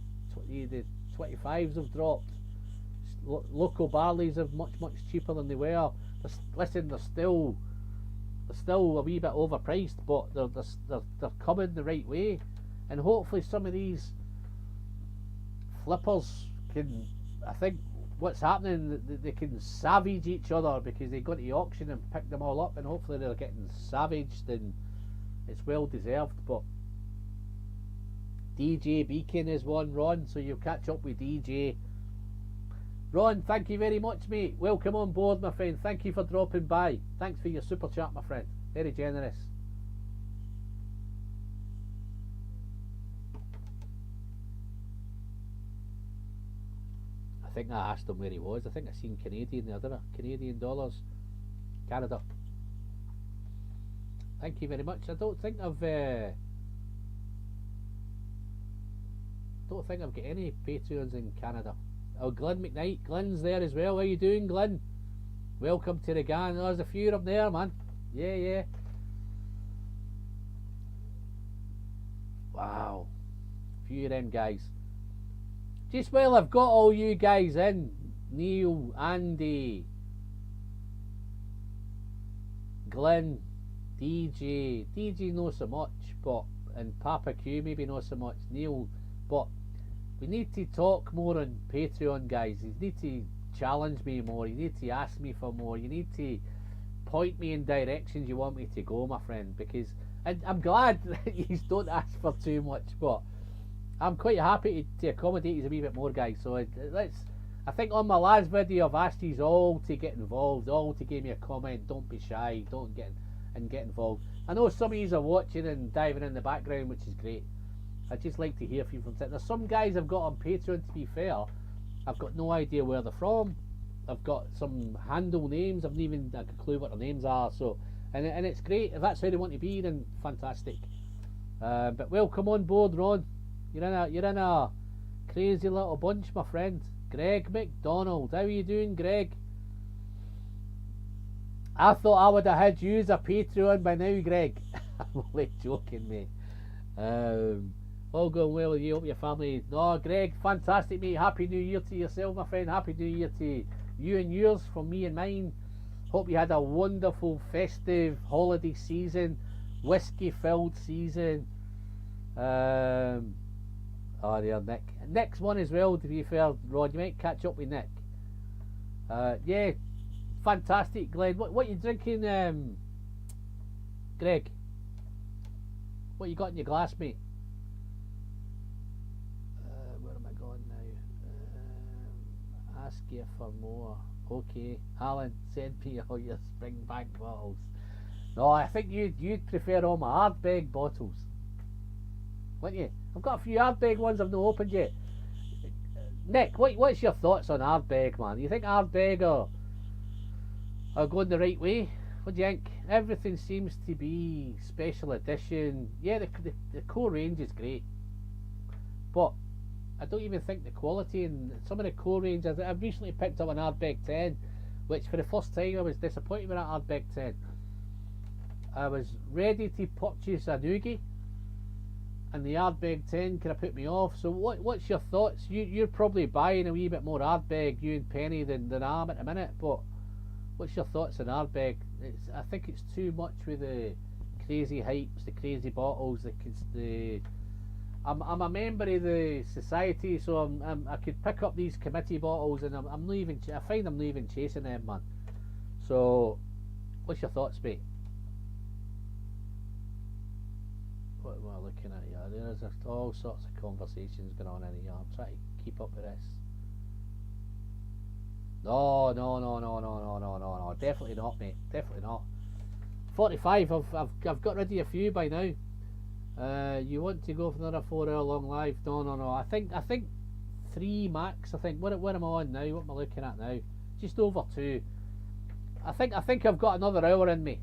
25s have dropped. Local barleys are much cheaper than they were. Listen, they're still a wee bit overpriced, but they're coming the right way, and hopefully some of these flippers can, I think what's happening, they can savage each other because they go to the auction and pick them all up, and hopefully they're getting savaged, and it's well deserved. But DJ Beacon is one, Ron, so you'll catch up with DJ. Ron, thank you very much, mate. Welcome on board, my friend. Thank you for dropping by. Thanks for your super chat, my friend. Very generous. I think I asked him where he was. I think I seen Canadian there, didn't I? Canadian dollars. Canada. Thank you very much. I don't think I've don't think I've got any Patreons in Canada. Oh, Glenn McKnight, Glenn's there as well. How you doing, Glenn? Welcome to the gang. There's a few up there, man. Yeah. Wow, a few of them guys. Just while I've got all you guys in, Neil, Andy, Glenn, DJ not so much, but, and Papa Q maybe not so much, Neil, but we need to talk more on Patreon, guys. You need to challenge me more, you need to ask me for more, you need to point me in directions you want me to go, my friend, because, and I'm glad that you don't ask for too much, but I'm quite happy to accommodate you a wee bit more, guys. So I think on my last video I've asked you all to get involved, all to give me a comment. Don't be shy, don't get involved. I know some of you are watching and diving in the background, which is great. I'd just like to hear from you from there's some guys I've got on Patreon, to be fair, I've got no idea where they're from. I've got some handle names, I've not even got a clue what their names are, so and it's great. If that's how they want to be, then fantastic. But welcome on board, Ron. You're in a crazy little bunch, my friend. Greg McDonald, how are you doing, Greg? I thought I would have had you as a Patreon by now, Greg. I'm only joking, mate. All going well with you, hope your family. No, Greg, fantastic, mate. Happy New Year to yourself, my friend. Happy New Year to you and yours, from me and mine. Hope you had a wonderful festive holiday season, whiskey filled season. Oh, there, Nick. Nick's one as well, to be fair, Rod. You might catch up with Nick. Yeah, fantastic, Glenn. What you drinking, Greg? What you got in your glass, mate? Where am I going now? Ask you for more. Okay, Alan, send me all your Springbank bottles. No, I think you'd prefer all my Ardbeg bottles, wouldn't you? I've got a few Ardbeg ones I've not opened yet. Nick, what's your thoughts on Ardbeg, man? You think Ardbeg are going the right way? What do you think? Everything seems to be special edition. Yeah, the core range is great, but I don't even think the quality in some of the core range. I've recently picked up an Ardbeg 10, which for the first time I was disappointed with that Ardbeg 10. I was ready to purchase a Noogie, and the Ardbeg 10 kind of put me off. So what's your thoughts? You're probably buying a wee bit more Ardbeg, you and Penny, than I am at the minute, but what's your thoughts on Ardbeg? I think it's too much with the crazy hypes, the crazy bottles, I'm a member of the society, so I could pick up these committee bottles, and I'm not even. I find I'm not even chasing them, man. So, what's your thoughts, mate? What am I looking at here? There's all sorts of conversations going on in here. I'm trying to keep up with this. No, definitely not, mate. Definitely not. 45. I've got rid of a few by now. You want to go for another 4-hour long live? No. I think 3 max. I think. What am I on now? What am I looking at now? Just over 2. I think I've got another hour in me.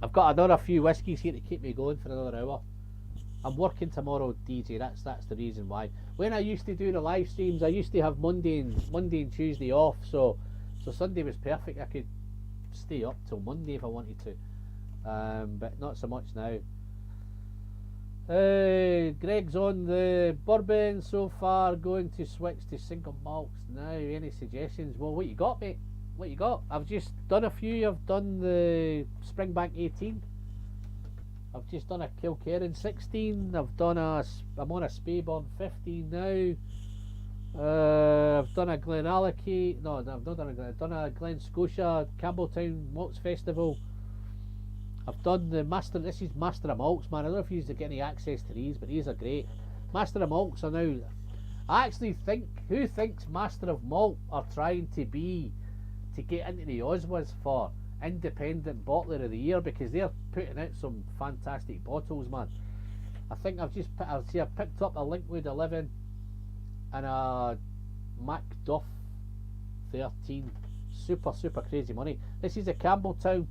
I've got another few whiskies here to keep me going for another hour. I'm working tomorrow, DJ. That's the reason why. When I used to do the live streams, I used to have Monday and Tuesday off. So Sunday was perfect. I could stay up till Monday if I wanted to. But not so much now. Greg's on the bourbon so far, going to switch to single malts now. Any suggestions? Well, what you got, mate? What you got? I've just done a few. I've done the Springbank 18. I've just done a Kilkerran 16. I'm on a Spayburn 15 now. I've done a Craigellachie. No, I've not done I've done a Glen Scotia Campbelltown Malts Festival. I've done the Master. This is Master of Malts, man. I don't know if you get any access to these, but these are great. Master of Malts are now. I actually think, who thinks Master of Malt are trying to get into the Oswas for Independent Bottler of the Year, because they're putting out some fantastic bottles, man. I think I've picked up a Linkwood 11 and a Macduff 13. Super crazy money. This is a Campbelltown.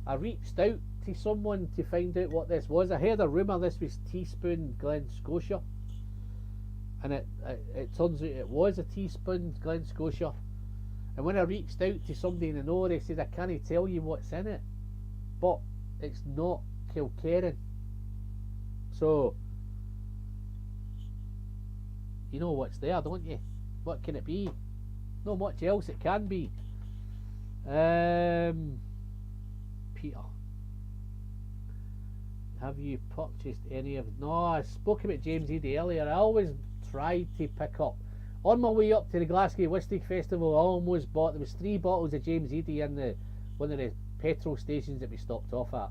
I reached out to someone to find out what this was. I heard a rumour this was Teaspoon Glen Scotia. and it turns out it was a teaspoon Glen Scotia. And when I reached out to somebody in the know, they said I can't tell you what's in it, but it's not Kilkerran. So you know what's there, don't you? What can it be? Not much else it can be. Peter, have you purchased any of... No, I spoke about James Eady earlier. I always tried to pick up. On my way up to the Glasgow Whiskey Festival, I almost bought... There was 3 bottles of James Eady in one of the petrol stations that we stopped off at.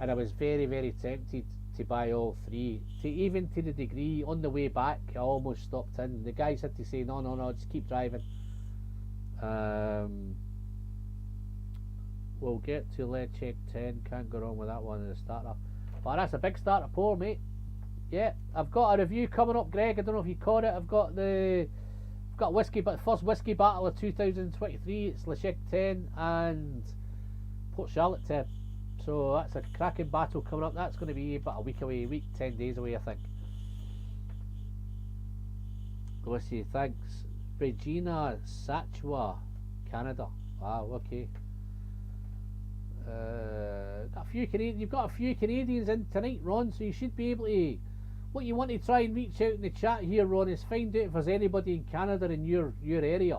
And I was very, very tempted to buy all 3. Even to the degree, on the way back, I almost stopped in. The guys had to say, no, just keep driving. We'll get to Lead Check 10. Can't go wrong with that one in the starter. But that's a big starter pour, mate. Yeah, I've got a review coming up, Greg. I don't know if you caught it. I've got whiskey, but first whiskey battle of 2023. It's Lechec 10 and Port Charlotte 10. So that's a cracking battle coming up. That's going to be about a week away, 10 days away, I think. Let's see, thanks. Regina Sachwa, Canada. Wow, okay. Got a few Canadians. You've got a few Canadians in tonight, Ron. So you should be able to. What you want to try and reach out in the chat here, Ron, is find out if there's anybody in Canada in your area.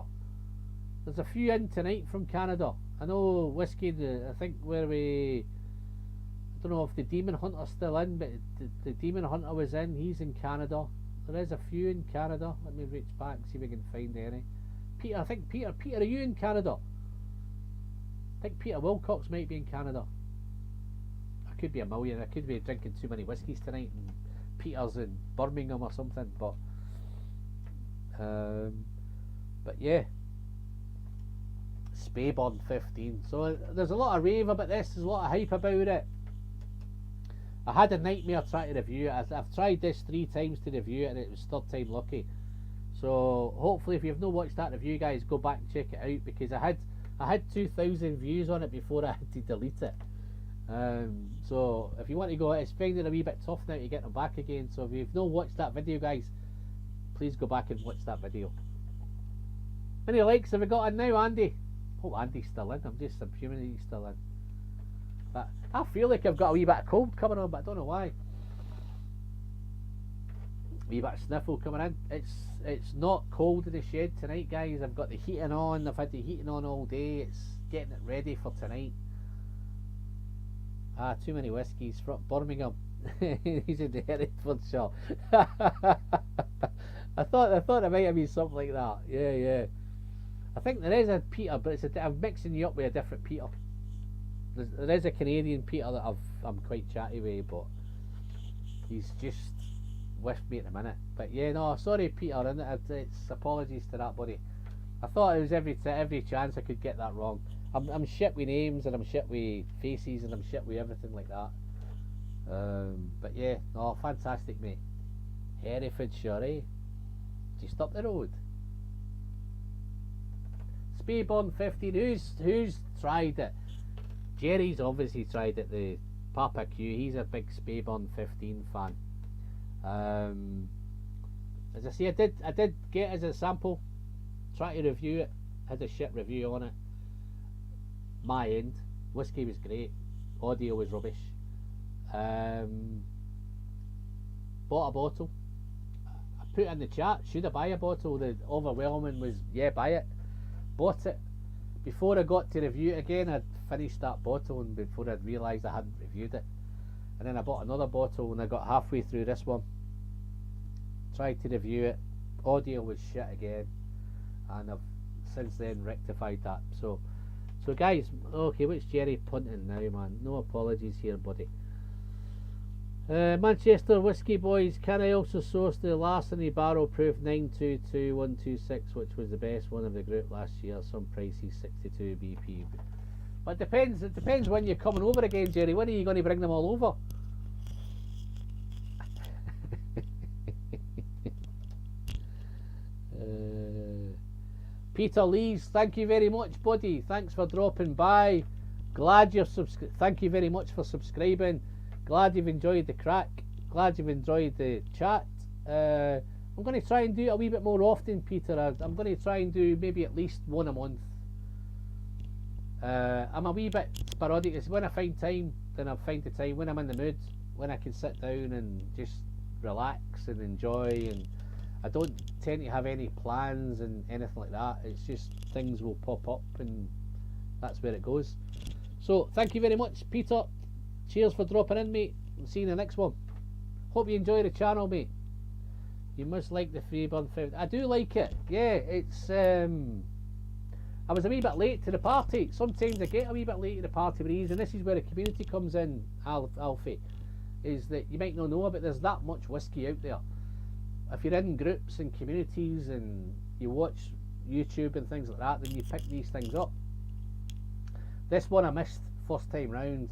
There's a few in tonight from Canada. I know whiskey. I think where we. I don't know if the Demon Hunter's still in, but the Demon Hunter was in. He's in Canada. There is a few in Canada. Let me reach back and see if we can find any. Peter, I think Peter, are you in Canada? I think Peter Wilcox might be in Canada. I could be a million. I could be drinking too many whiskies tonight, and Peter's in Birmingham or something. But yeah, Spayburn 15. So there's a lot of rave about this. There's a lot of hype about it. I had a nightmare trying to review it. I've tried this 3 times to review it, and it was 3rd time lucky. So hopefully, if you've not watched that review, guys, go back and check it out, because I had 2,000 views on it before I had to delete it. So if you want to go, it's finding it a wee bit tough now to get them back again. So if you've not watched that video, guys, please go back and watch that video. How many likes have we got in now, Andy? Oh, Andy's still in. I'm just assuming he's still in. But I feel like I've got a wee bit of cold coming on, but I don't know why. A wee bit of sniffle coming in. It's not cold in the shed tonight, guys. I've got the heating on. I've had the heating on all day. It's getting it ready for tonight. Too many whiskies from Birmingham. He's in the Herefordshire. I thought it might have been something like that. Yeah. I think there is a Peter, but I'm mixing you up with a different Peter. There is a Canadian Peter that I'm quite chatty with, but he's just with me at the minute. But yeah, no, sorry Peter, and it's apologies to that, buddy. I thought it was every chance I could get that wrong. I'm shit with names, and I'm shit with faces, and I'm shit with everything like that. But yeah, no, fantastic, mate. Herefordshire, eh? Just up the road. Spayburn 15. Who's tried it? Jerry's obviously tried it. The Papa Q. He's a big Spayburn 15 fan. As I say, I did get it as a sample. Try to review it. Had a shit review on it. My end. Whiskey was great. Audio was rubbish. Bought a bottle. I put in the chat, should I buy a bottle? The overwhelming was, yeah, buy it. Bought it. Before I got to review it again, I'd finished that bottle, and before I'd realised I hadn't reviewed it. And then I bought another bottle, and I got halfway through this one. Tried to review it. Audio was shit again. And I've since then rectified that. So guys, okay, what's Jerry punting now, man? No apologies here, buddy. Manchester Whiskey Boys, can I also source the Larceny Barrel Proof 922126, which was the best one of the group last year? Some prices 62 BP. But it depends when you're coming over again, Jerry. When are you going to bring them all over? Peter Lees, thank you very much, buddy. Thanks for dropping by. Glad you're thank you very much for subscribing. Glad you've enjoyed the crack. Glad you've enjoyed the chat. I'm going to try and do it a wee bit more often, Peter. I'm going to try and do maybe at least one a month. I'm a wee bit sporadic. It's when I find time, then I find the time. When I'm in the mood, when I can sit down and just relax and enjoy, and I don't tend to have any plans and anything like that. It's just things will pop up and that's where it goes. So thank you very much, Peter. Cheers for dropping in, mate. I'll see you in the next one. Hope you enjoy the channel, mate. You must like the Freeburn food. I do like it. Yeah, it's I was a wee bit late to the party. Sometimes I get a wee bit late to the party with these, and this is where the community comes in, Alfie. Is that you might not know, but there's that much whiskey out there. If you're in groups and communities and you watch YouTube and things like that, then you pick these things up. This one I missed first time round.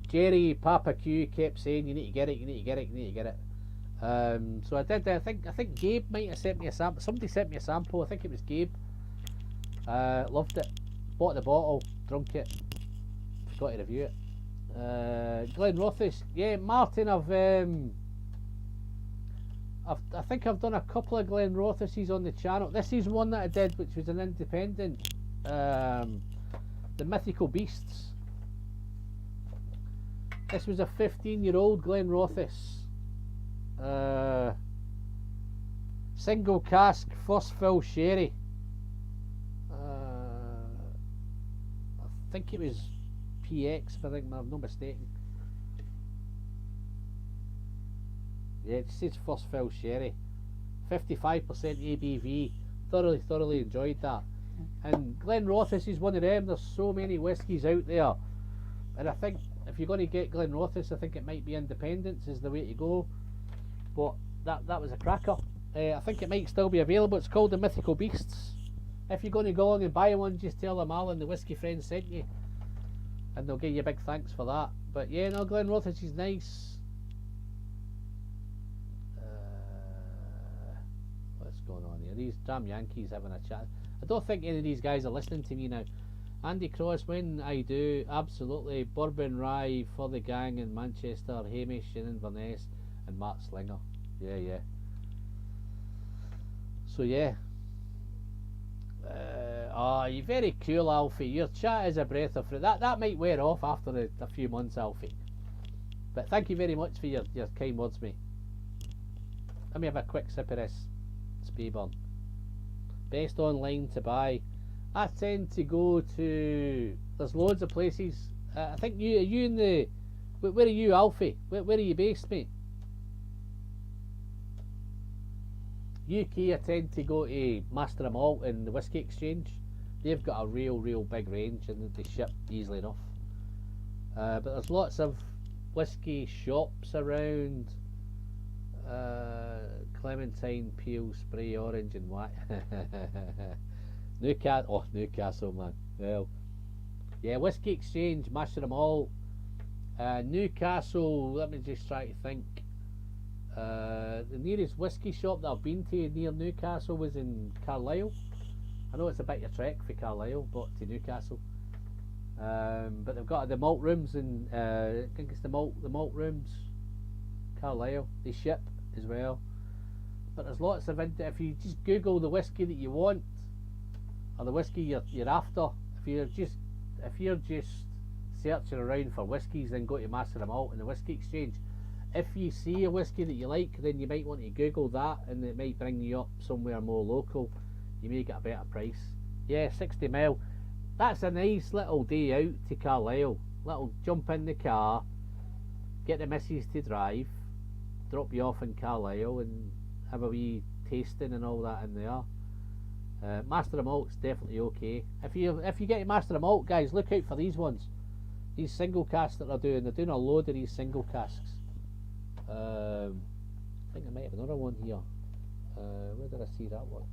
Jerry Papa Q kept saying you need to get it, you need to get it, you need to get it. So I did. I think Gabe might have sent me a sample. Somebody sent me a sample. I think it was Gabe. Loved it. Bought the bottle, drunk it. Forgot to review it. Glenrothes. Yeah, Martin. I think I've done a couple of Glenrotheses on the channel. This is one that I did, which was an independent. The Mythical Beasts. This was a 15-year-old Glenrothes. Single cask, first fill sherry. I think it was PX, if I'm not mistaken. Yeah, it says first fill sherry. 55% ABV. Thoroughly enjoyed that. And Glenrothes is one of them. There's so many whiskies out there, and I think if you're going to get Glenrothes, I think it might be Independence is the way to go. But that was a cracker. I think it might still be available. It's called the Mythical Beasts. If you're going to go along and buy one, just tell them Alan the Whiskey Friends sent you, and they'll give you a big thanks for that. But yeah, no, Glenrothes is nice. What's going on here? These damn Yankees having a chat. I don't think any of these guys are listening to me now. Andy Cross, when I do, absolutely. Bourbon Rye for the gang in Manchester. Hamish in Inverness and Matt Slinger. Yeah. So yeah. You're very cool, Alfie. Your chat is a breath of fresh. That might wear off after a few months, Alfie. But thank you very much for your kind words, mate. Let me have a quick sip of this Springbank. Best online to buy. I tend to go to. There's loads of places. I think are you in the. Where are you, Alfie? Where are you based, mate? UK, I tend to go to Master of Malt and the Whiskey Exchange. They've got a real big range and they ship easily enough. But there's lots of whiskey shops around. Clementine, Peel, Spray, Orange and White. Newcastle, man. Well, yeah, Whiskey Exchange, Master of Malt. Newcastle, let me just try to think. The nearest whiskey shop that I've been to near Newcastle was in Carlisle. I know it's a bit of a trek for Carlisle, but to Newcastle. But they've got the malt rooms, and I think it's the malt rooms, Carlisle. They ship as well. But there's lots of if you just Google the whiskey that you want, or the whiskey you're after. If you're just searching around for whiskies, then go to Master of Malt and the Whiskey Exchange. If you see a whiskey that you like, then you might want to Google that, and it might bring you up somewhere more local. You may get a better price. Yeah, 60 mile. That's a nice little day out to Carlisle. Little jump in the car, get the missus to drive, drop you off in Carlisle, and have a wee tasting and all that in there. Master of Malt's definitely okay. If you get a Master of Malt, guys, look out for these ones. These single casks that they're doing a load of these single casks. I think I might have another one here. Where did I see that one?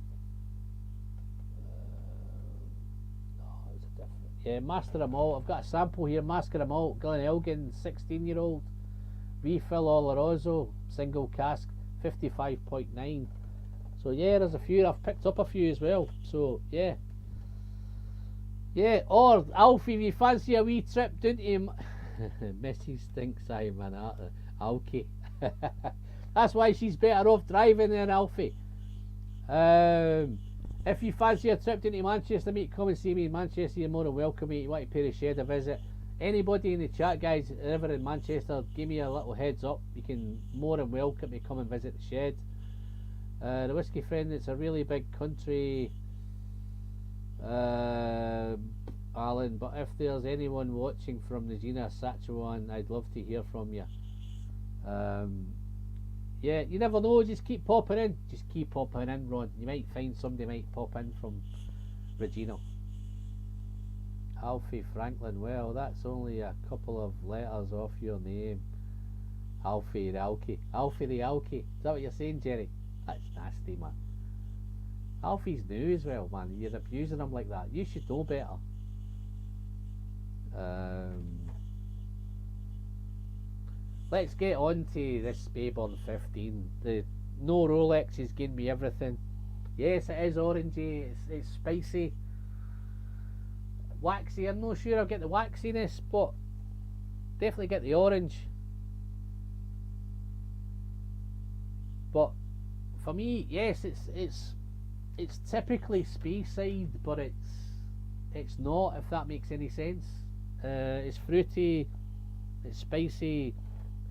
No, it was a different. Yeah, Master of Malt. I've got a sample here. Master of Malt, Glenelgin, 16-year-old. Refill Oloroso, single cask, 55.9. So yeah, there's a few. I've picked up a few as well. So yeah. Yeah, or Alfie, if you fancy a wee trip down to Mrs. Stinks, I'm an okay. That's why she's better off driving than Alfie. If you fancy a trip into Manchester, mate, come and see me in Manchester. You're more than welcome, mate. You want to pay the shed a visit. Anybody in the chat, guys, ever in Manchester, give me a little heads up. You can more than welcome me, come and visit the shed. The Whiskey Friend, it's a really big country, Alan, but if there's anyone watching from the Gina Saskatchewan, I'd love to hear from you. Yeah, you never know, just keep popping in. Just keep popping in, Ron. You might find somebody might pop in from Regina. Alfie Franklin, well, that's only a couple of letters off your name. Alfie the Alkie. Alfie the Alkie. Is that what you're saying, Jerry? That's nasty, man. Alfie's new as well, man. You're abusing him like that. You should know better. Let's get on to this Spayburn 15. The no Rolex is giving me everything. Yes, it is orangey. It's spicy, waxy. I'm not sure I'll get the waxiness, but definitely get the orange. But for me, yes, it's typically Speyside, but it's not. If that makes any sense. It's fruity, it's spicy,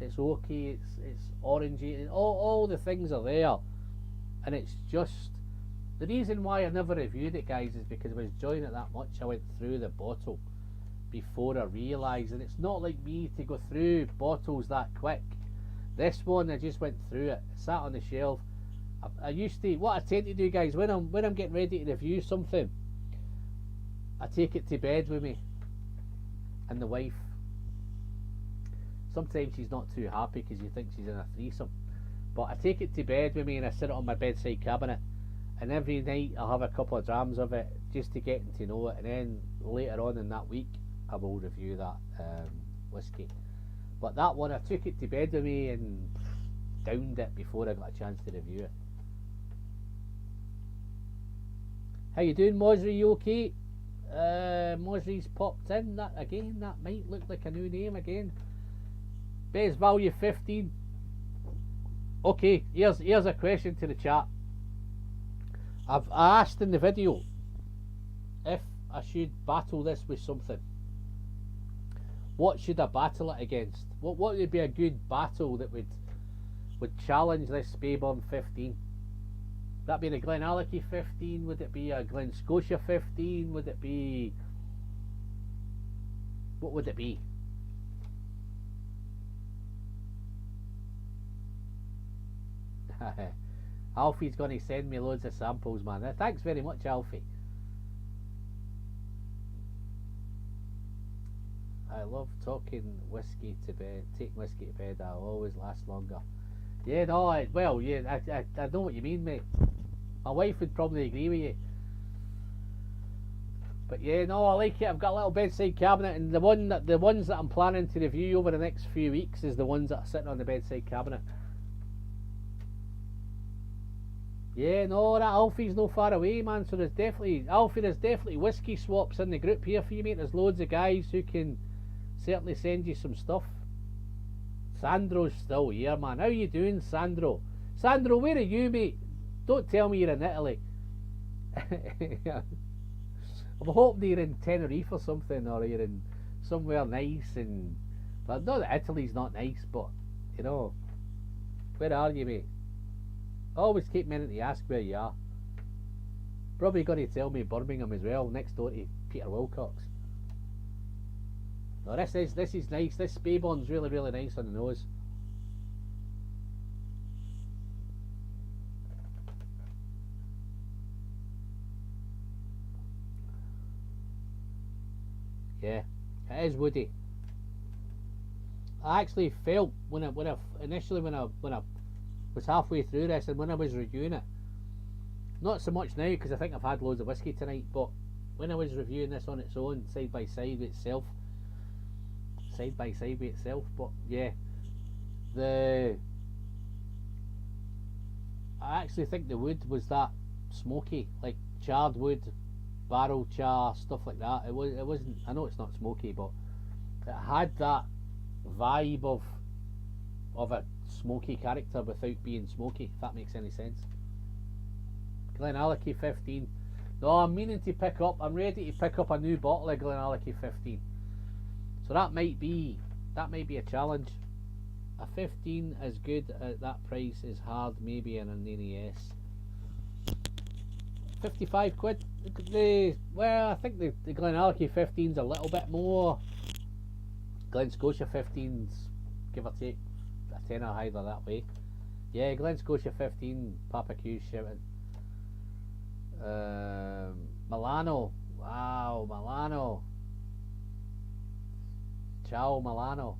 it's oaky, it's orangey, all the things are there, and it's just the reason why I never reviewed it, guys, is because I was enjoying it that much. I went through the bottle before I realised, and it's not like me to go through bottles that quick. This one I just went through it, sat on the shelf. I used to, what I tend to do, guys, when I'm getting ready to review something, I take it to bed with me and the wife. Sometimes she's not too happy because you think she's in a threesome, but I take it to bed with me and I sit it on my bedside cabinet, and every night I'll have a couple of drams of it just to get to know it, and then later on in that week I will review that whiskey. But that one, I took it to bed with me and downed it before I got a chance to review it. How you doing, Mosry? You okay? Mosry's popped in. That again, that might look like a new name again. Best value 15. Okay, here's a question to the chat. I've asked in the video if I should battle this with something. What should I battle it against? What would be a good battle that would challenge this Spayburn 15? Would that be the Craigellachie 15? Would it be a Glen Scotia 15? Would it be... what would it be? Alfie's going to send me loads of samples, man. Thanks very much, Alfie. I love talking whiskey to bed. Take whiskey to bed. I'll always last longer. Yeah, no, I know what you mean, mate. My wife would probably agree with you. But yeah, no, I like it. I've got a little bedside cabinet, and the ones that I'm planning to review over the next few weeks is the ones that are sitting on the bedside cabinet. Yeah, no, that Alfie's no far away, man. So there's definitely, Alfie, there's definitely whiskey swaps in the group here for you, mate. There's loads of guys who can certainly send you some stuff. Sandro's still here, man. How you doing, Sandro? Sandro, where are you, mate? Don't tell me you're in Italy. I'm hoping you're in Tenerife or something, or you're in somewhere nice. And but not that Italy's not nice, but you know, where are you, mate? Always keep meaning to ask where you are. Probably going to tell me Birmingham as well, next door to Peter Wilcox. No, this is nice. This Spayburn's really, really nice on the nose. Yeah, it is woody. I actually felt when I initially when I was halfway through this, and when I was reviewing it, not so much now because I think I've had loads of whiskey tonight, but when I was reviewing this on its own, side by side with itself, but yeah, I actually think the wood was that smoky, like charred wood, barrel char, stuff like that. It wasn't, I know it's not smoky, but it had that vibe of of a smoky character without being smoky, if that makes any sense. Craigellachie 15. No, I'm meaning to pick up, I'm ready to pick up a new bottle of Craigellachie 15. So that might be a challenge. A 15 is good at that price is hard, maybe in an NES. 55 quid. Well, I think the Craigellachie 15's a little bit more. Glen Scotia 15's, give or take, a tenner either that way. Yeah, Glen Scotia 15, Papa Q shouting. Milano. Wow, Milano. Ciao, Milano.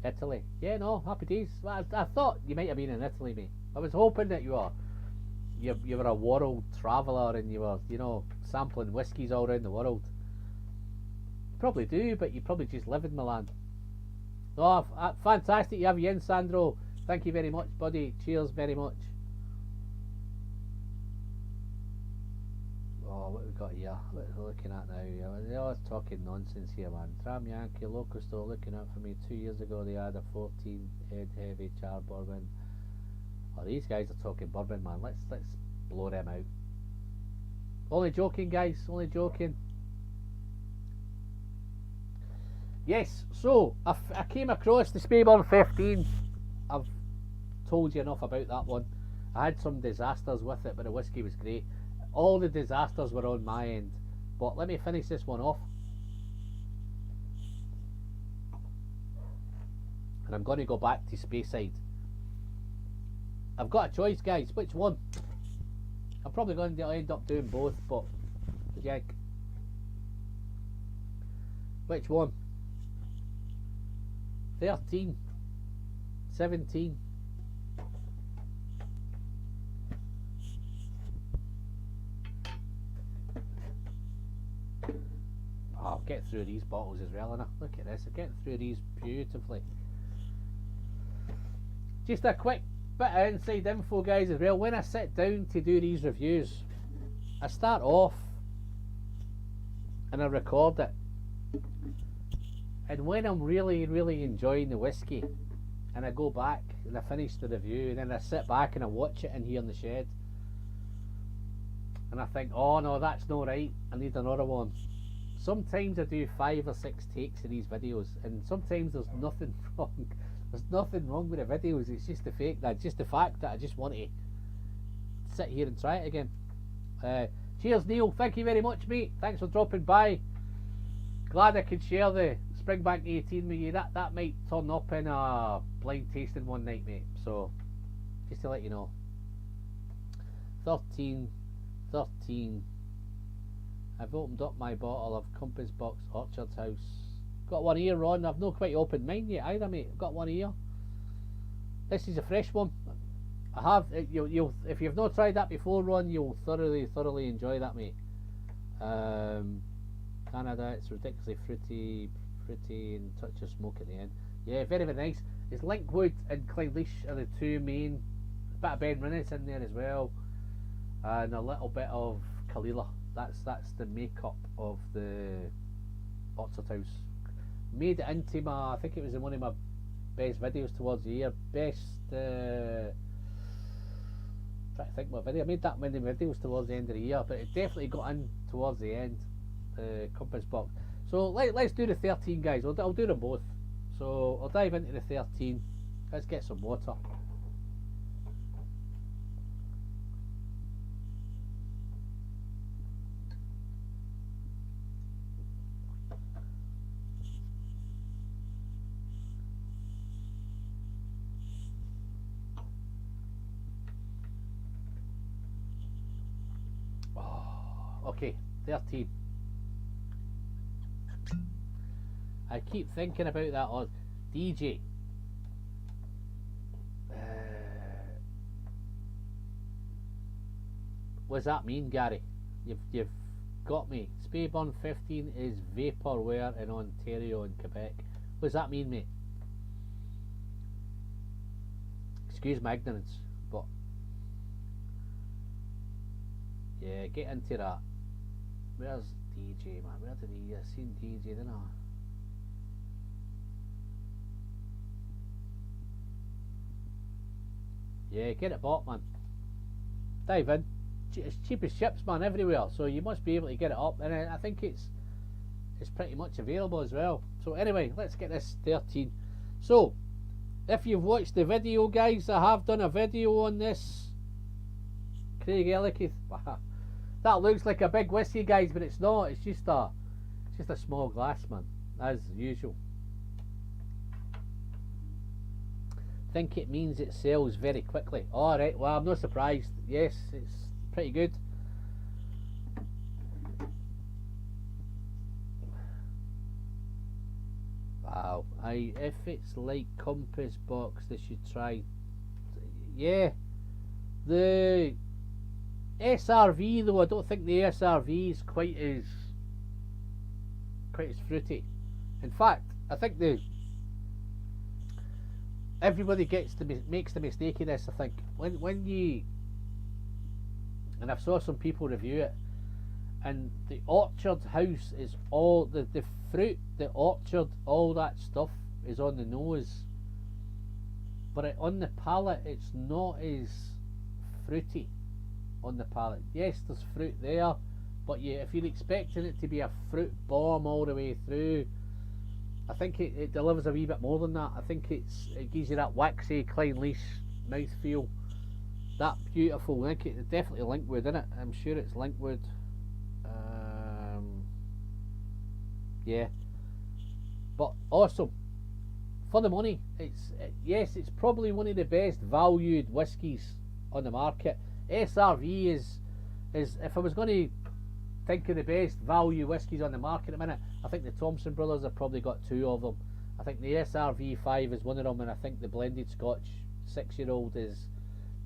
Italy. Yeah, no, happy days. Well, I thought you might have been in Italy, mate. I was hoping that you were a world traveller and you were, you know, sampling whiskies all around the world. You probably do, but you probably just live in Milan. Oh, fantastic. You have you in, Sandro. Thank you very much, buddy. Cheers very much. Oh, what we got here? What are we looking at now? They're all talking nonsense here, man. Tram Yankee, Local Store looking out for me. 2 years ago they had a 14 head heavy char bourbon. Oh, these guys are talking bourbon, man. Let's blow them out. Only joking, guys. Only joking. Yes, so I came across the Springbank 15. I've told you enough about that one. I had some disasters with it, but the whiskey was great. All the disasters were on my end. But let me finish this one off. And I'm going to go back to Speyside. I've got a choice, guys. Which one? I'm probably going to end up doing both, but yeah. Which one? 13, 17. Oh, I'll get through these bottles as well, and look at this. I'm getting through these beautifully. Just a quick bit of inside info, guys, as well. When I sit down to do these reviews, I start off and I record it. And when I'm really, really enjoying the whiskey, and I go back and I finish the review, and then I sit back and I watch it in here in the shed, and I think, oh no, that's not right, I need another one. Sometimes I do 5 or 6 takes of these videos, and sometimes there's nothing wrong. There's nothing wrong with the videos. It's just the fact that I just want to sit here and try it again. Cheers, Neil. Thank you very much, mate. Thanks for dropping by. Glad I could share the Springbank 18 with you. That might turn up in a blind tasting one night, mate. So, just to let you know. 13. I've opened up my bottle of Compass Box Orchard House. Got one here, Ron. I've not quite opened mine yet either, mate. I've got one here. This is a fresh one. I have. You'll if you've not tried that before, Ron, you'll thoroughly enjoy that, mate. Canada. It's ridiculously fruity and touch of smoke at the end. Yeah, very nice. It's Linkwood and Craigellachie are the two main. A bit of Ben Rennett's in there as well, and a little bit of Kalila. That's the makeup of the Orchard House. Made it into my, I think it was in one of my best videos towards the year. Best, trying to think what video. I made that many videos towards the end of the year, but it definitely got in towards the end. Compass Box. So let's do the 13, guys. I'll do them both. So I'll dive into the 13. Let's get some water. Okay, 13. I keep thinking about that on DJ. What does that mean, Gary? You've got me. Springbank 15 is vaporware in Ontario and Quebec. What does that mean, mate? Excuse my ignorance, but yeah, get into that. Where's DJ, man? Where did he? I seen DJ, didn't I? Yeah, get it bought, man. Dive in. It's cheap as chips, man, everywhere. So you must be able to get it up, and I think it's pretty much available as well. So anyway, let's get this 13. So if you've watched the video, guys, I have done a video on this Craigellachie. That looks like a big whiskey, guys, but it's not. It's just a small glass, man, as usual. Think it means it sells very quickly. Alright, well, I'm not surprised. Yes, it's pretty good. Wow, if it's like Compass Box, they should try. Yeah, the SRV though, I don't think the SRV is quite as fruity. In fact, I think everybody makes the mistake of this. I think when you, and I've saw some people review it, and the orchard house is all the fruit, the orchard, all that stuff is on the nose, but on the palate it's not as fruity. On the palate, yes, there's fruit there, but yeah, if you're expecting it to be a fruit bomb all the way through, I think it delivers a wee bit more than that. I think it gives you that waxy Craigellachie mouthfeel. That beautiful, I think it's definitely linkwood in it. I'm sure it's linkwood. Yeah, but awesome for the money. Yes, it's probably one of the best valued whiskies on the market. SRV is if I was going to think of the best value whiskies on the market at the minute, I think the Thompson Brothers have probably got 2 of them. I think the SRV 5 is one of them, and I think the blended Scotch 6-year-old is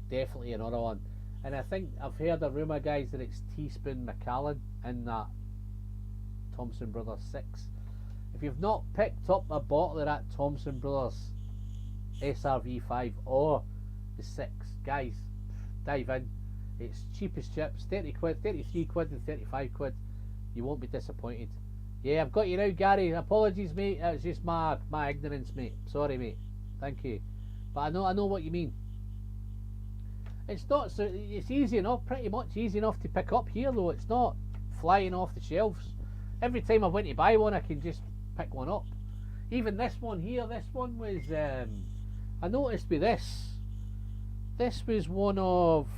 definitely another one. And I think I've heard a rumour, guys, that it's Teaspoon Macallan in that Thompson Brothers 6. If you've not picked up a bottle of that Thompson Brothers SRV 5 or the 6, guys, dive in. It's cheap as chips, 30 quid, 33 quid and 35 quid. You won't be disappointed. Yeah, I've got you now, Gary. Apologies, mate. It was just my ignorance, mate. Sorry, mate. Thank you. But I know what you mean. It's not so. It's easy enough, pretty much easy enough to pick up here, though. It's not flying off the shelves. Every time I went to buy one, I can just pick one up. Even this one here. This one was. I noticed with this. This was one of.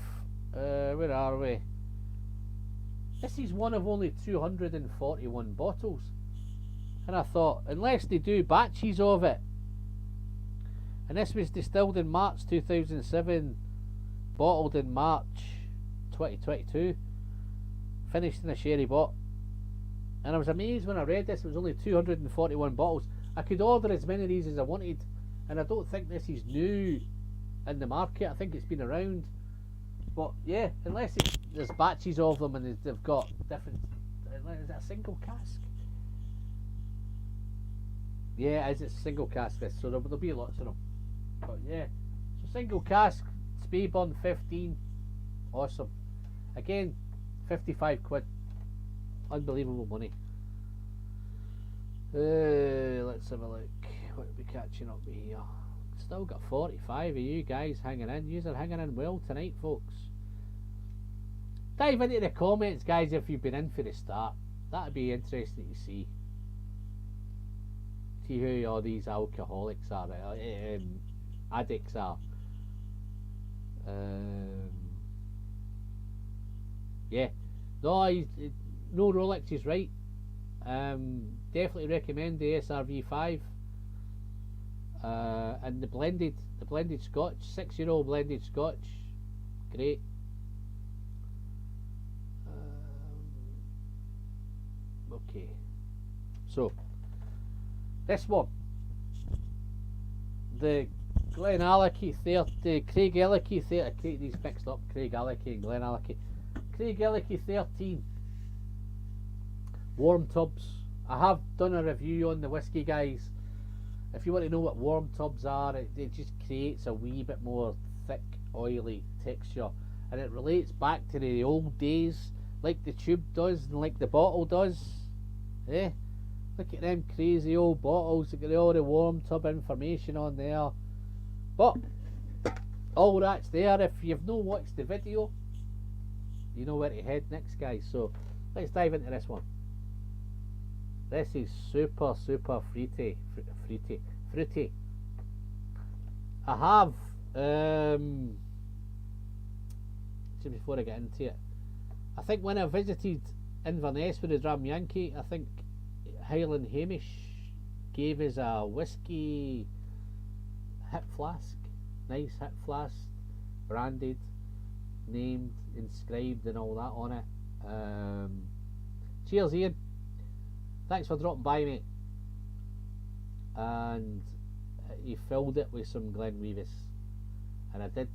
Where are we? This is one of only 241 bottles, and I thought, unless they do batches of it, and this was distilled in March 2007, bottled in March 2022, finished in a sherry bottle, and I was amazed when I read this. It was only 241 bottles. I could order as many of these as I wanted, and I don't think this is new in the market. I think it's been around. But yeah, unless there's batches of them and they've got different. Is it a single cask? Yeah, it is a single cask. This, so there'll be lots of them. But yeah, so single cask, Springbank 15, awesome. Again, 55 quid, unbelievable money. Let's have a look. What are we catching up with here? Still got 45 of you guys hanging in. You are hanging in well tonight, folks. Dive into the comments, guys, if you've been in for the start. That'd be interesting to see. See who all these alcoholics are, addicts are. Yeah, no, Rolex is right. Definitely recommend the SRV 5. And the blended Scotch, 6-year-old blended Scotch, great. Okay, so this one, the Craigellachie 30, Craigellachie 30, these mixed up, Craigellachie and Craigellachie. Craigellachie 13 warm tubs. I have done a review on the whiskey, guys. If you want to know what warm tubs are, it just creates a wee bit more thick, oily texture, and it relates back to the old days, like the tube does and like the bottle does. Look at them crazy old bottles that got all the warm tub information on there. But all that's there. If you've not watched the video, you know where to head next, guys. So let's dive into this one. This is super fruity. I have just before I get into it, I think when I visited Inverness with the Dram Yankee, I think Highland Hamish gave us a whiskey hip flask, nice hip flask, branded, named, inscribed and all that on it. Cheers, Ian, thanks for dropping by, mate. And he filled it with some Glenweavis, and I did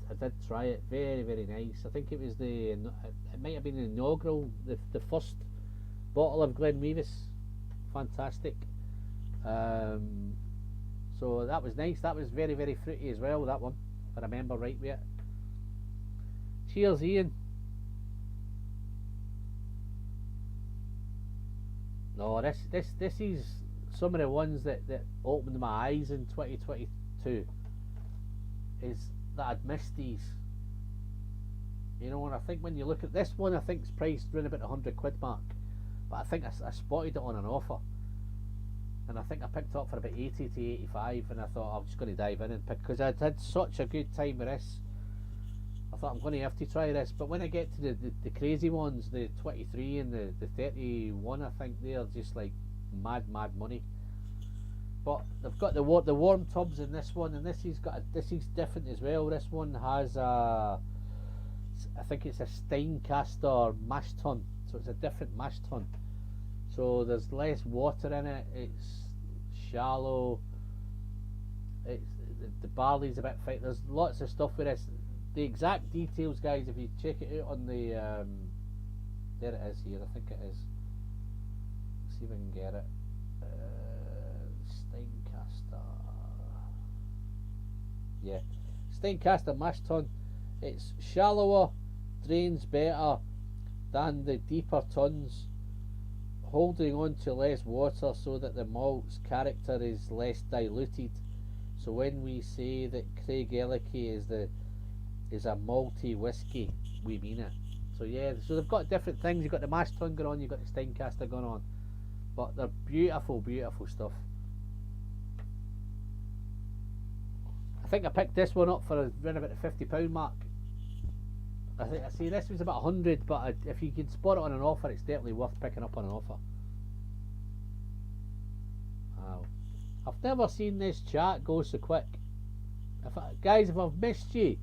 try it. Very nice. I think it was it might have been the inaugural, the first bottle of Glenweavis. Fantastic. So that was nice. That was very fruity as well, that one, if I remember right with it. Cheers, Ian. No, this is some of the ones that opened my eyes in 2022. Is that I'd missed these. You know, and I think when you look at this one, I think it's priced around about the £100 mark. But I think I spotted it on an offer, and I think I picked it up for about 80 to 85, and I thought I'm just going to dive in and pick, because I'd had such a good time with this. I thought I'm going to have to try this. But when I get to the crazy ones, the 23 and the 31, I think they're just like mad money. But they've got the warm tubs in this one, and this is different as well. This one has I think it's a Steincaster mash tun, so it's a different mash tun. So there's less water in it. It's shallow. It's the barley's a bit thick. There's lots of stuff with this. The exact details, guys, if you check it out on the there it is here. I think it is. Let's see if I can get it. Steincaster. Yeah, Steincaster mash tun. It's shallower, drains better than the deeper tuns, holding on to less water so that the malt's character is less diluted. So when we say that Craigellachie is a malty whiskey, we mean it. So yeah, so they've got different things. You've got the mash tun going on, you've got the Steincaster going on, but they're beautiful stuff. I think I picked this one up for around about the £50 mark. I see this was about 100, but if you can spot it on an offer, it's definitely worth picking up on an offer. Wow, I've never seen this chat go so quick. Guys, if I've missed you,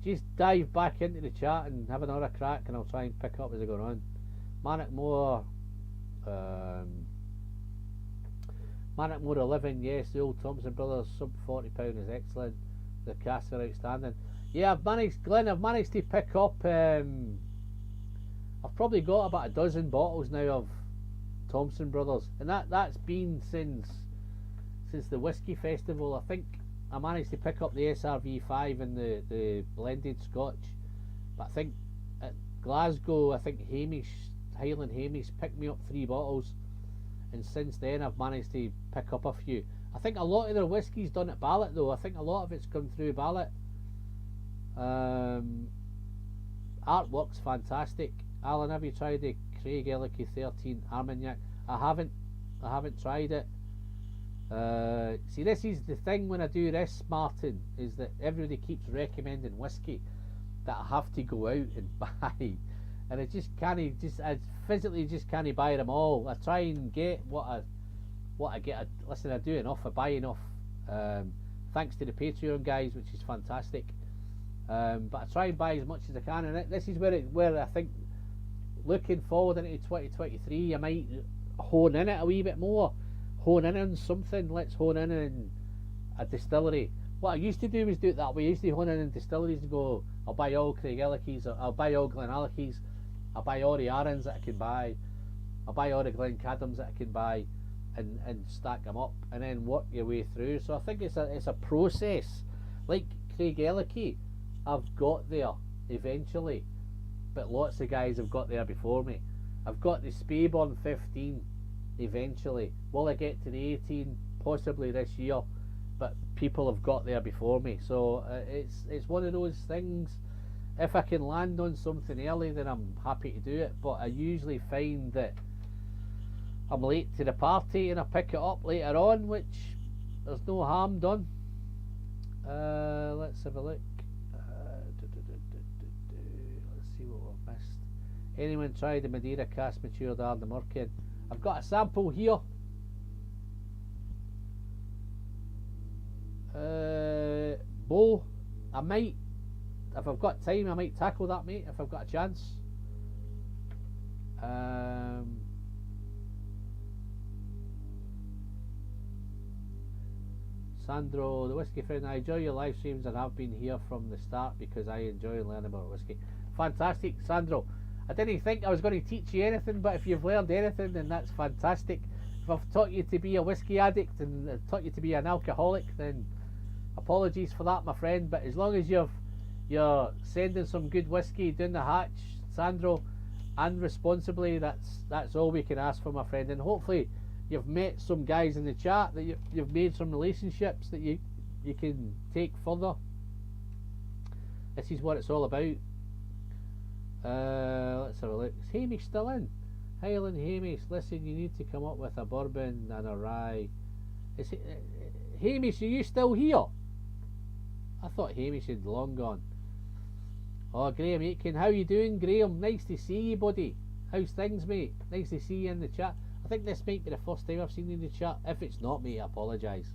just dive back into the chat and have another crack, and I'll try and pick up as I go on. Manic Moore 11, yes, the old Thompson Brothers sub £40 is excellent. The casks are outstanding. Yeah, I've managed to pick up, I've probably got about a dozen bottles now of Thompson Brothers, and that's been since the Whiskey Festival. I think I managed to pick up the SRV5 and the blended Scotch, but I think at Glasgow, I think Highland Hamish picked me up 3 bottles, and since then I've managed to pick up a few. I think a lot of their whiskey's done at Ballot though. I think a lot of it's come through Ballot. Artwork's fantastic. Alan, have you tried the Craigellachie 13 Armagnac? I haven't tried it. See, this is the thing when I do this, Martin, is that everybody keeps recommending whiskey that I have to go out and buy, and I physically just can't buy them all. I try and get what I get. Listen, I do enough, I buy enough, thanks to the Patreon guys, which is fantastic. But I try and buy as much as I can, and this is where I think, looking forward into 2023, I might hone in it a wee bit more. Hone in on something. Let's hone in on a distillery. What I used to do was do it that way. I used to hone in on distilleries and go, I'll buy all Craigellachies, or I'll buy all Glenallachies, I'll buy all the Arons that I can buy, I'll buy all the Glencadams that I can buy, and stack them up, and then work your way through. So I think it's a process. Like Craigellachie, I've got there eventually, but lots of guys have got there before me. I've got the Speyburn 15 eventually. Will I get to the 18? Possibly this year. but people have got there before me. So it's one of those things. If I can land on something early, then I'm happy to do it. But I usually find that I'm late to the party and I pick it up later on, which there's no harm done. Let's have a look. Let's see what we've missed. Anyone tried the Madeira cast matured Ardnamurchan? I've got a sample here. Bo, I might, if I've got time, I might tackle that, mate, if I've got a chance. Sandro, the whiskey friend, I enjoy your live streams and I've been here from the start because I enjoy learning about whiskey. Fantastic, Sandro. I didn't think I was going to teach you anything, but if you've learned anything, then that's fantastic. If I've taught you to be a whiskey addict and taught you to be an alcoholic, then apologies for that, my friend. But as long as you're sending some good whiskey down the hatch, Sandro, and responsibly, that's all we can ask for, my friend. And hopefully you've met some guys in the chat that you've made some relationships that you can take further. This is what it's all about. Let's have a look. Is Hamish still in? Highland Hamish, listen, you need to come up with a bourbon and a rye. Is it, Hamish, are you still here? I thought Hamish had long gone. Oh, Graham Aitken, how you doing, Graham? Nice to see you, buddy. How's things, mate? Nice to see you in the chat. I think this might be the first time I've seen you in the chat. If it's not, mate, I apologise.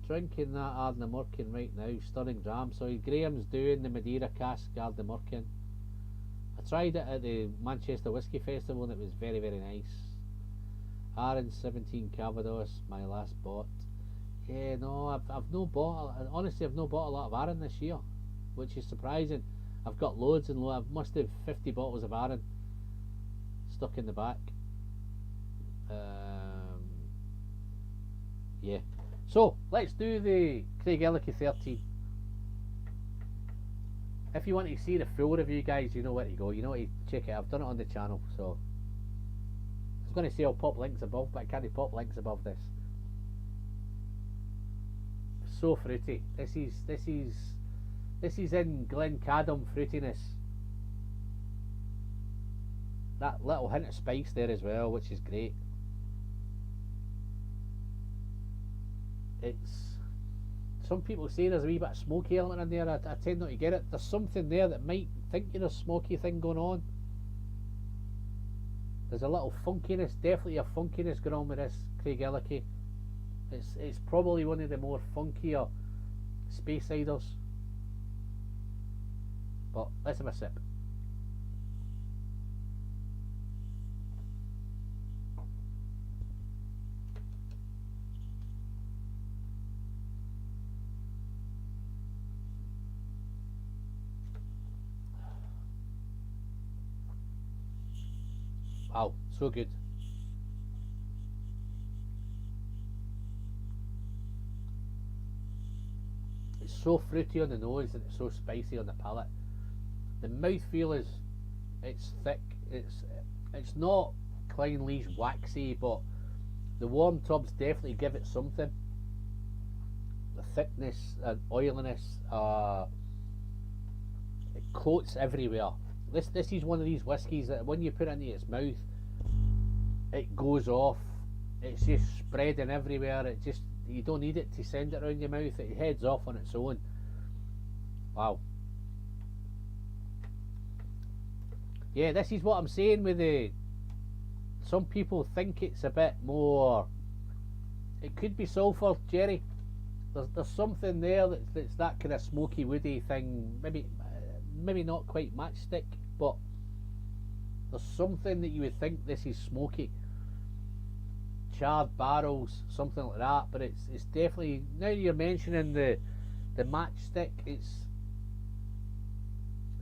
Drinking that Ardnamurchan right now, stunning dram. So Graham's doing the Madeira cask Ardnamurchan. I tried it at the Manchester Whisky Festival and it was very, very nice. RN17 Calvados, my last bought. Yeah, no, I've no bought. Honestly, I've no bought a lot of Arran this year, which is surprising. I've got loads and loads. I must have 50 bottles of Arran stuck in the back. Yeah. So let's do the Craigellachie 13. If you want to see the full review, guys, you know where to go. You know where to check it. I've done it on the channel, so I was going to say I'll pop links above, but I can't pop links above this. So fruity. This is in Glencadam fruitiness. That little hint of spice there as well, which is great. It's, some people say there's a wee bit of smoky element in there. I tend not to get it. There's something there that might think you're a smoky thing going on. There's a little funkiness, definitely a funkiness going on with this Craigellachie. It's probably one of the more funkier space ciders. But let's have a sip. Wow, so good. It's so fruity on the nose and it's so spicy on the palate. The mouthfeel is, it's thick. It's not Clynelish waxy, but the warm tubs definitely give it something. The thickness and oiliness, it coats everywhere. This is one of these whiskies that when you put it into its mouth, it goes off. It's just spreading everywhere. It just, you don't need it to send it around your mouth. It heads off on its own. Wow. Yeah, this is what I'm saying with the, some people think it's a bit more, it could be sulphur, Jerry. There's something there that's that kind of smoky woody thing. Maybe not quite matchstick, but there's something that you would think this is smoky. Charred barrels, something like that. But it's definitely, now you're mentioning the matchstick, it's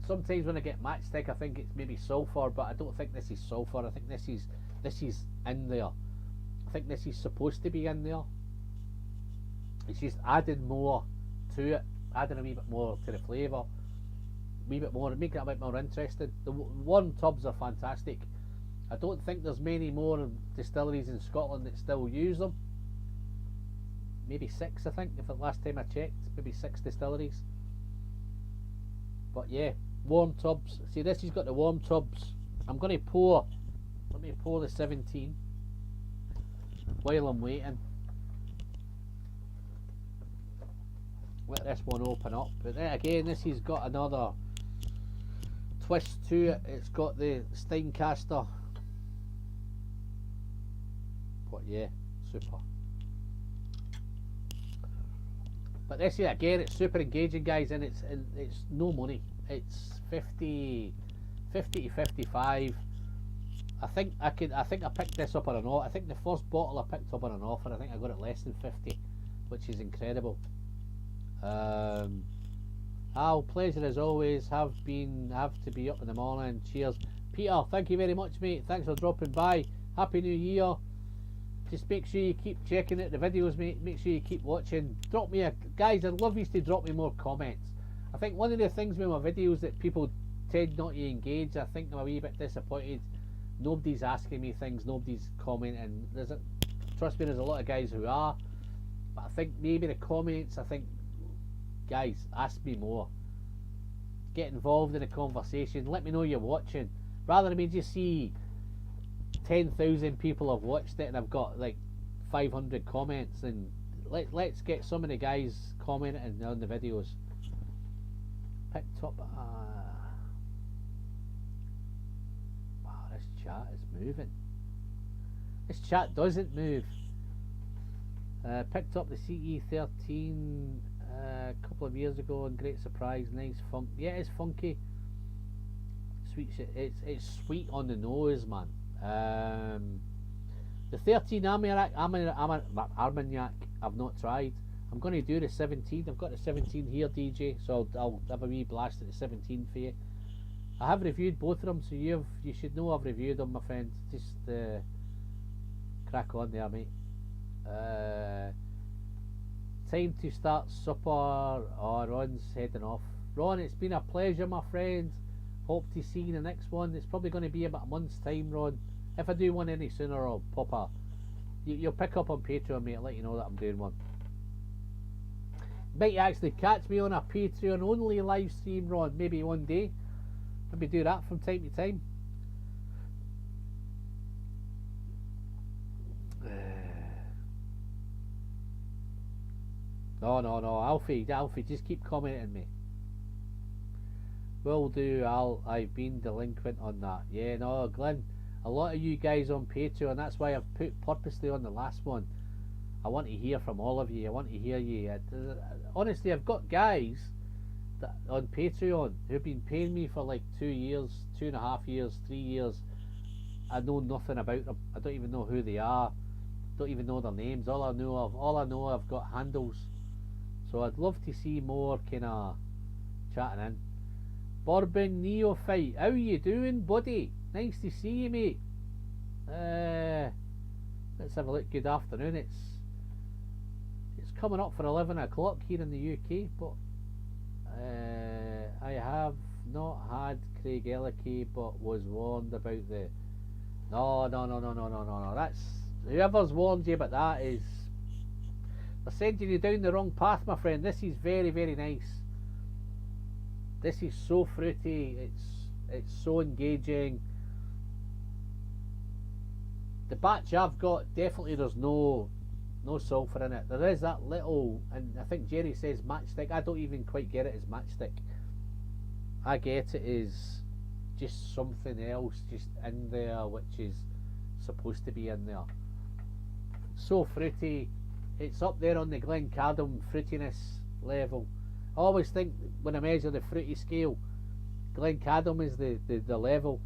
sometimes when I get matchstick I think it's maybe sulphur, but I don't think this is sulphur. I think this is in there. I think this is supposed to be in there. It's just adding more to it, adding a wee bit more to the flavour, a wee bit more, making it a bit more interesting. The warm tubs are fantastic. I don't think there's many more distilleries in Scotland that still use them. Maybe 6, I think, if the last time I checked, maybe 6 distilleries. But yeah, warm tubs. See, this has got the warm tubs. I'm going to pour, let me pour the 17 while I'm waiting. Let this one open up. But then again, this has got another twist to it. It's got the Steincaster. But yeah, super. But this here again, it's super engaging, guys, and it's no money. It's 50 to 55. I think I picked this up on an offer. I think the first bottle I picked up on an offer, I think I got it less than 50, which is incredible. Al, pleasure as always. Have to be up in the morning. Cheers, Peter. Thank you very much, mate. Thanks for dropping by. Happy New Year. Just make sure you keep checking out the videos, mate. Make sure you keep watching. Drop me guys, I'd love you to drop me more comments. I think one of the things with my videos that people tend not to engage, I think I'm a wee bit disappointed. Nobody's asking me things, nobody's commenting. Trust me, there's a lot of guys who are. But I think maybe the comments, I think, guys, ask me more. Get involved in the conversation. Let me know you're watching. Rather than me just see 10,000 people have watched it and I've got like 500 comments, and let's get some of the guys commenting on the videos. Picked up wow, this chat is moving. This chat doesn't move. Picked up the CE13 a couple of years ago, and great surprise. Nice funk. Yeah, it's funky. Sweet shit. It's sweet on the nose, man. The 13 Armagnac I've not tried. I'm going to do the 17. I've got the 17 here, DJ, so I'll have a wee blast at the 17 for you. I have reviewed both of them, so you should know I've reviewed them, my friend. Just crack on there, mate. Time to start supper. Oh, Ron's heading off. Ron, it's been a pleasure, my friend. Hope to see you in the next one. It's probably going to be about a month's time, Ron. If I do one any sooner, I'll pop a... You'll pick up on Patreon, mate. I'll let you know that I'm doing one. Might actually catch me on a Patreon only live stream, Ron. Maybe one day. Maybe do that from time to time. No, Alfie, just keep commenting me. Will do, Al. I've been delinquent on that. Yeah, no, Glenn, a lot of you guys on Patreon, that's why I've put purposely on the last one. I want to hear from all of you. I want to hear you. Honestly, I've got guys that on Patreon who've been paying me for like 2 years, 2.5 years, 3 years. I know nothing about them. I don't even know who they are. Don't even know their names. All I know, I've got handles. So I'd love to see more kind of chatting in. Bourbon Neophyte, how you doing, buddy? Nice to see you, mate. Let's have a look. Good afternoon. It's coming up for 11 o'clock here in the UK, but I have not had Craigellachie, but was warned about the... No. That's... Whoever's warned you about that is... They're sending you down the wrong path, my friend. This is very, very nice. This is so fruity. It's so engaging. The batch I've got, definitely there's no sulphur in it. There is that little, and I think Jerry says matchstick. I don't even quite get it as matchstick. I get it as just something else just in there, which is supposed to be in there. So fruity. It's up there on the Glencadam fruitiness level. I always think when I measure the fruity scale, Glencadam is the level.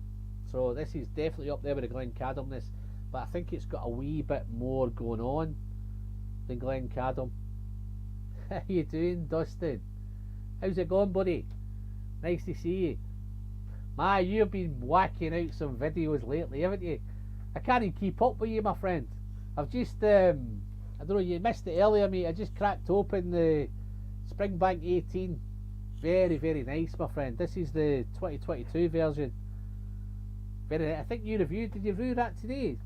So this is definitely up there with the Glencadamness, but I think it's got a wee bit more going on than Glencadam. How you doing, Dustin? How's it going, buddy? Nice to see you. Ma, you've been whacking out some videos lately, haven't you? I can't even keep up with you, my friend. I've just I don't know, you missed it earlier, mate. I just cracked open the Springbank 18. Very, very nice, my friend. This is the 2022 version. Very. I think you reviewed. Did you review that today?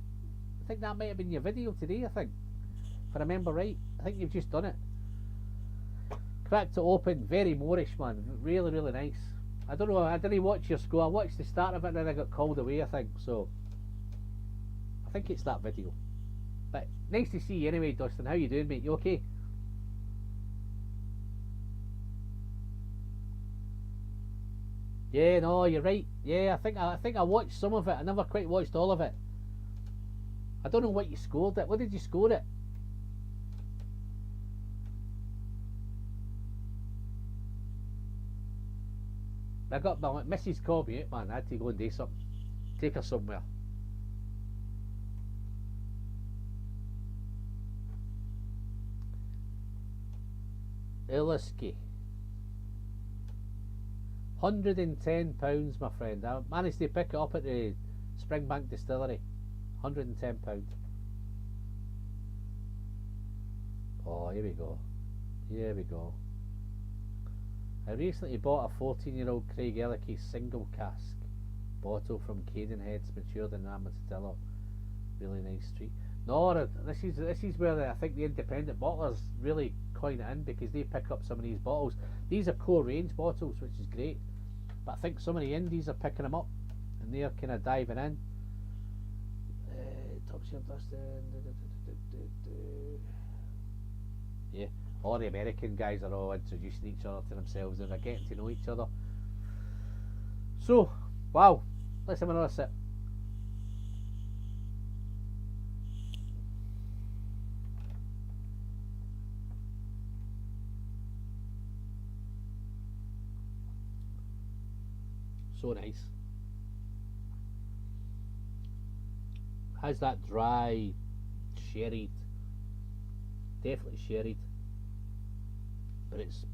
I think that might have been your video today. I think, if I remember right. I think you've just done it. Cracked it open. Very Moorish, man. Really, really nice. I don't know. I didn't watch your score. I watched the start of it and then I got called away. I think so. I think it's that video. But nice to see you anyway, Dustin. How you doing, mate? You okay? Yeah, no, you're right. Yeah, I think I watched some of it. I never quite watched all of it. I don't know what you scored it. What did you score it? I got my Mrs. called me out, man. I had to go and do something. Take her somewhere. Whiskey. £110, my friend. I managed to pick it up at the Springbank distillery. £110. Oh, here we go. Here we go. I recently bought a 14-year-old Craigellachie single cask bottle from Cadenhead's, matured in Amatillo. Really nice treat. No, this is where I think the independent bottlers really coin it in, because they pick up some of these bottles. These are core range bottles, which is great. But I think some of the indies are picking them up and they're kind of diving in. Top Share Dustin. Yeah, all the American guys are all introducing each other to themselves and they're getting to know each other. So, wow, let's have another sip. So nice. Has that dry, sherried, definitely sherried, but it's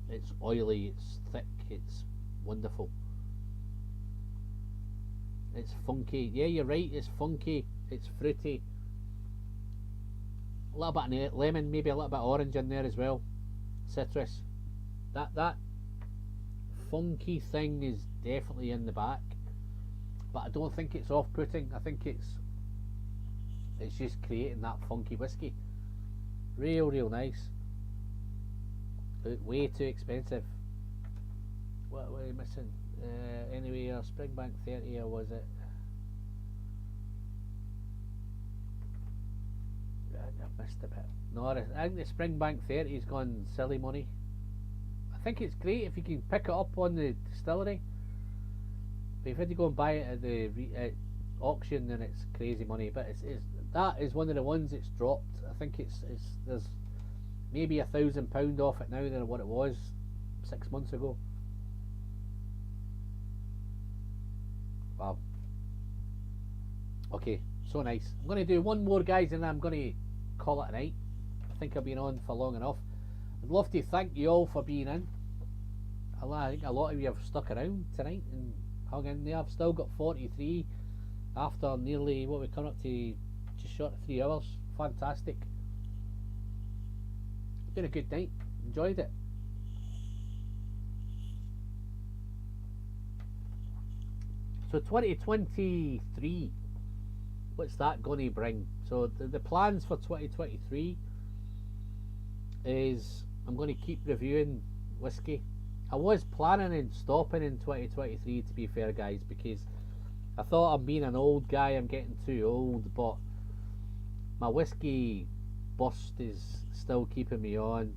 oily, it's thick, it's wonderful. It's funky. Yeah, you're right. It's funky. It's fruity. A little bit of lemon, maybe a little bit of orange in there as well. Citrus. That funky thing is definitely in the back, but I don't think it's off-putting. I think it's just creating that funky whiskey. Real nice, but way too expensive. What were you missing? Anyway, our Springbank 30, or was it? I've missed a bit. No, I think the Springbank 30 has gone silly money. I think it's great if you can pick it up on the distillery, but if you had to go and buy it at the auction, then it's crazy money. But that is one of the ones that's dropped. I think there's maybe £1,000 off it now than what it was 6 months ago. Wow. Okay, so nice. I'm going to do one more, guys, and I'm going to call it a night. I think I've been on for long enough. I'd love to thank you all for being in. I think a lot of you have stuck around tonight and hung in there. I've still got 43 after nearly, what, we're coming up to just short of 3 hours. Fantastic. It's been a good night. Enjoyed it. So 2023, what's that going to bring? So the plans for 2023 is I'm going to keep reviewing whiskey. I was planning on stopping in 2023, to be fair, guys, because I thought I'm being an old guy, I'm getting too old, but my whiskey burst is still keeping me on.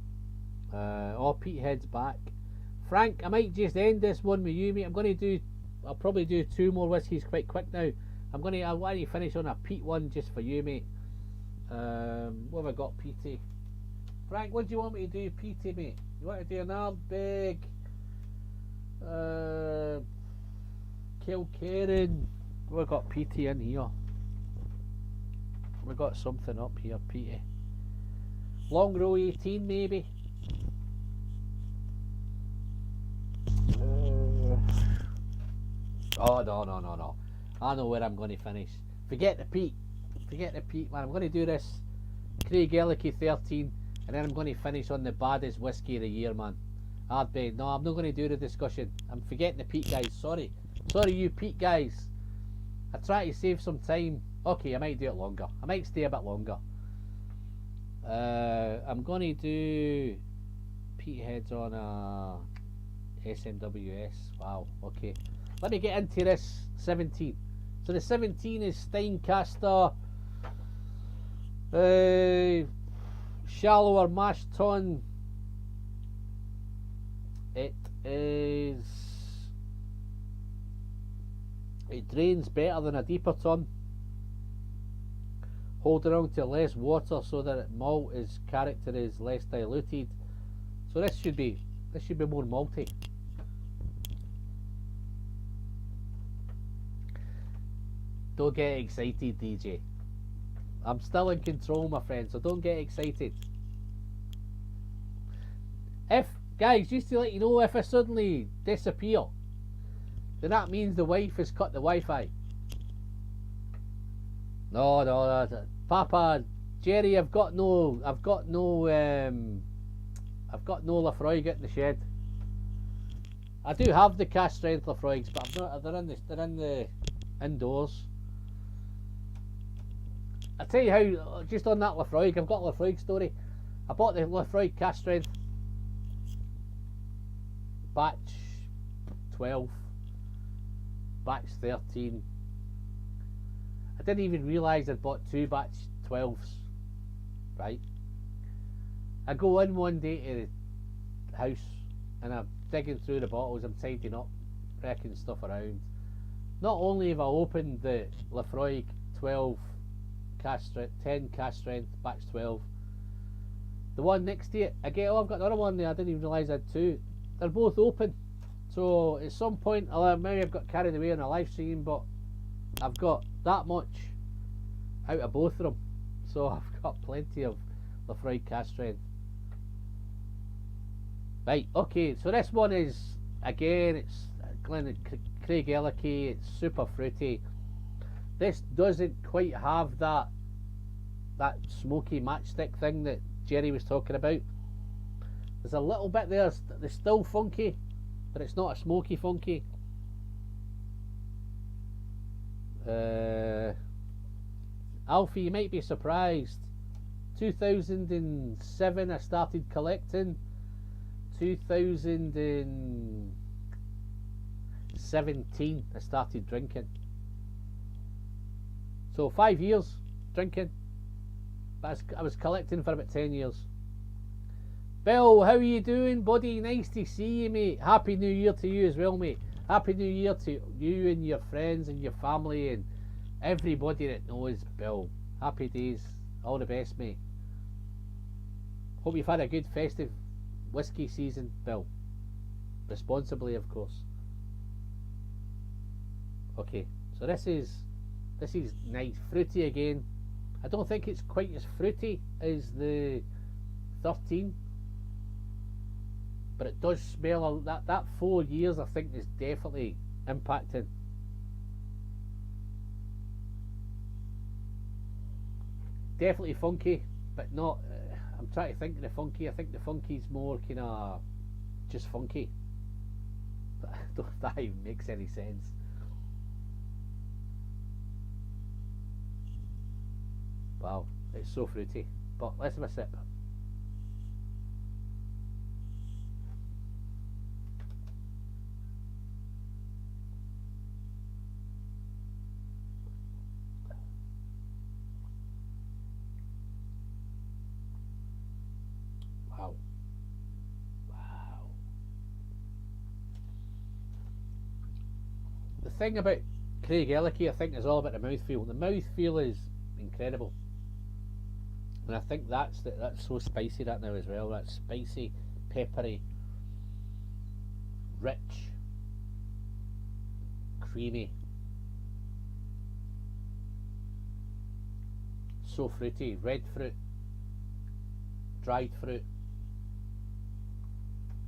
Pete Head's back. Frank, I might just end this one with you, mate. I'll probably do 2 more whiskies quite quick now. I want to finish on a Pete one just for you, mate. What have I got, Petey? Frank, what do you want me to do, Petey, mate? You want to do another big Kilkerran? We've got Petey in here. We've got something up here, Petey. Long Row 18, maybe. Oh, no. I know where I'm going to finish. Forget the Pete, man. I'm going to do this Craigellachie 13, and then I'm going to finish on the baddest whiskey of the year, man. Hard bet. No, I'm not going to do the discussion. I'm forgetting the Pete, guys. Sorry you Pete guys. I try to save some time. Okay, I might do it longer. I might stay a bit longer. I'm going to do Peatheads on a SMWS. Wow, okay. Let me get into this 17. So the 17 is Steincaster, shallower mash ton. It drains better than a deeper ton. Holding on to less water so that malt is character is less diluted. So this should be more malty. Don't get excited, DJ. I'm still in control, my friend, so don't get excited. If, guys, just to let you know, if I suddenly disappear, then that means the wife has cut the Wi-Fi. No, Papa, Jerry, I've got no Lafroig in the shed. I do have the cast strength Lafroigs, but they're in the indoors. I tell you how, just on that Lafroig, I've got a Lafroig story. I bought the Lafroig cast strength batch 12, batch 13. I didn't even realise I'd bought 2 batch 12s, right? I go in one day to the house and I'm digging through the bottles, I'm tidying up, wrecking stuff around. Not only have I opened the Lafroig 12 cast strength, 10 cast strength, batch 12, the one next to it, I get, oh, I've got another one there, I didn't even realise I had 2. They're both open. So at some point, maybe I've got carried away on a live stream, but I've got that much out of both of them. So I've got plenty of Lafroig cast strength. Right, okay, so this one is, again, it's Craigellachie, it's super fruity. This doesn't quite have that smoky matchstick thing that Jerry was talking about. There's a little bit there, it's still funky, but it's not a smoky funky. Alfie, you might be surprised. 2007 I started collecting. 2017 I started drinking. So 5 years drinking, but I was collecting for about 10 years. Bill, how are you doing, buddy? Nice to see you, mate. Happy New Year to you as well, mate. Happy New Year to you and your friends and your family and everybody that knows Bill. Happy days. All the best, mate. Hope you've had a good festive whiskey season, Bill. Responsibly, of course. Okay, so this is nice, fruity again. I don't think it's quite as fruity as the 13, but it does smell that 4 years. I think is definitely impacting. Definitely funky, but not. I'm trying to think of the funky. I think the funky's more kind of just funky. But I don't know if that even makes any sense. Wow, it's so fruity. But let's have a sip. Wow. Wow. The thing about Craigellachie, I think, is all about the mouthfeel. The mouthfeel is incredible. And I think that's so spicy that now as well. That's spicy, peppery, rich, creamy, so fruity. Red fruit, dried fruit.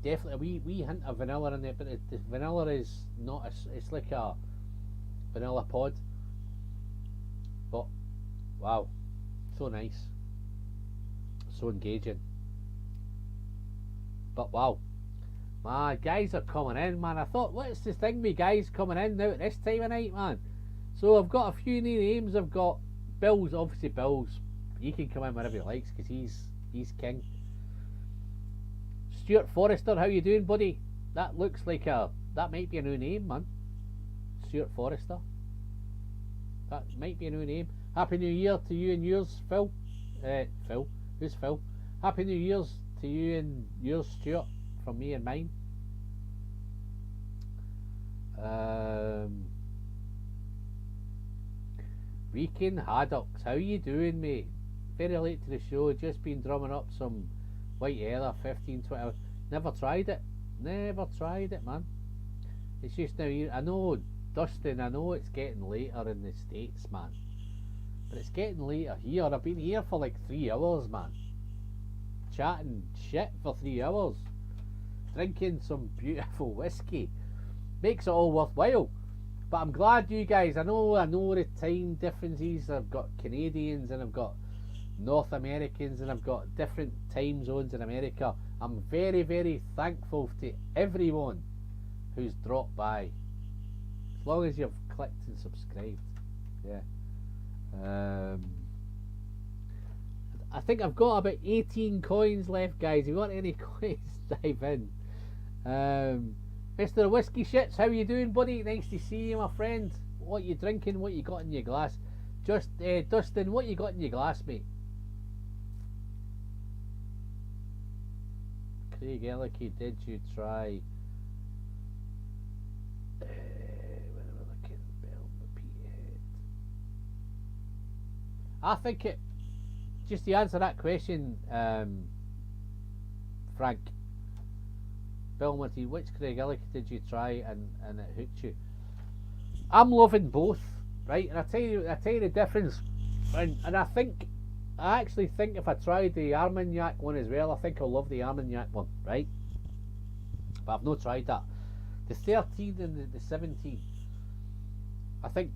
Definitely a wee hint of vanilla in there, but the vanilla is not. It's like a vanilla pod. But wow, so nice. So engaging. But wow, man, guys are coming in, man. I thought, what's the thing with guys coming in now at this time of night, man? So I've got a few new names. I've got Bill's, obviously Bill's. He can come in whenever he likes because he's king. Stuart Forrester, how you doing, buddy? That looks like that might be a new name, man. Stuart Forrester. That might be a new name. Happy New Year to you and yours, Phil. Phil. Who's Phil? Happy New Year's to you and yours, Stuart, from me and mine. Weekend Haddocks, how you doing, mate? Very late to the show, just been drumming up some white heather, 15, 20 hours. Never tried it, man. It's just now, I know, Dustin, I know it's getting later in the States, man. But it's getting later here. I've been here for like 3 hours, man. Chatting shit for 3 hours. Drinking some beautiful whiskey. Makes it all worthwhile. But I'm glad you guys, I know the time differences. I've got Canadians and I've got North Americans and I've got different time zones in America. I'm very, very thankful to everyone who's dropped by. As long as you've clicked and subscribed. Yeah. I think I've got about 18 coins left, guys. If you want any coins, dive in. Mr. Whiskey Shits, how you doing, buddy? Nice to see you, my friend. What you drinking? What you got in your glass? Just Dustin, what you got in your glass, mate? Craigellachie, did you try? Where am I looking? Bell, Peterhead. I think it. Just to answer that question, Frank. Belmonty, which Craigellachie did you try and it hooked you? I'm loving both, right? And I tell you the difference. And I actually think if I tried the Armagnac one as well, I think I'll love the Armagnac one, right? But I've not tried that. The 13 and the 17, I think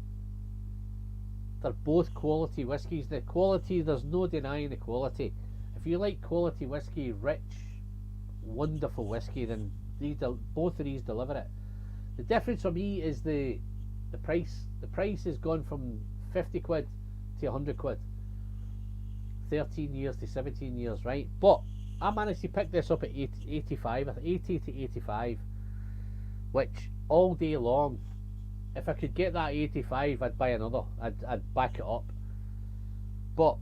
they're both quality whiskies. The quality, there's no denying the quality. If you like quality whiskey, rich, wonderful whiskey, then both of these deliver it. The difference for me is the price. The price has gone from 50 quid to 100 quid. 13 years to 17 years, right? But I managed to pick this up at 85, 80 to 85, which all day long, if I could get that 85, I'd buy another. I'd back it up. But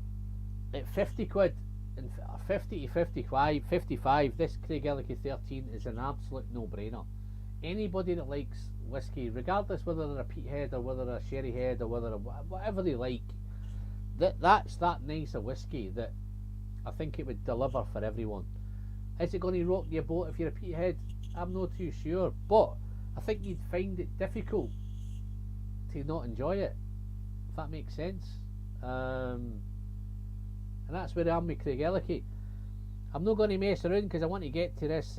at 50 quid, and 50 to 55, this Craigellachie 13 is an absolute no-brainer. Anybody that likes whiskey, regardless whether they're a peathead or whether they're a sherry head or whether whatever they like, that's that nice a whiskey that I think it would deliver for everyone. Is it going to rock your boat if you're a peathead? I'm not too sure, but I think you'd find it difficult to not enjoy it, if that makes sense. And that's where I am with Craigellachie. I'm not going to mess around because I want to get to this.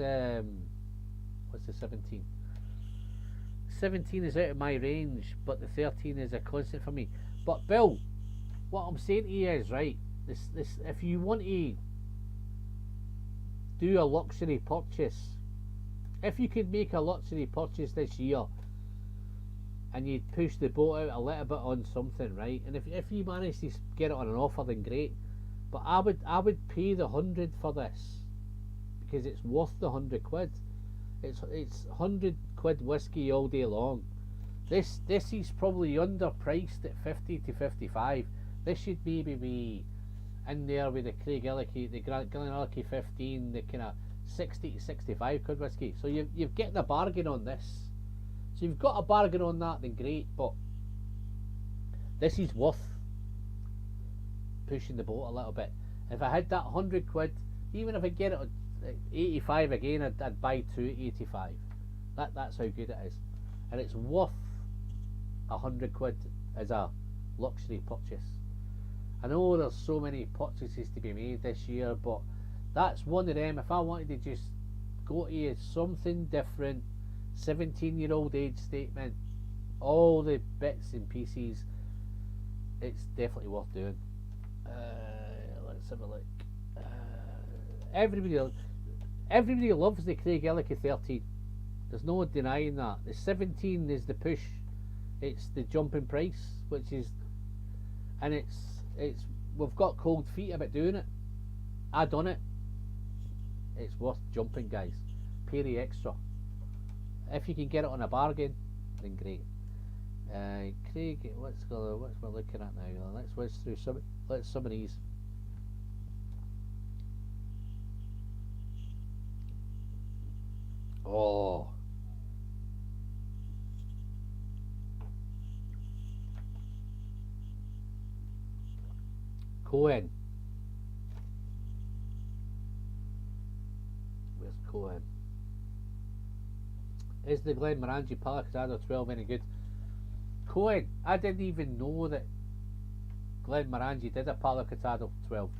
What's the 17? 17 is out of my range, but the 13 is a constant for me. But Bill, what I'm saying to you is, right, this if you want to do a luxury purchase, if you could make a luxury purchase this year and you'd push the boat out a little bit on something, right, and if you manage to get it on an offer, then great. But I would pay the 100 for this because it's worth the 100 quid. It's 100 quid whiskey all day long. This is probably underpriced at 50 to 55. This should maybe be in there with the Craigellachie, the Craigellachie 15, the kind of 60 to 65 quid whiskey. So you've getting a bargain on this. So you've got a bargain on that, then great. But this is worth pushing the boat a little bit. If I had that 100 quid, even if I get it at 85 again, I'd buy two at 85. That's how good it is, and it's worth 100 quid as a luxury purchase. I know there's so many purchases to be made this year, but that's one of them. If I wanted to just go to something different, 17-year-old age statement, all the bits and pieces, it's definitely worth doing. Let's have a look. Everybody loves the Craigellachie 13. There's no denying that. The 17 is the push. It's the jumping price, which is, and it's we've got cold feet about doing it. I done it. It's worth jumping, guys. Pay the extra. If you can get it on a bargain, then great. Craig, what's we're looking at now? Let's whiz through some of these. Oh. Cohen. Where's Cohen? Is the Glenmorangie Palacatado 12 any good? Cohen, I didn't even know that Glenmorangie did a Palacatado 12.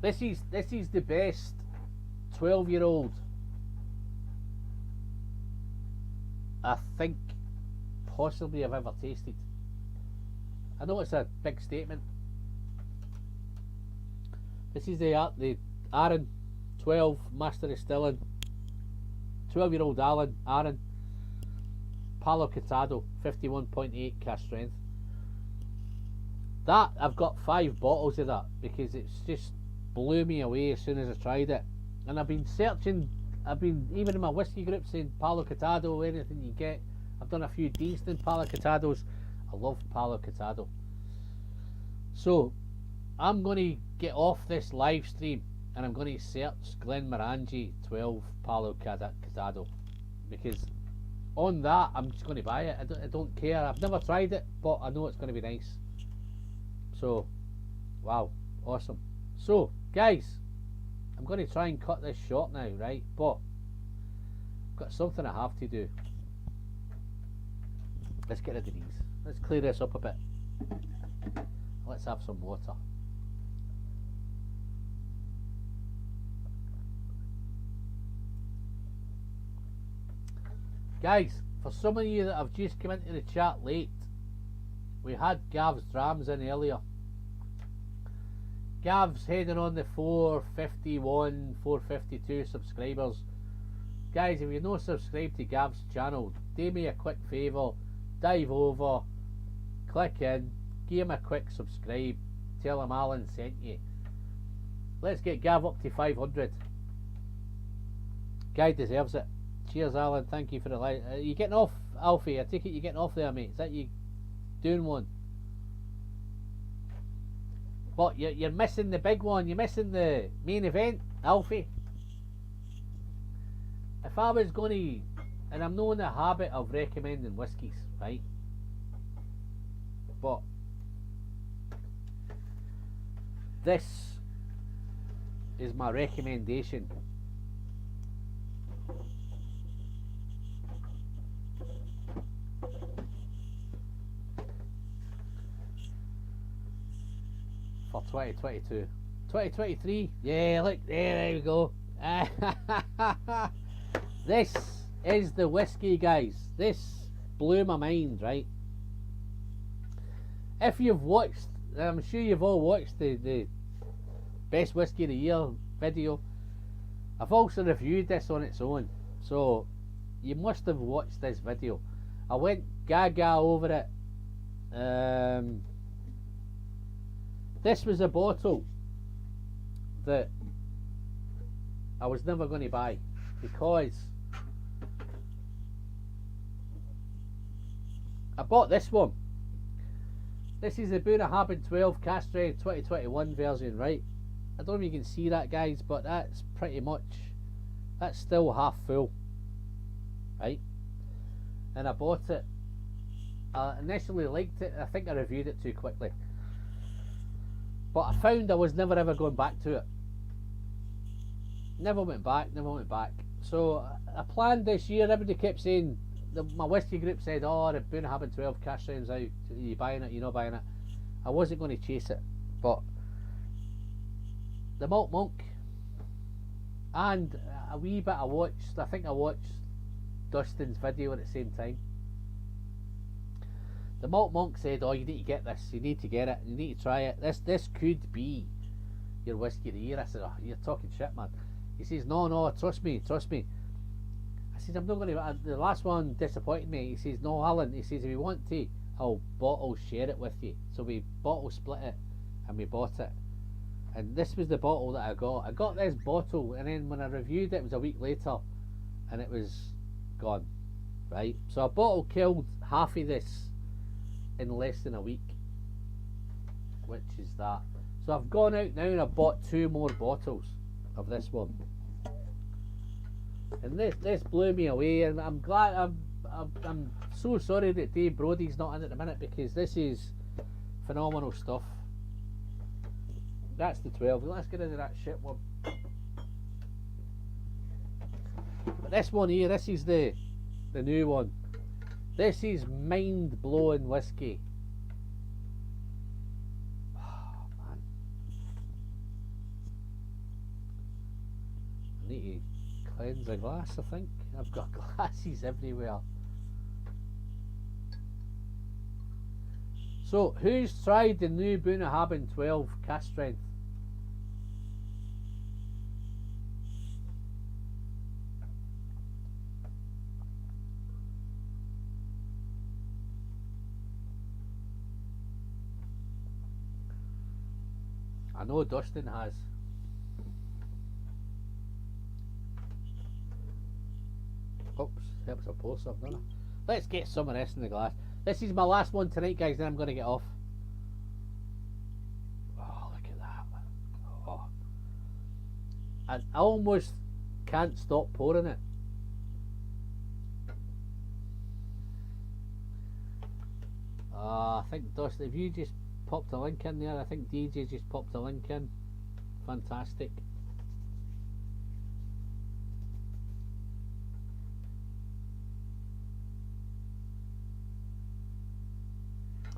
This is the best 12-year-old I think possibly I've ever tasted. I know it's a big statement. This is the Aaron 12 Master Distilling 12-year-old Aaron Palacatado 51.8 cask strength. That I've got 5 bottles of that because it's just blew me away as soon as I tried it. And I've been searching, even in my whiskey group saying Palacatado, anything you get. I've done a few decent Palacatados. I love Palacatado. So I'm going to get off this live stream and I'm going to search Glenmorangie 12 Palacatado, because on that I'm just going to buy it. I don't care. I've never tried it, but I know it's going to be nice. So, wow, awesome. So, guys, I'm going to try and cut this short now, right? But I've got something I have to do. Let's get rid of these. Let's clear this up a bit. Let's have some water. Guys, for some of you that have just come into the chat late, we had Gav's Drams in earlier. Gav's heading on the 451, 452 subscribers. Guys, if you're not subscribed to Gav's channel, do me a quick favour, dive over, click in, give him a quick subscribe, tell him Alan sent you. Let's get Gav up to 500. Guy deserves it. Cheers, Alan. Thank you for the light. You getting off, Alfie? I take it you're getting off there, mate. Is that you doing one? What? You're missing the big one. You're missing the main event, Alfie. If I was going to, and I'm not in the habit of recommending whiskies, right? But this is my recommendation. For 2022. 2023, yeah, look, there we go. This is the whiskey, guys. This blew my mind, right? If you've watched, I'm sure you've all watched the best whiskey of the year video. I've also reviewed this on its own, so you must have watched this video. I went gaga over it. This was a bottle that I was never going to buy because I bought this one. This is the Bunnahabhain 12 cask strength 2021 version, right? I don't know if you can see that, guys, but that's pretty much, that's still half full, right? And I bought it. I initially liked it. I think I reviewed it too quickly. But I found I was never ever going back to it. Never went back. So I planned this year. Everybody kept saying, my whiskey group said, oh, the Bunnahabhain 12 cask strength's out. Are you buying it? You're not buying it. I wasn't going to chase it. But the Malt Monk and a wee bit I watched, I think I watched Dustin's video at the same time. The Malt Monk said, oh, you need to get this, you need to get it, you need to try it, this could be your whiskey of the year. I said, oh, you're talking shit, man. He says, no, trust me. I says, I'm not going to, the last one disappointed me. He says, no, Alan, he says, if you want to, I'll bottle share it with you. So we bottle split it, and we bought it. And this was the bottle that I got. I got this bottle, and then when I reviewed it, it was a week later, and it was gone. Right? So a bottle killed half of this in less than a week. Which is that. So I've gone out now and I've bought 2 more bottles of this one. And this blew me away, and I'm glad. I'm so sorry that Dave Brody's not in at the minute, because this is phenomenal stuff. That's the 12. Let's get into that shit one. But this one here, this is the new one. This is mind-blowing whiskey. Oh, man. I need to cleanse the glass, I think. I've got glasses everywhere. So, who's tried the new Bunnahabhain 12 cast strength? I know Dustin has. Oops, helps a post up, doesn't it? Let's get some of this in the glass. This is my last one tonight, guys, then I'm going to get off. Oh, look at that. Oh. I almost can't stop pouring it. I think, Dustin, if you just popped a link in there, I think DJ just popped a link in. Fantastic.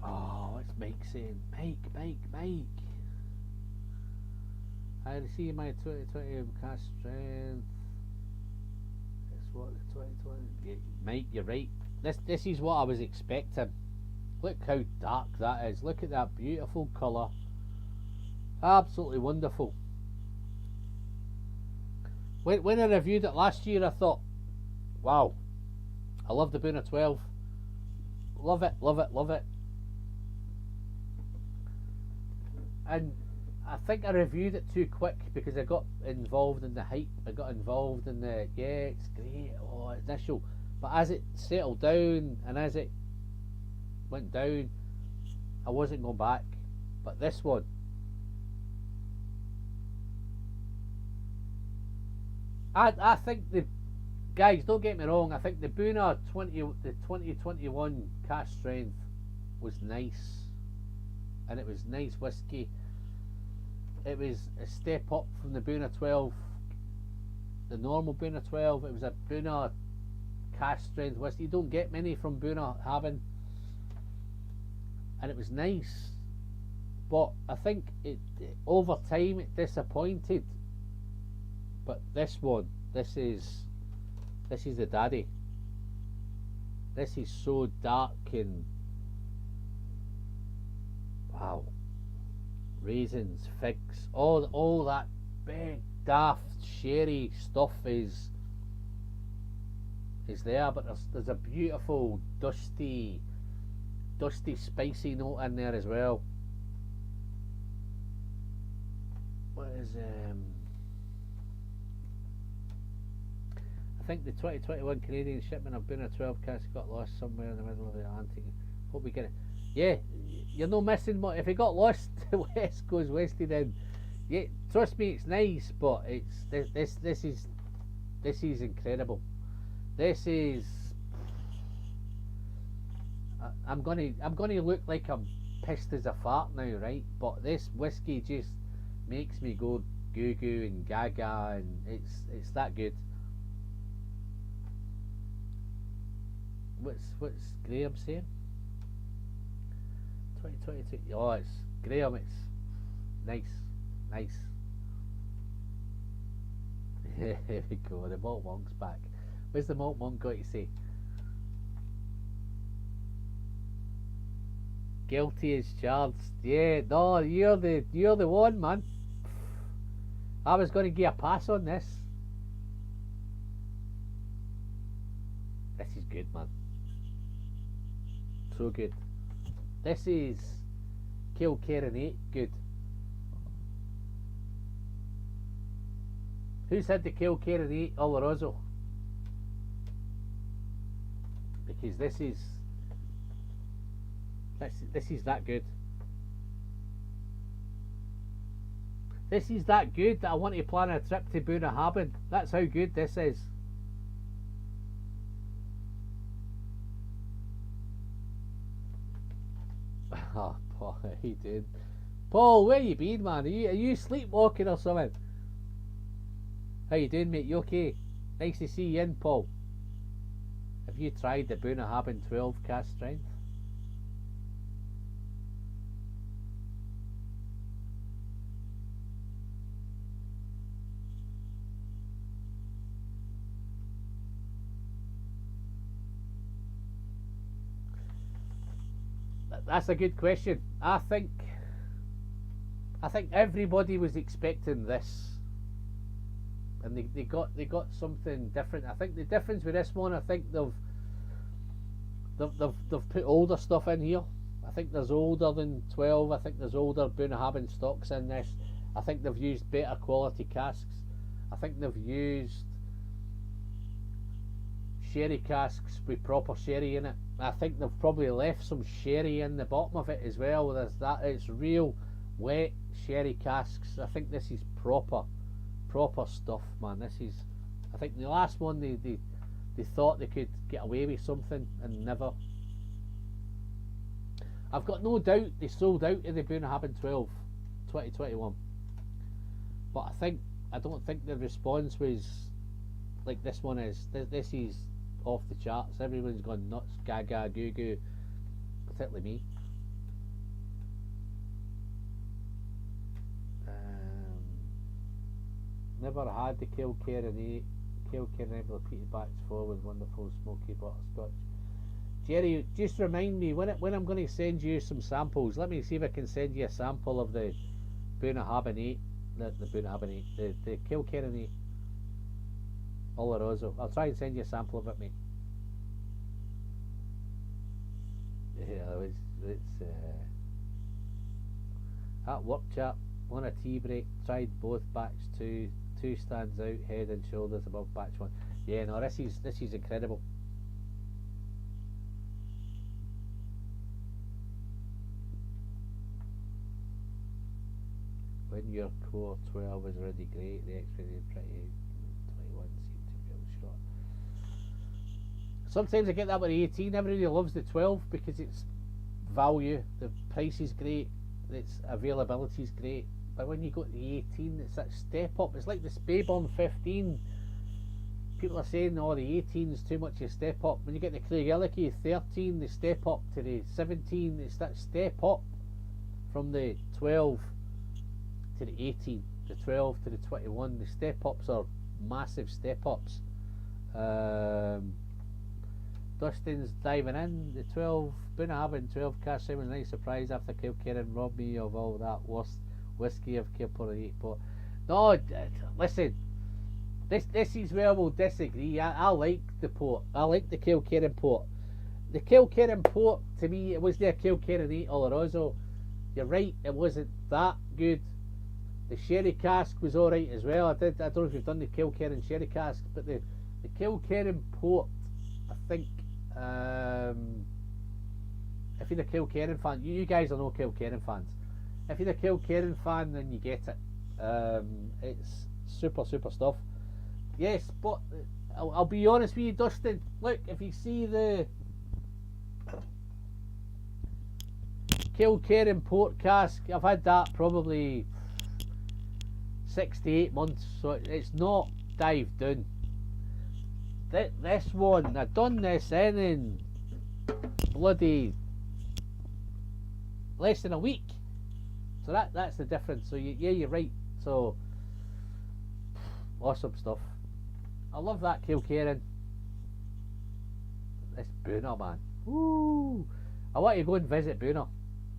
Oh, what's Mike saying? Mike. I see my 2020 cast strength. That's what the 2020. Yeah, Mike, you're right. This is what I was expecting. Look how dark that is. Look at that beautiful colour. Absolutely wonderful. When I reviewed it last year, I thought, wow, I love the Bunna 12. Love it. And I think I reviewed it too quick because I got involved in the hype. I got involved in the, yeah, it's great, oh, initial. But as it settled down and as it went down, I wasn't going back. But this one, I think the guys, don't get me wrong, I think the Bunna 2021 cast strength was nice, and it was nice whiskey. It was a step up from the Bunna 12, the normal Bunna 12. It was a Bunna cast strength whiskey. You don't get many from Bunnahabhain. And it was nice, but I think it over time it disappointed. But this one, this is the daddy. This is so dark and wow, raisins, figs, all that big daft sherry stuff is there, but there's a beautiful dusty spicy note in there as well. What is I think the 2021 Canadian shipment of Bunna 12 casks got lost somewhere in the middle of the Atlantic. Hope we get it. Yeah, you're no missing much. If it got lost, West goes westy then. Yeah, trust me, it's nice, but it's this is incredible. This is. I'm gonna look like I'm pissed as a fart now, right? But this whiskey just makes me go goo goo and gaga, and it's that good. What's Graham saying? 2022. Oh, it's Graham. It's nice. Here we go. The malt monk's back. Where's the malt monk got to say? Guilty as charged. Yeah, no, you're the one, man. I was going to give a pass on this. This is good, man. So good. This is Craigellachie 8 good. Who's had the Craigellachie 8 Oloroso? Because this is that good. This is that good that I want to plan a trip to Bunnahabhain. That's how good this is. Oh, Paul, how you doing? Paul, where you been, man? Are you sleepwalking or something? How you doing, mate? You okay? Nice to see you in, Paul. Have you tried the Bunnahabhain 12 cast strength? That's a good question. I think everybody was expecting this, and they got something different. I think the difference with this one, I think they've put older stuff in here. I think there's older than 12. I think there's older Bunnahabhain stocks in this. I think they've used better quality casks. I think they've used sherry casks with proper sherry in it. I think they've probably left some sherry in the bottom of it as well. There's that. It's real wet sherry casks. I think this is proper stuff, man. This is. I think the last one they thought they could get away with something and never. I've got no doubt they sold out of the Bunnahabhain 12 2021, but I don't think the response was like this one is. This is off the charts. Everyone's gone nuts, gaga, goo goo, particularly me. Never had the Craigellachie 8 repeated batch 4 with wonderful smoky butterscotch. Jerry, just remind me when I'm going to send you some samples. Let me see if I can send you a sample of the Bunnahabhain 8, the Bunnahabhain 8, the Craigellachie 8 Oloroso. I'll try and send you a sample of it, mate. Yeah, it's at work, chap, on a tea break, tried both batch 2 stands out, head and shoulders above batch 1. Yeah, no, this is incredible. When your core 12 is already great, the X-ray is pretty. 21 seemed to be short. Sometimes I get that with the 18. Everybody loves the 12 because it's value, the price is great, its availability is great. But when you go to the 18, it's that step up. It's like the Spayburn 15. People are saying, oh, the 18 is too much a step up. When you get the Craigellachie 13, the step up to the 17, it's that step up from the 12 to the 18, the 12 to the 21. The step ups are massive step ups. Dustin's diving in. The 12 Bunnahabhain 12 cash in was a nice surprise after Craigellachie robbed me of all that worst whiskey of Craigellachie 8. But no, listen, this is where we'll disagree. I like the port. I like the Craigellachie port. The Craigellachie port, to me, it was the Craigellachie 8 Oloroso. You're right, it wasn't that good. The sherry cask was alright as well. I don't know if you've done the Craigellachie sherry cask, but the Craigellachie port, I think, if you're a Craigellachie fan, you guys are no Craigellachie fans. If you're a Craigellachie fan, then you get it. It's super stuff. Yes, but I'll be honest with you, Dustin. Look, if you see the Craigellachie port cask, I've had that probably 6 to 8 months, so it's not dived down. This one, I've done this in bloody less than a week, so that's the difference. So yeah, you're right. So awesome stuff. I love that Craigellachie. This Bunna, man. Woo! I want to go and visit Bunna.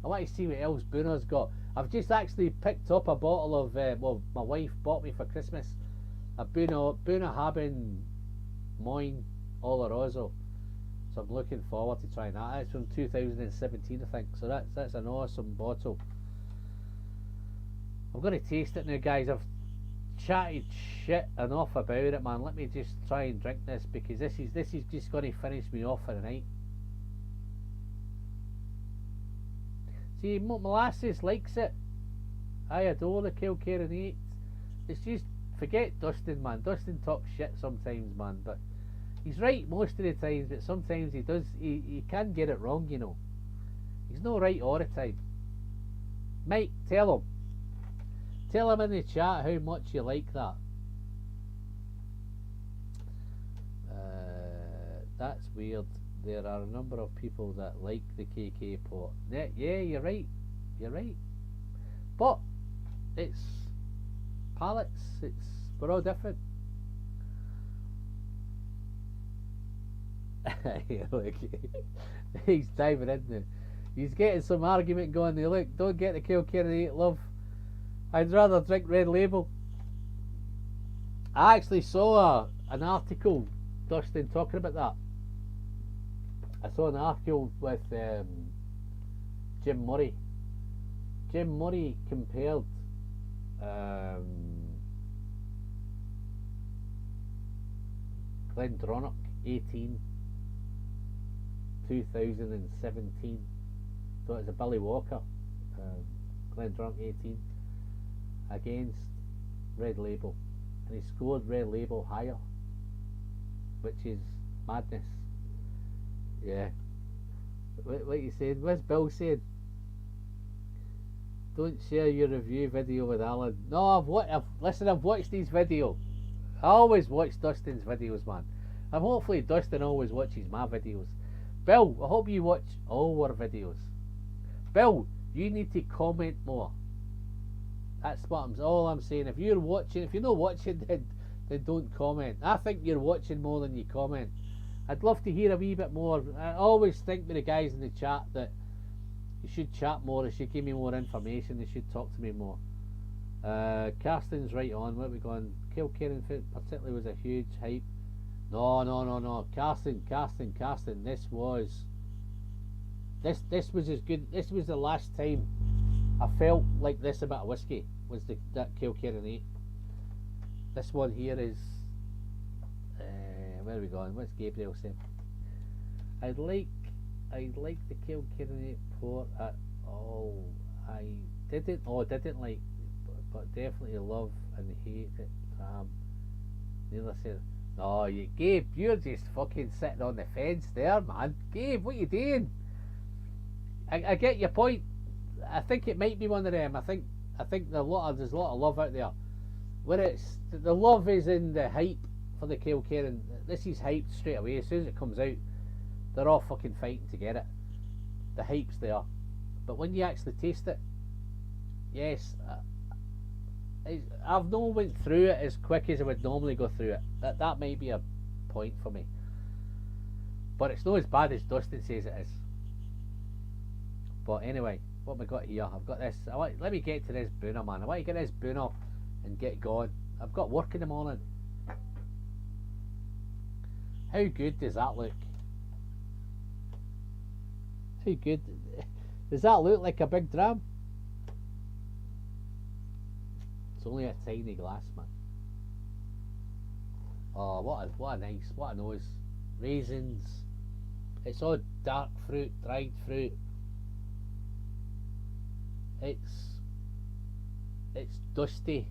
I want to see what else Bunna's got. I've just actually picked up a bottle of well, my wife bought me for Christmas a Bunnahabhain Moyne Oloroso. So I'm looking forward to trying that. It's from 2017, I think. So that's an awesome bottle. I'm going to taste it now, guys. I've chatted shit enough about it, man. Let me just try and drink this, because this is just going to finish me off for the night. See, Molasses likes it. I adore the Craigellachie. It's just, forget Dustin, man. Dustin talks shit sometimes, man, but he's right most of the times, but sometimes he can get it wrong, you know. He's not right all the time. Mike, tell him. Tell him in the chat how much you like that. That's weird. There are a number of people that like the KK pot. Yeah, you're right. You're right. But it's palates. We're all different. Look, he's diving in there. He's getting some argument going there. Look, don't get the Craigellachie, love. I'd rather drink Red Label. I actually saw an article, Dustin, talking about that. I saw an article with Jim Murray. Jim Murray compared Glendronach 18 2017. So it's a Billy Walker, Glendronach 18 against Red Label, and he scored Red Label higher, which is madness. Yeah. What you saying? What's Bill saying? Don't share your review video with Alan. No, listen, I've watched these videos. I always watch Dustin's videos, man. And hopefully Dustin always watches my videos. Bill, I hope you watch all our videos. Bill, you need to comment more. That's all I'm saying. If you're watching, if you're not watching, then don't comment. I think you're watching more than you comment. I'd love to hear a wee bit more. I always think with the guys in the chat that you should chat more, they should give me more information, they should talk to me more. Karsten's right on. What are we going? Craigellachie particularly was a huge hype. No. Karsten. This was as good. This was the last time I felt like this about a whiskey, was that Craigellachie. This one here is where are we going? What's Gabriel saying? I'd like the Craigellachie port at all. I didn't like, but definitely love and hate it. Neither said. No, Gabe, you're just fucking sitting on the fence there, man. Gabe, what you doing? I get your point. I think it might be one of them. I think there's a lot of love out there. Where it's the love is in the hype for the Craigellachie, and this is hyped straight away. As soon as it comes out, they're all fucking fighting to get it. The hype's there, but when you actually taste it, yes, I've not went through it as quick as I would normally go through it. That might be a point for me, but it's not as bad as Dustin says it is. But anyway, what have I got here? I've got this. Let me get to this booner, man. I want to get this booner and get going. I've got work in the morning. How good does that look? How good does that look? Like a big dram? It's only a tiny glass, man. Oh, what a nose. Raisins. It's all dark fruit, dried fruit. It's dusty.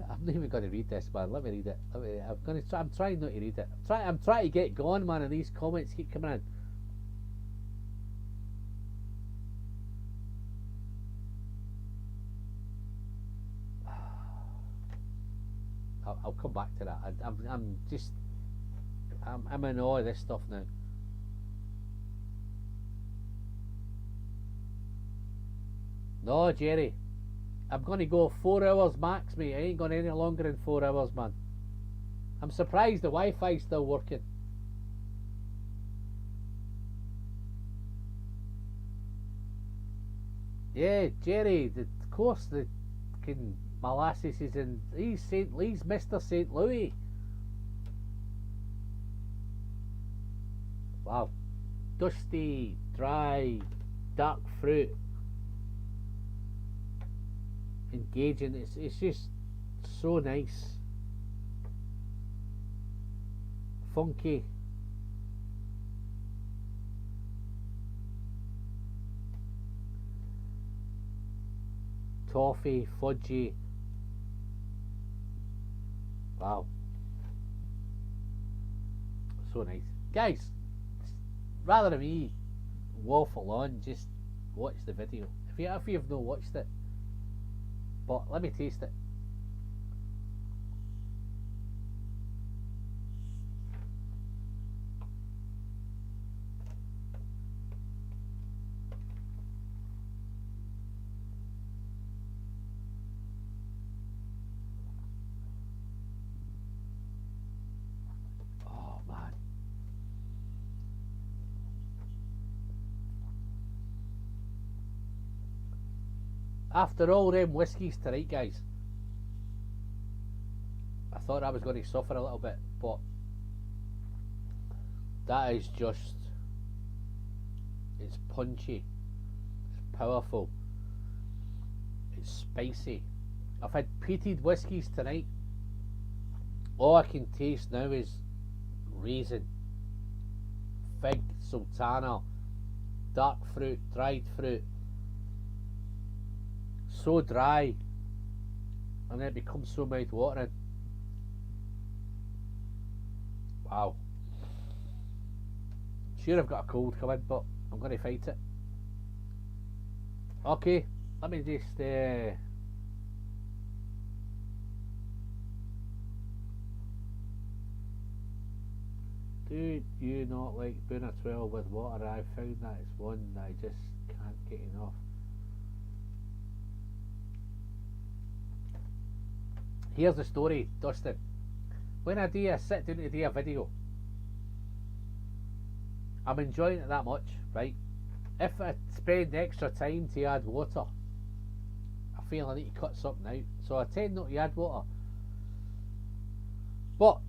I'm not even going to read this, man. Let me read it. I'm trying not to read it. I'm trying to get going, man, and these comments keep coming in. I'll come back to that. I'm in awe of this stuff now. No, Jerry. I'm going to go 4 hours max, mate. I ain't going any longer than 4 hours, man. I'm surprised the Wi-Fi's still working. Yeah, Jerry, of course the Molasses is in. He's Mr. St. Louis. Wow. Dusty, dry, dark fruit. Engaging. It's just so nice. Funky. Toffee, fudgy. Wow. So nice. Guys, rather than me waffle on, just watch the video. If you've not watched it. But let me taste it. Oh man. After all them whiskies tonight, guys, I thought I was going to suffer a little bit, but that is just, it's punchy, it's powerful, it's spicy. I've had peated whiskies tonight. All I can taste now is raisin, fig, sultana, dark fruit, dried fruit. So dry, and then it becomes so mouth-watering. Wow. Sure, I've got a cold coming, but I'm going to fight it. Okay, let me just do you not like Boona 12 with water? I found that it's one that I just can't get enough. Here's the story, Dustin. When I sit down to do a video, I'm enjoying it that much, right? If I spend extra time to add water, I feel I need to cut something out, so I tend not to add water. But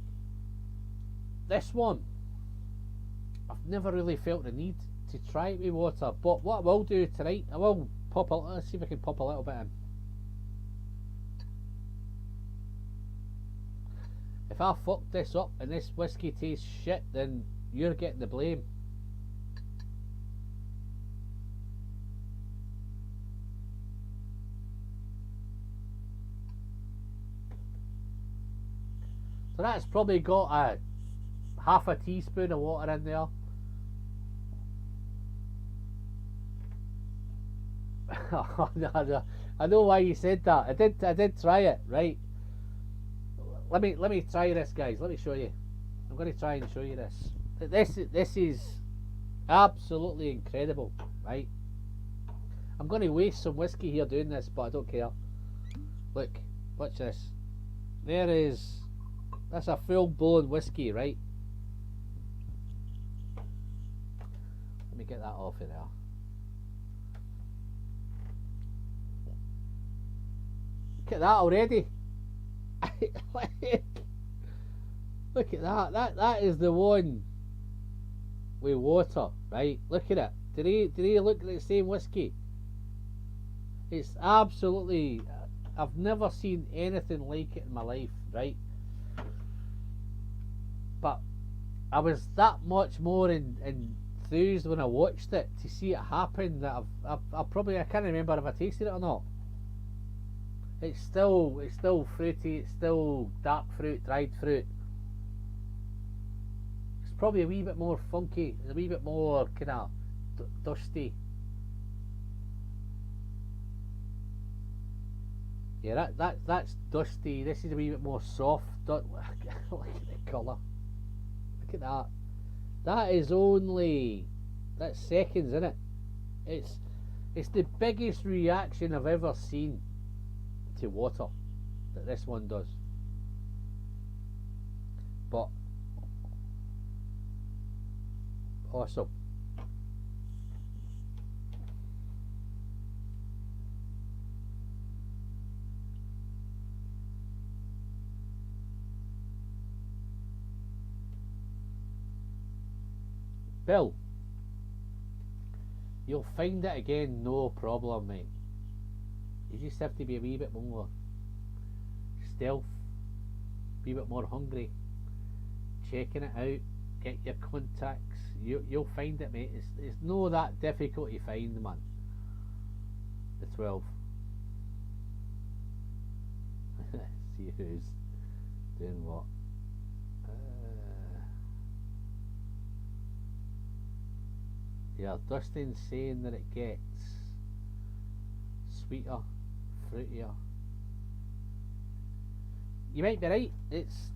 this one, I've never really felt the need to try it with water. But what I will do tonight, I will pop a, let's see if I can pop a little bit in. If I fuck this up and this whiskey tastes shit, then you're getting the blame. So that's probably got a half a teaspoon of water in there. I know why you said that. I did try it, right? Let me try this, guys. Let me show you. I'm going to try and show you this. This is absolutely incredible, right? I'm going to waste some whiskey here doing this, but I don't care. Look, watch this. That's a full-blown whiskey, right? Let me get that off of there. Look at that already. Look at that. That is the one with water, right? Look at it. Did he look like the same whiskey? It's absolutely. I've never seen anything like it in my life, right? But I was that much more enthused when I watched it to see it happen that I can't remember if I tasted it or not. It's still fruity. It's still dark fruit, dried fruit. It's probably a wee bit more funky. It's a wee bit more kind of dusty. Yeah, that's dusty. This is a wee bit more soft. Look at the colour. Look at that. That's seconds, isn't it? It's the biggest reaction I've ever seen to water that this one does. But awesome. Bill, you'll find it again, no problem, mate. You just have to be a wee bit more stealth, a wee bit more hungry, checking it out, get your contacts. You'll find it, mate. It's no that difficult to find, man. The 12. See who's doing what. Yeah, Dustin's saying that it gets sweeter, fruitier. You might be right. This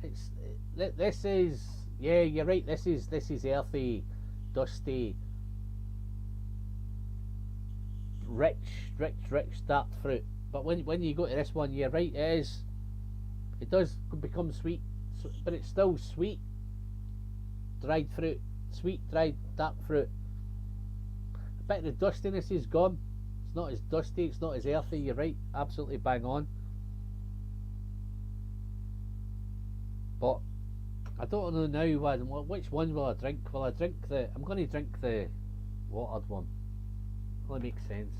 is, yeah, you're right. This is earthy, dusty, rich dark fruit. But when you go to this one, you're right. It does become sweet, but it's still sweet, dried fruit. Sweet, dried, dark fruit. A bit of the dustiness is gone. It's not as dusty, it's not as earthy. You're right, absolutely bang on. But I don't know now which one will I drink. Will I drink I'm going to drink the watered one. Only makes sense.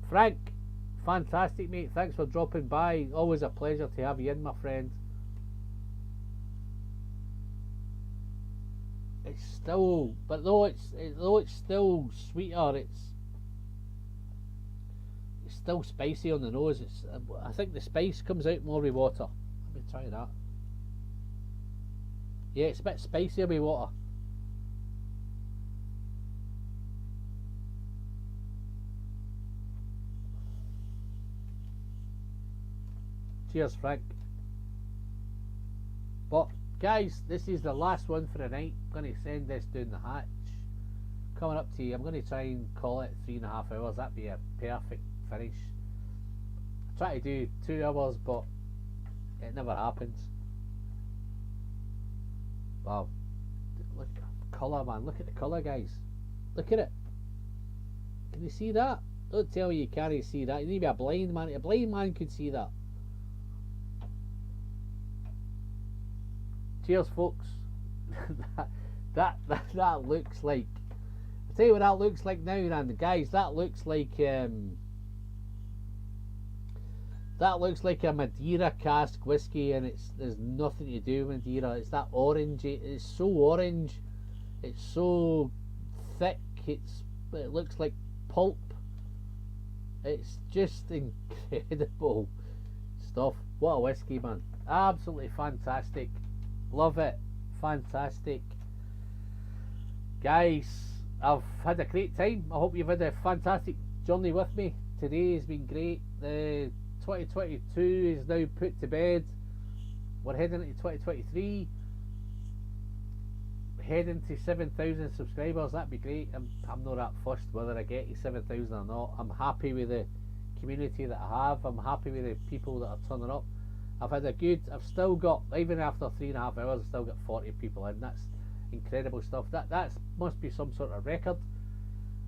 Frank, fantastic, mate. Thanks for dropping by. Always a pleasure to have you in, my friend. It's still, but though it's still sweeter, it's still spicy on the nose. I think the spice comes out more with water. Let me try that. Yeah, it's a bit spicier with water. Cheers, Frank. But guys, this is the last one for the night. I'm going to send this down the hatch. Coming up to you, I'm going to try and call it 3.5 hours. That'd be a perfect finish. I try to do 2 hours, but it never happens. Wow, look at the colour, man. Look at the colour, guys. Look at it. Can you see that? Don't tell me you can't see that. You need to be a blind man. A blind man could see that. Cheers, folks. that looks like, I'll tell you what that looks like now, and guys, that looks like a Madeira cask whiskey, and there's nothing to do with Madeira. It's that orange. It's so orange. It's so thick. It looks like pulp. It's just incredible stuff. What a whiskey, man. Absolutely fantastic. Love it. Fantastic. Guys, I've had a great time. I hope you've had a fantastic journey with me. Today has been great. The 2022 is now put to bed. We're heading into 2023. Heading to 7,000 subscribers. That'd be great. I'm not that fussed whether I get to 7,000 or not. I'm happy with the community that I have. I'm happy with the people that are turning up. I've still got, even after 3.5 hours, I've still got 40 people in. That's incredible stuff. That must be some sort of record.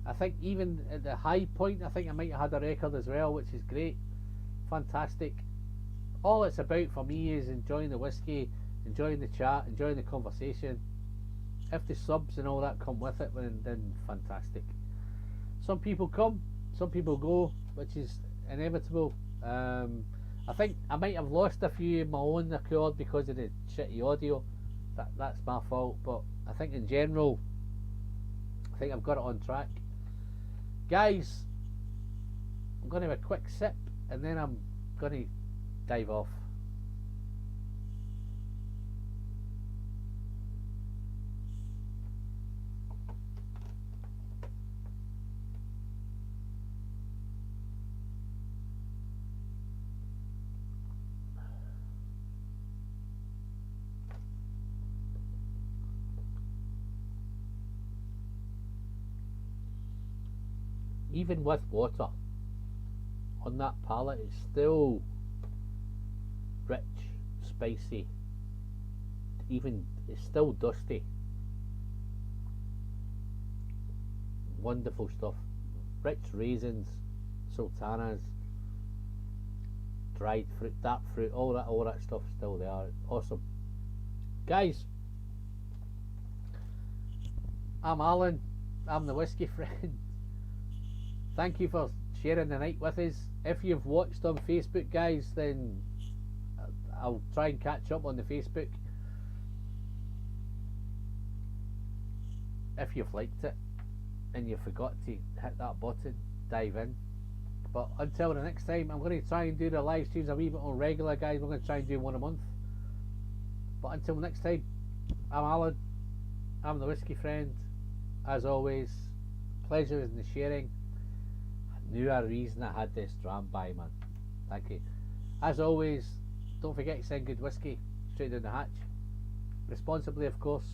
I think even at the high point, I think I might have had a record as well, which is great. Fantastic. All it's about for me is enjoying the whiskey, enjoying the chat, enjoying the conversation. If the subs and all that come with it, then fantastic. Some people come, some people go, which is inevitable. I think I might have lost a few in my own accord because of the shitty audio. That's my fault, but I think in general, I think I've got it on track. Guys, I'm going to have a quick sip and then I'm going to dive off. Even with water on that palate, it's still rich, spicy, even it's still dusty. Wonderful stuff. Rich raisins, sultanas, dried fruit, dark fruit, all that stuff is still there. Awesome. Guys, I'm Alan, I'm the whiskey friend. Thank you for sharing the night with us. If you've watched on Facebook, guys, then I'll try and catch up on the Facebook. If you've liked it and you forgot to hit that button, dive in. But until the next time, I'm going to try and do the live streams a wee bit more regular, guys. We're going to try and do one a month. But until next time, I'm Alan, I'm the whiskey friend. As always, pleasure is in the sharing. I knew a reason I had this dram by, man. Thank you. As always, don't forget to send good whiskey straight down the hatch. Responsibly, of course.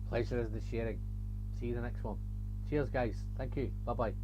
Pleasure is in the sharing. See you in the next one. Cheers, guys. Thank you. Bye bye.